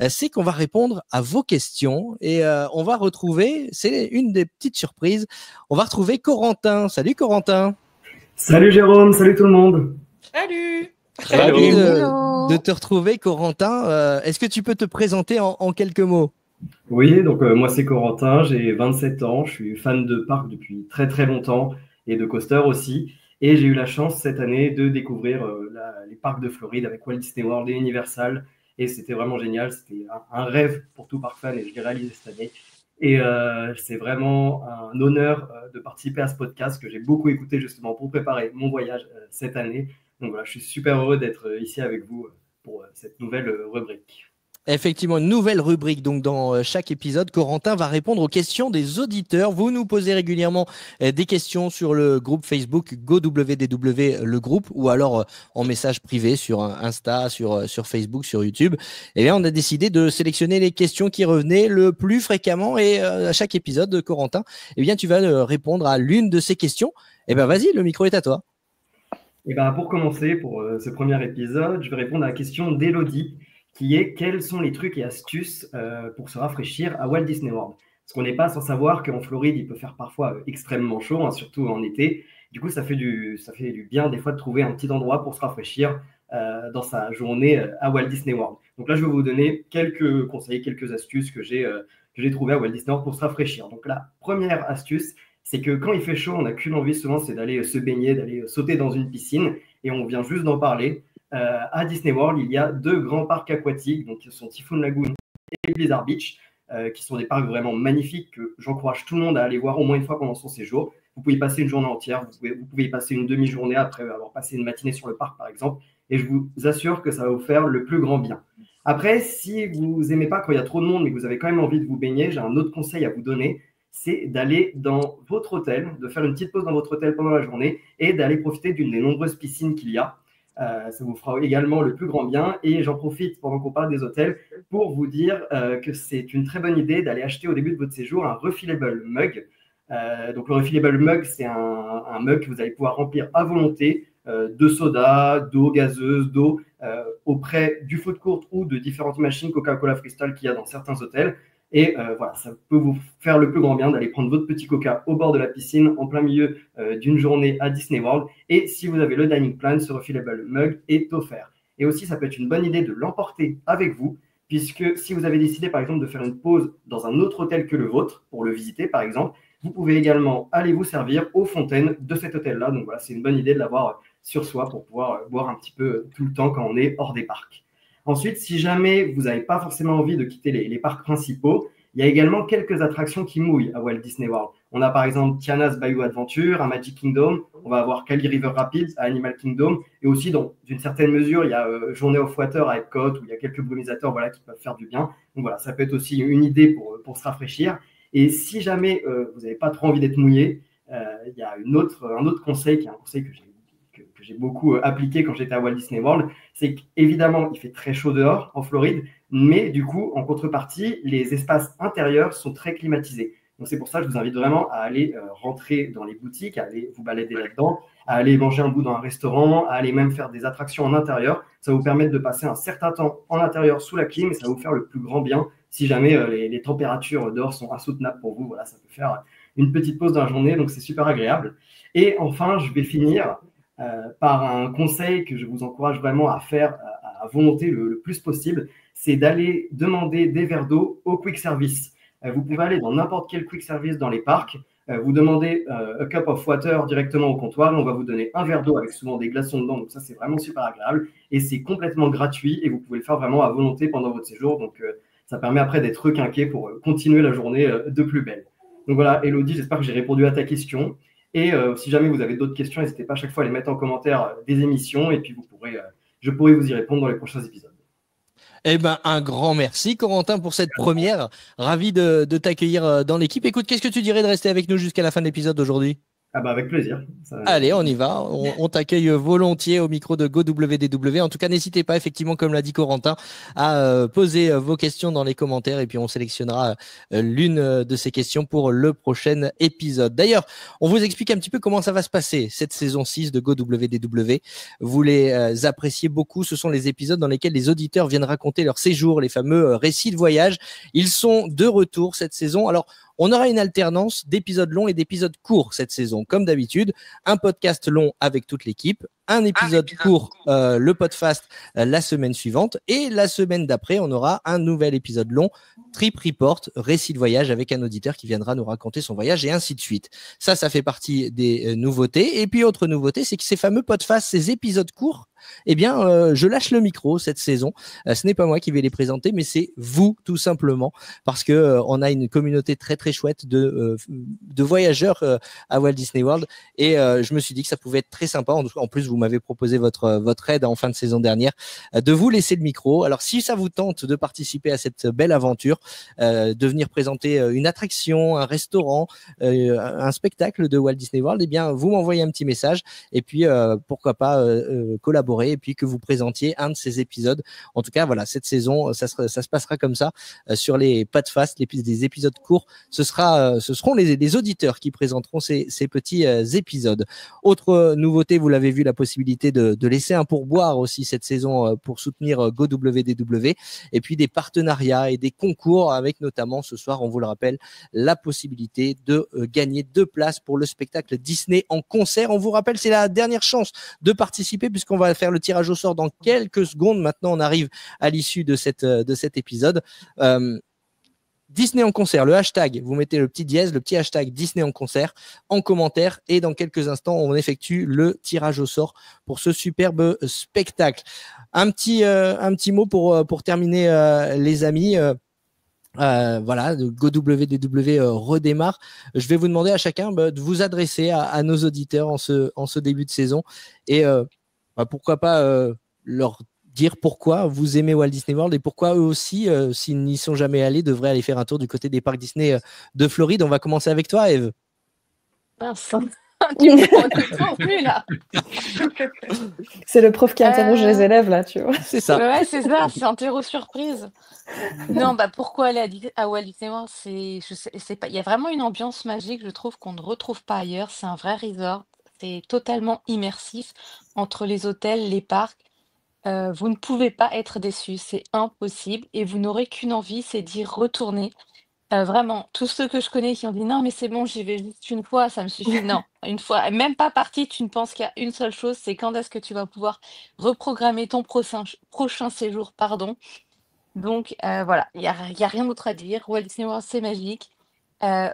c'est qu'on va répondre à vos questions et on va retrouver, c'est une des petites surprises, on va retrouver Corentin. Salut Corentin. Salut Jérôme, salut tout le monde. Salut. Ravi de te retrouver Corentin. Est-ce que tu peux te présenter en quelques mots? Oui, donc moi c'est Corentin, j'ai 27 ans, je suis fan de parcs depuis très très longtemps et de coaster aussi. Et j'ai eu la chance cette année de découvrir les parcs de Floride avec Walt Disney World et Universal. Et c'était vraiment génial, c'était un rêve pour tout parc fan et je l'ai réalisé cette année. Et c'est vraiment un honneur de participer à ce podcast que j'ai beaucoup écouté justement pour préparer mon voyage cette année. Donc voilà, je suis super heureux d'être ici avec vous pour cette nouvelle rubrique. Effectivement, une nouvelle rubrique. Donc, dans chaque épisode, Corentin va répondre aux questions des auditeurs. Vous nous posez régulièrement des questions sur le groupe Facebook GoWDW, le groupe, ou alors en message privé sur Insta, sur Facebook, sur YouTube. Et bien, on a décidé de sélectionner les questions qui revenaient le plus fréquemment. Et à chaque épisode, Corentin, eh bien, tu vas répondre à l'une de ces questions. Et ben, vas-y, le micro est à toi. Et ben, pour commencer, pour ce premier épisode, je vais répondre à la question d'Élodie, qui est quels sont les trucs et astuces pour se rafraîchir à Walt Disney World. Parce qu'on n'est pas sans savoir qu'en Floride, il peut faire parfois extrêmement chaud, hein, surtout en été. Du coup, ça fait du bien des fois de trouver un petit endroit pour se rafraîchir dans sa journée à Walt Disney World. Donc là, je vais vous donner quelques conseils, quelques astuces que j'ai trouvées à Walt Disney World pour se rafraîchir. Donc la première astuce, c'est que quand il fait chaud, on n'a qu'une envie souvent, c'est d'aller se baigner, d'aller sauter dans une piscine. Et on vient juste d'en parler. À Disney World, il y a 2 grands parcs aquatiques, donc qui sont Typhoon Lagoon et Blizzard Beach, qui sont des parcs vraiment magnifiques que j'encourage tout le monde à aller voir au moins une fois pendant son séjour. Vous pouvez y passer une journée entière, vous pouvez y passer une demi-journée après avoir passé une matinée sur le parc par exemple, et je vous assure que ça va vous faire le plus grand bien. Après, si vous n'aimez pas quand il y a trop de monde, mais que vous avez quand même envie de vous baigner, j'ai un autre conseil à vous donner, c'est d'aller dans votre hôtel, de faire une petite pause dans votre hôtel pendant la journée et d'aller profiter d'une des nombreuses piscines qu'il y a. Ça vous fera également le plus grand bien. Et j'en profite pendant qu'on parle des hôtels pour vous dire que c'est une très bonne idée d'aller acheter au début de votre séjour un refillable mug. Donc le refillable mug, c'est un mug que vous allez pouvoir remplir à volonté de soda, d'eau gazeuse, d'eau auprès du food court ou de différentes machines Coca-Cola Freestyle qu'il y a dans certains hôtels. Et voilà, ça peut vous faire le plus grand bien d'aller prendre votre petit coca au bord de la piscine en plein milieu d'une journée à Disney World. Et si vous avez le dining plan, ce refillable mug est offert. Et aussi, ça peut être une bonne idée de l'emporter avec vous, puisque si vous avez décidé par exemple de faire une pause dans un autre hôtel que le vôtre, pour le visiter par exemple, vous pouvez également aller vous servir aux fontaines de cet hôtel-là. Donc voilà, c'est une bonne idée de l'avoir sur soi pour pouvoir boire un petit peu tout le temps quand on est hors des parcs. Ensuite, si jamais vous n'avez pas forcément envie de quitter les parcs principaux, il y a également quelques attractions qui mouillent à Walt Disney World. On a par exemple Tiana's Bayou Adventure à Magic Kingdom, on va avoir Kali River Rapids à Animal Kingdom, et aussi, d'une certaine mesure, il y a Journey of Water à Epcot, où il y a quelques brumisateurs qui peuvent faire du bien. Donc voilà, ça peut être aussi une idée pour se rafraîchir. Et si jamais vous n'avez pas trop envie d'être mouillé, il y a un autre conseil, qui est un conseil que j'ai beaucoup appliqué quand j'étais à Walt Disney World, c'est qu'évidemment, il fait très chaud dehors en Floride, mais du coup, en contrepartie, les espaces intérieurs sont très climatisés. Donc c'est pour ça que je vous invite vraiment à aller rentrer dans les boutiques, à aller vous balader là-dedans, à aller manger un bout dans un restaurant, à aller même faire des attractions en intérieur. Ça va vous permettre de passer un certain temps en intérieur sous la clim et ça va vous faire le plus grand bien si jamais les températures dehors sont insoutenables pour vous. Voilà, ça peut faire une petite pause dans la journée, donc c'est super agréable. Et enfin, je vais finir par un conseil que je vous encourage vraiment à faire à volonté le plus possible, c'est d'aller demander des verres d'eau au quick service. Vous pouvez aller dans n'importe quel quick service dans les parcs, vous demandez a cup of water directement au comptoir et on va vous donner un verre d'eau avec souvent des glaçons dedans, donc ça c'est vraiment super agréable et c'est complètement gratuit et vous pouvez le faire vraiment à volonté pendant votre séjour, donc ça permet après d'être requinqué pour continuer la journée de plus belle. Donc voilà, Élodie, j'espère que j'ai répondu à ta question. Et si jamais vous avez d'autres questions, n'hésitez pas à chaque fois à les mettre en commentaire des émissions et puis je pourrai vous y répondre dans les prochains épisodes. Eh ben, un grand merci, Corentin, pour cette première. Ravi de t'accueillir dans l'équipe. Écoute, qu'est-ce que tu dirais de rester avec nous jusqu'à la fin de l'épisode d'aujourd'hui? Ah bah avec plaisir. Allez, on y va. On t'accueille volontiers au micro de GoWDW. En tout cas, n'hésitez pas, effectivement, comme l'a dit Corentin, à poser vos questions dans les commentaires et puis on sélectionnera l'une de ces questions pour le prochain épisode. D'ailleurs, on vous explique un petit peu comment ça va se passer cette saison 6 de GoWDW. Vous les appréciez beaucoup. Ce sont les épisodes dans lesquels les auditeurs viennent raconter leur séjour, les fameux récits de voyage. Ils sont de retour cette saison. Alors, on aura une alternance d'épisodes longs et d'épisodes courts cette saison, comme d'habitude. Un podcast long avec toute l'équipe, un épisode court, le Podfast, la semaine suivante. Et la semaine d'après, on aura un nouvel épisode long, Trip Report, récit de voyage avec un auditeur qui viendra nous raconter son voyage et ainsi de suite. Ça fait partie des nouveautés. Et puis, autre nouveauté, c'est que ces fameux Podfast, ces épisodes courts, eh bien, je lâche le micro cette saison. Ce n'est pas moi qui vais les présenter, mais c'est vous, tout simplement, parce que on a une communauté très très chouette de voyageurs à Walt Disney World, et je me suis dit que ça pouvait être très sympa. En plus, vous m'avez proposé votre aide en fin de saison dernière, de vous laisser le micro. Alors, si ça vous tente de participer à cette belle aventure, de venir présenter une attraction, un restaurant, un spectacle de Walt Disney World, eh bien, vous m'envoyez un petit message, et puis pourquoi pas collaborer, et puis que vous présentiez un de ces épisodes. En tout cas, voilà, cette saison, ça se passera comme ça sur les Podfast, des épisodes courts. Ce seront les auditeurs qui présenteront ces petits épisodes. Autre nouveauté, vous l'avez vu, la possibilité de laisser un pourboire aussi cette saison pour soutenir GoWDW, et puis des partenariats et des concours avec notamment ce soir, on vous le rappelle, la possibilité de gagner 2 places pour le spectacle Disney en concert. On vous rappelle, c'est la dernière chance de participer puisqu'on va faire le tirage au sort dans quelques secondes. Maintenant, on arrive à l'issue de cet épisode. Disney en concert, le hashtag, vous mettez le petit dièse, le petit hashtag Disney en concert en commentaire, et dans quelques instants, on effectue le tirage au sort pour ce superbe spectacle. Un petit mot pour terminer, les amis. Voilà, GoWDW redémarre. Je vais vous demander à chacun de vous adresser à nos auditeurs en ce début de saison, et pourquoi pas leur dire pourquoi vous aimez Walt Disney World, et pourquoi eux aussi, s'ils n'y sont jamais allés, devraient aller faire un tour du côté des parcs Disney de Floride. On va commencer avec toi, Eve. Vincent, tu me prends dépourvu, là. C'est le prof qui interroge les élèves, là, tu vois. C'est ça. Ouais, c'est ça, c'est interro surprise. Non, pourquoi aller à Walt Disney World, c'est pas, il y a vraiment une ambiance magique, je trouve, qu'on ne retrouve pas ailleurs. C'est un vrai resort, c'est totalement immersif entre les hôtels, les parcs. Vous ne pouvez pas être déçus, c'est impossible, et vous n'aurez qu'une envie, c'est d'y retourner. Vraiment, tous ceux que je connais qui ont dit non, mais c'est bon, j'y vais juste une fois, ça me suffit. Non, une fois, même pas parti, tu ne penses qu'à une seule chose, c'est quand est-ce que tu vas pouvoir reprogrammer ton prochain séjour, pardon. Donc voilà, il y a rien d'autre à dire. Walt Disney World, c'est magique.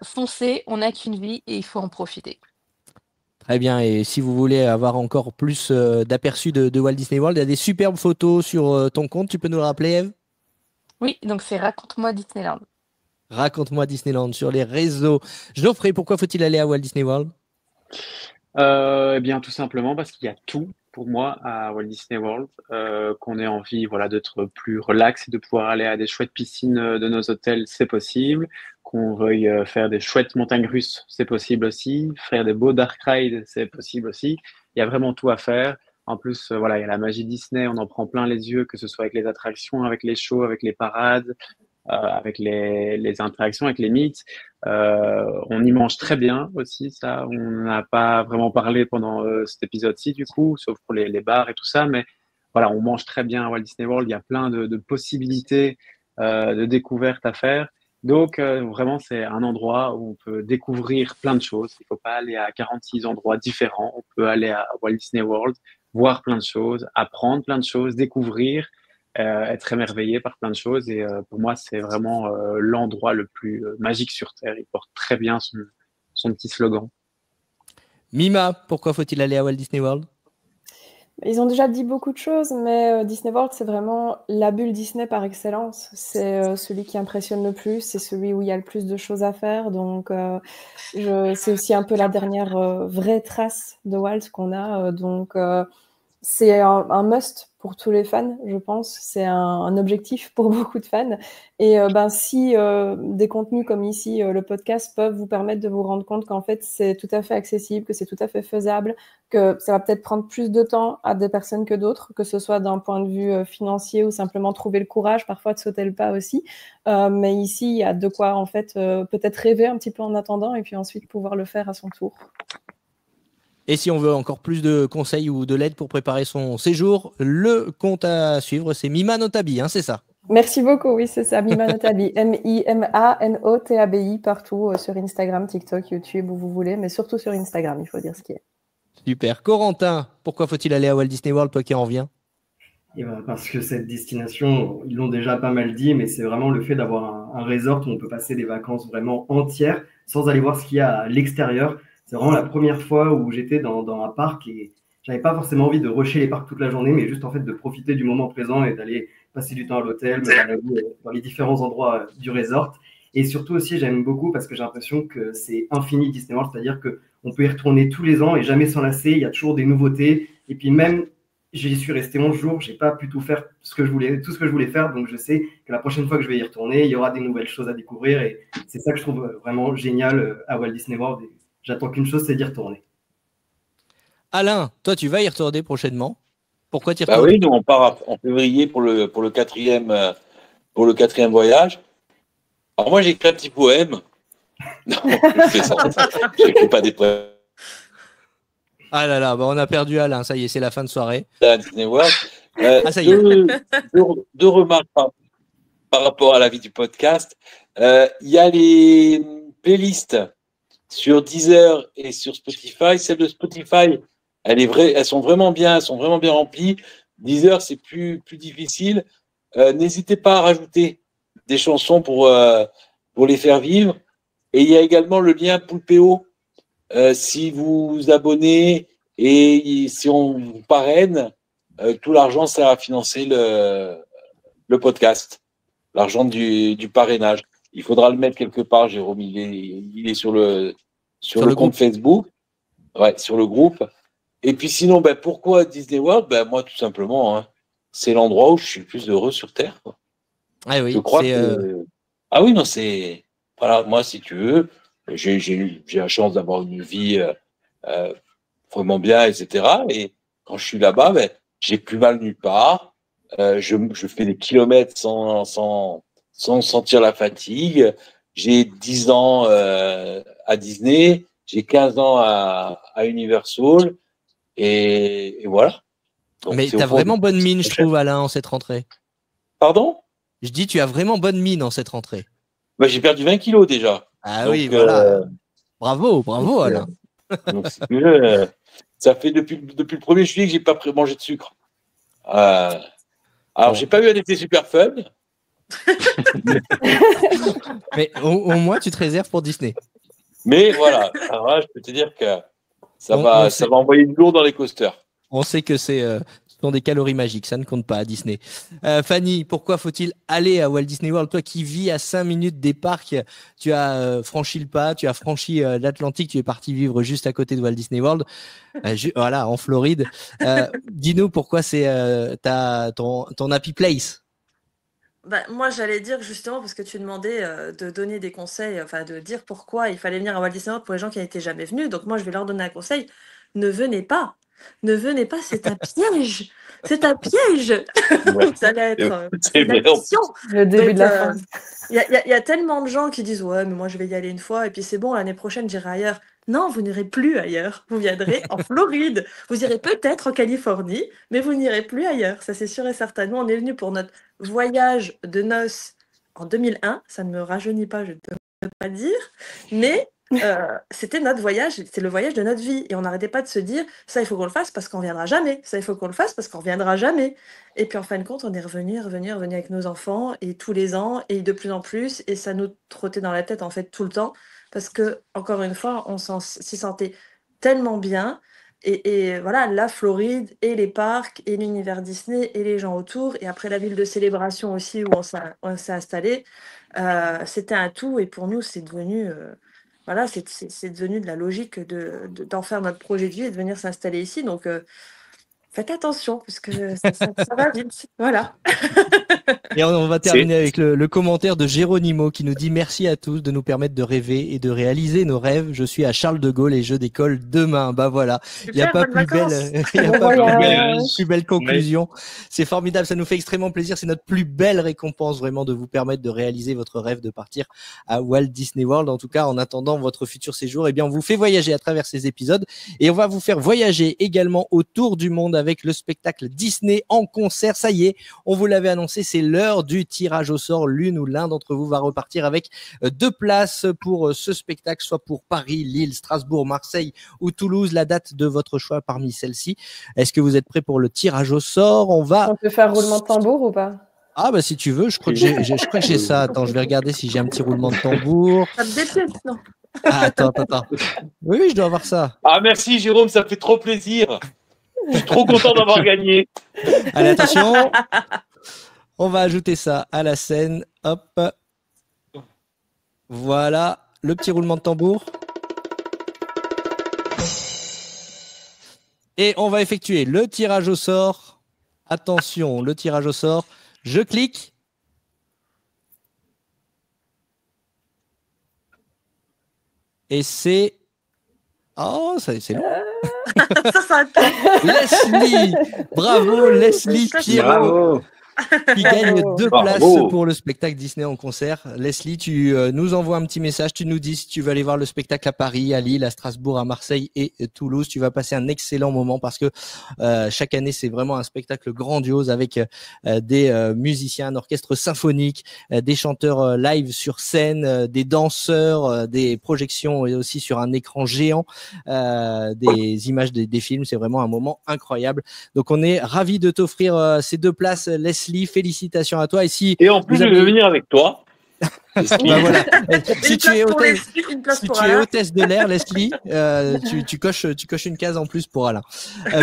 Foncez, on n'a qu'une vie et il faut en profiter. Très bien, et si vous voulez avoir encore plus d'aperçus de Walt Disney World, il y a des superbes photos sur ton compte, tu peux nous le rappeler, Eve? Oui, donc c'est Raconte-moi Disneyland. Raconte-moi Disneyland sur les réseaux. Geoffrey, pourquoi faut-il aller à Walt Disney World? Eh bien, tout simplement parce qu'il y a tout pour moi à Walt Disney World, qu'on ait envie, voilà, d'être plus relax et de pouvoir aller à des chouettes piscines de nos hôtels, c'est possible. Qu'on veuille faire des chouettes montagnes russes, c'est possible aussi. Faire des beaux dark rides, c'est possible aussi. Il y a vraiment tout à faire. En plus, voilà, il y a la magie Disney, on en prend plein les yeux, que ce soit avec les attractions, avec les shows, avec les parades, avec les interactions avec les mythes. On y mange très bien aussi, ça. On n'a pas vraiment parlé pendant cet épisode-ci, du coup, sauf pour les bars et tout ça. Mais voilà, on mange très bien à Walt Disney World. Il y a plein de possibilités de découvertes à faire. Donc, vraiment, c'est un endroit où on peut découvrir plein de choses. Il ne faut pas aller à 46 endroits différents. On peut aller à Walt Disney World, voir plein de choses, apprendre plein de choses, découvrir, être émerveillé par plein de choses. Et pour moi, c'est vraiment l'endroit le plus magique sur Terre. Il porte très bien son petit slogan. Mima, pourquoi faut-il aller à Walt Disney World? Ils ont déjà dit beaucoup de choses, mais Disney World, c'est vraiment la bulle Disney par excellence. C'est celui qui impressionne le plus, c'est celui où il y a le plus de choses à faire. Donc, c'est aussi un peu la dernière vraie trace de Walt qu'on a. Donc, c'est un must pour tous les fans, je pense. C'est un objectif pour beaucoup de fans. Et si des contenus comme ici, le podcast, peuvent vous permettre de vous rendre compte qu'en fait, c'est tout à fait accessible, que c'est tout à fait faisable, que ça va peut-être prendre plus de temps à des personnes que d'autres, que ce soit d'un point de vue financier ou simplement trouver le courage, parfois de sauter le pas aussi. Mais ici, il y a de quoi, en fait, peut-être rêver un petit peu en attendant et puis ensuite pouvoir le faire à son tour. Et si on veut encore plus de conseils ou de l'aide pour préparer son séjour, le compte à suivre, c'est Mima Notabi, c'est ça? Merci beaucoup, oui, c'est ça, Mima Notabi, Mimanotabi, partout sur Instagram, TikTok, YouTube, où vous voulez, mais surtout sur Instagram, il faut dire ce qui est. Super. Corentin, pourquoi faut-il aller à Walt Disney World, toi qui en reviens? Parce que cette destination, ils l'ont déjà pas mal dit, mais c'est vraiment le fait d'avoir un resort où on peut passer des vacances vraiment entières sans aller voir ce qu'il y a à l'extérieur. C'est vraiment la première fois où j'étais dans un parc et j'avais pas forcément envie de rusher les parcs toute la journée, mais juste en fait de profiter du moment présent et d'aller passer du temps à l'hôtel, me balader dans les différents endroits du resort. Et surtout aussi, j'aime beaucoup parce que j'ai l'impression que c'est infini Disney World, c'est-à-dire qu'on peut y retourner tous les ans et jamais s'en lasser. Il y a toujours des nouveautés. Et puis même, j'y suis resté 11 jours, j'ai pas pu tout faire tout ce que je voulais faire, donc je sais que la prochaine fois que je vais y retourner, il y aura des nouvelles choses à découvrir et c'est ça que je trouve vraiment génial à Walt Disney World. Et j'attends qu'une chose, c'est d'y retourner. Alain, toi tu vas y retourner prochainement. Pourquoi tu y retournes? Oui, nous on part en février pour le quatrième voyage. Alors moi j'ai écrit un petit poème. Non, je n'écris pas des poèmes. Ah là là, on a perdu Alain, ça y est, c'est la fin de soirée. Disney World. Ça y est. Deux remarques par rapport à la vie du podcast. Il y a les playlists sur Deezer et sur Spotify. Celles de Spotify, elles sont vraiment bien remplies. Deezer, c'est plus difficile. N'hésitez pas à rajouter des chansons pour les faire vivre. Et il y a également le lien Poulpeo. Si vous vous abonnez et si on vous parraine, tout l'argent sert à financer le podcast, l'argent du parrainage. Il faudra le mettre quelque part, Jérôme. Il est sur le compte Facebook, sur le groupe. Et puis sinon, pourquoi Disney World? Moi, tout simplement, c'est l'endroit où je suis le plus heureux sur Terre. Quoi. Ah oui, je crois que... Ah oui, non, c'est... Voilà, moi, si tu veux, j'ai la chance d'avoir une vie vraiment bien, etc. Et quand je suis là-bas, j'ai plus mal nulle part. Je fais des kilomètres sans sentir la fatigue. J'ai 10 ans à Disney, j'ai 15 ans à Universal, et voilà. Donc, mais tu as vraiment bonne mine, je trouve, Alain, en cette rentrée. Pardon? Je dis, tu as vraiment bonne mine en cette rentrée. J'ai perdu 20 kilos déjà. Ah donc, oui, voilà. Bravo, Alain. Donc, ça fait depuis le 1er juillet que j'ai pas mangé de sucre. Alors, j'ai pas eu un été super fun. Mais au moins, tu te réserves pour Disney. Mais voilà, alors là, je peux te dire que ça va envoyer du lourd dans les coasters. On sait que ce sont des calories magiques, ça ne compte pas à Disney. Fanny, pourquoi faut-il aller à Walt Disney World? Toi qui vis à 5 minutes des parcs, tu as franchi le pas, tu as franchi l'Atlantique, tu es parti vivre juste à côté de Walt Disney World, voilà, en Floride. Dis-nous pourquoi c'est ton happy place. Moi, j'allais dire justement, parce que tu demandais de donner des conseils, enfin de dire pourquoi il fallait venir à Walt Disney World pour les gens qui n'étaient jamais venus. Donc moi, je vais leur donner un conseil. Ne venez pas. Ne venez pas, c'est un piège. C'est un piège. Ouais. Ça allait être le début de la fin. Il y a tellement de gens qui disent « Ouais, mais moi, je vais y aller une fois, et puis c'est bon, l'année prochaine, j'irai ailleurs. » Non, vous n'irez plus ailleurs. Vous viendrez en Floride. Vous irez peut-être en Californie, mais vous n'irez plus ailleurs. Ça, c'est sûr et certain. Nous, on est venus pour notre voyage de noces en 2001. Ça ne me rajeunit pas, je ne peux pas dire. Mais c'était notre voyage, c'était le voyage de notre vie. Et on n'arrêtait pas de se dire « Ça, il faut qu'on le fasse parce qu'on ne reviendra jamais. Ça, il faut qu'on le fasse parce qu'on ne reviendra jamais. » Et puis, en fin de compte, on est revenu avec nos enfants, et tous les ans, et de plus en plus. Et ça nous trottait dans la tête, en fait, tout le temps. Parce que, encore une fois, on s'y sentait tellement bien. Et voilà, la Floride, et les parcs, et l'univers Disney, et les gens autour. Et après, la ville de célébration aussi, où on s'est installé. C'était un tout. Et pour nous, c'est devenu... voilà, c'est devenu de la logique d'en faire notre projet de vie et de venir s'installer ici. Donc, faites attention parce que ça va vite. Voilà. Et on va terminer avec le commentaire de Géronimo qui nous dit merci à tous de nous permettre de rêver et de réaliser nos rêves. Je suis à Charles de Gaulle et je décolle demain. Bah voilà. Il n'y a pas plus belle conclusion. C'est formidable. Ça nous fait extrêmement plaisir. C'est notre plus belle récompense vraiment de vous permettre de réaliser votre rêve de partir à Walt Disney World. En tout cas, en attendant votre futur séjour, eh bien, on vous fait voyager à travers ces épisodes et on va vous faire voyager également autour du monde avec le spectacle Disney en concert. Ça y est, on vous l'avait annoncé, c'est l'heure du tirage au sort. L'une ou l'un d'entre vous va repartir avec 2 places pour ce spectacle, soit pour Paris, Lille, Strasbourg, Marseille ou Toulouse. La date de votre choix parmi celles-ci. Est-ce que vous êtes prêts pour le tirage au sort? On peut faire roulement de tambour ou pas? Ah bah si tu veux, je crois que j'ai ça. Attends, je vais regarder si j'ai un petit roulement de tambour. Ça me déteste, non? Ah, attends. Oui, je dois avoir ça. Ah merci Jérôme, ça me fait trop plaisir. Je suis trop content d'avoir gagné. Allez, attention. On va ajouter ça à la scène. Hop. Voilà, le petit roulement de tambour. Et on va effectuer le tirage au sort. Attention, le tirage au sort. Je clique. Et c'est... Oh, c'est long. Leslie. Bravo, Leslie Pierrot. Bravo. Qui gagne 2 places pour le spectacle Disney en concert. Leslie, tu nous envoies un petit message, tu nous dis si tu veux aller voir le spectacle à Paris, à Lille, à Strasbourg, à Marseille et Toulouse. Tu vas passer un excellent moment parce que chaque année, c'est vraiment un spectacle grandiose avec des musiciens, un orchestre symphonique, des chanteurs live sur scène, des danseurs, des projections aussi sur un écran géant, des images des films. C'est vraiment un moment incroyable. Donc, on est ravis de t'offrir ces 2 places, Leslie. Félicitations à toi. Et en plus, je vais venir avec toi. Bah voilà. Si tu es hôtesse de l'air, Leslie, tu coches une case en plus pour Alain.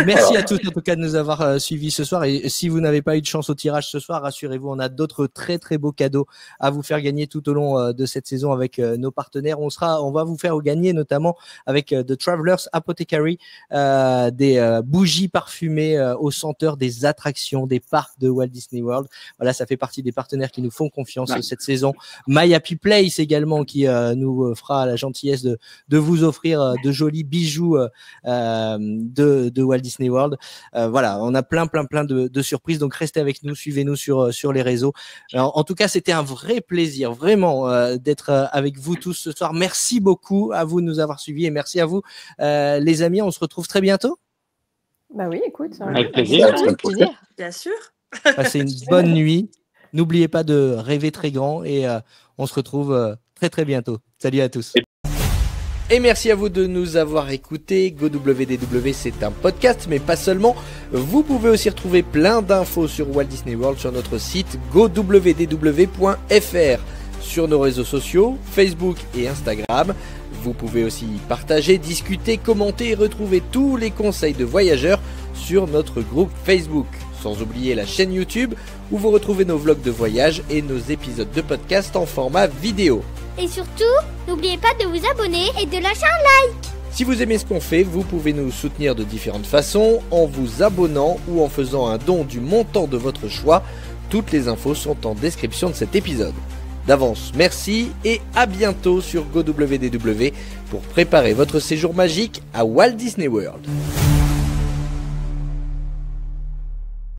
Merci à tous en tout cas de nous avoir suivis ce soir. Et si vous n'avez pas eu de chance au tirage ce soir, rassurez-vous, on a d'autres très très beaux cadeaux à vous faire gagner tout au long de cette saison avec nos partenaires. On va vous faire gagner notamment avec The Travelers Apothecary des bougies parfumées aux senteurs des attractions des parcs de Walt Disney World. Voilà, ça fait partie des partenaires qui nous font confiance cette saison. My Happy Place également qui nous fera la gentillesse de vous offrir de jolis bijoux de Walt Disney World. Voilà, on a plein de surprises, donc restez avec nous, suivez-nous sur les réseaux. Alors, en tout cas, c'était un vrai plaisir vraiment d'être avec vous tous ce soir. Merci beaucoup à vous de nous avoir suivis et merci à vous les amis, on se retrouve très bientôt. Bah oui, écoute. Avec plaisir. Bien sûr. Passez une bonne nuit. N'oubliez pas de rêver très grand et on se retrouve très très bientôt. Salut à tous. Et merci à vous de nous avoir écoutés. GoWDW, c'est un podcast, mais pas seulement. Vous pouvez aussi retrouver plein d'infos sur Walt Disney World sur notre site gowdw.fr, sur nos réseaux sociaux, Facebook et Instagram. Vous pouvez aussi partager, discuter, commenter et retrouver tous les conseils de voyageurs sur notre groupe Facebook. Sans oublier la chaîne YouTube où vous retrouvez nos vlogs de voyage et nos épisodes de podcast en format vidéo. Et surtout, n'oubliez pas de vous abonner et de lâcher un like. Si vous aimez ce qu'on fait, vous pouvez nous soutenir de différentes façons, en vous abonnant ou en faisant un don du montant de votre choix. Toutes les infos sont en description de cet épisode. D'avance, merci et à bientôt sur GoWDW pour préparer votre séjour magique à Walt Disney World.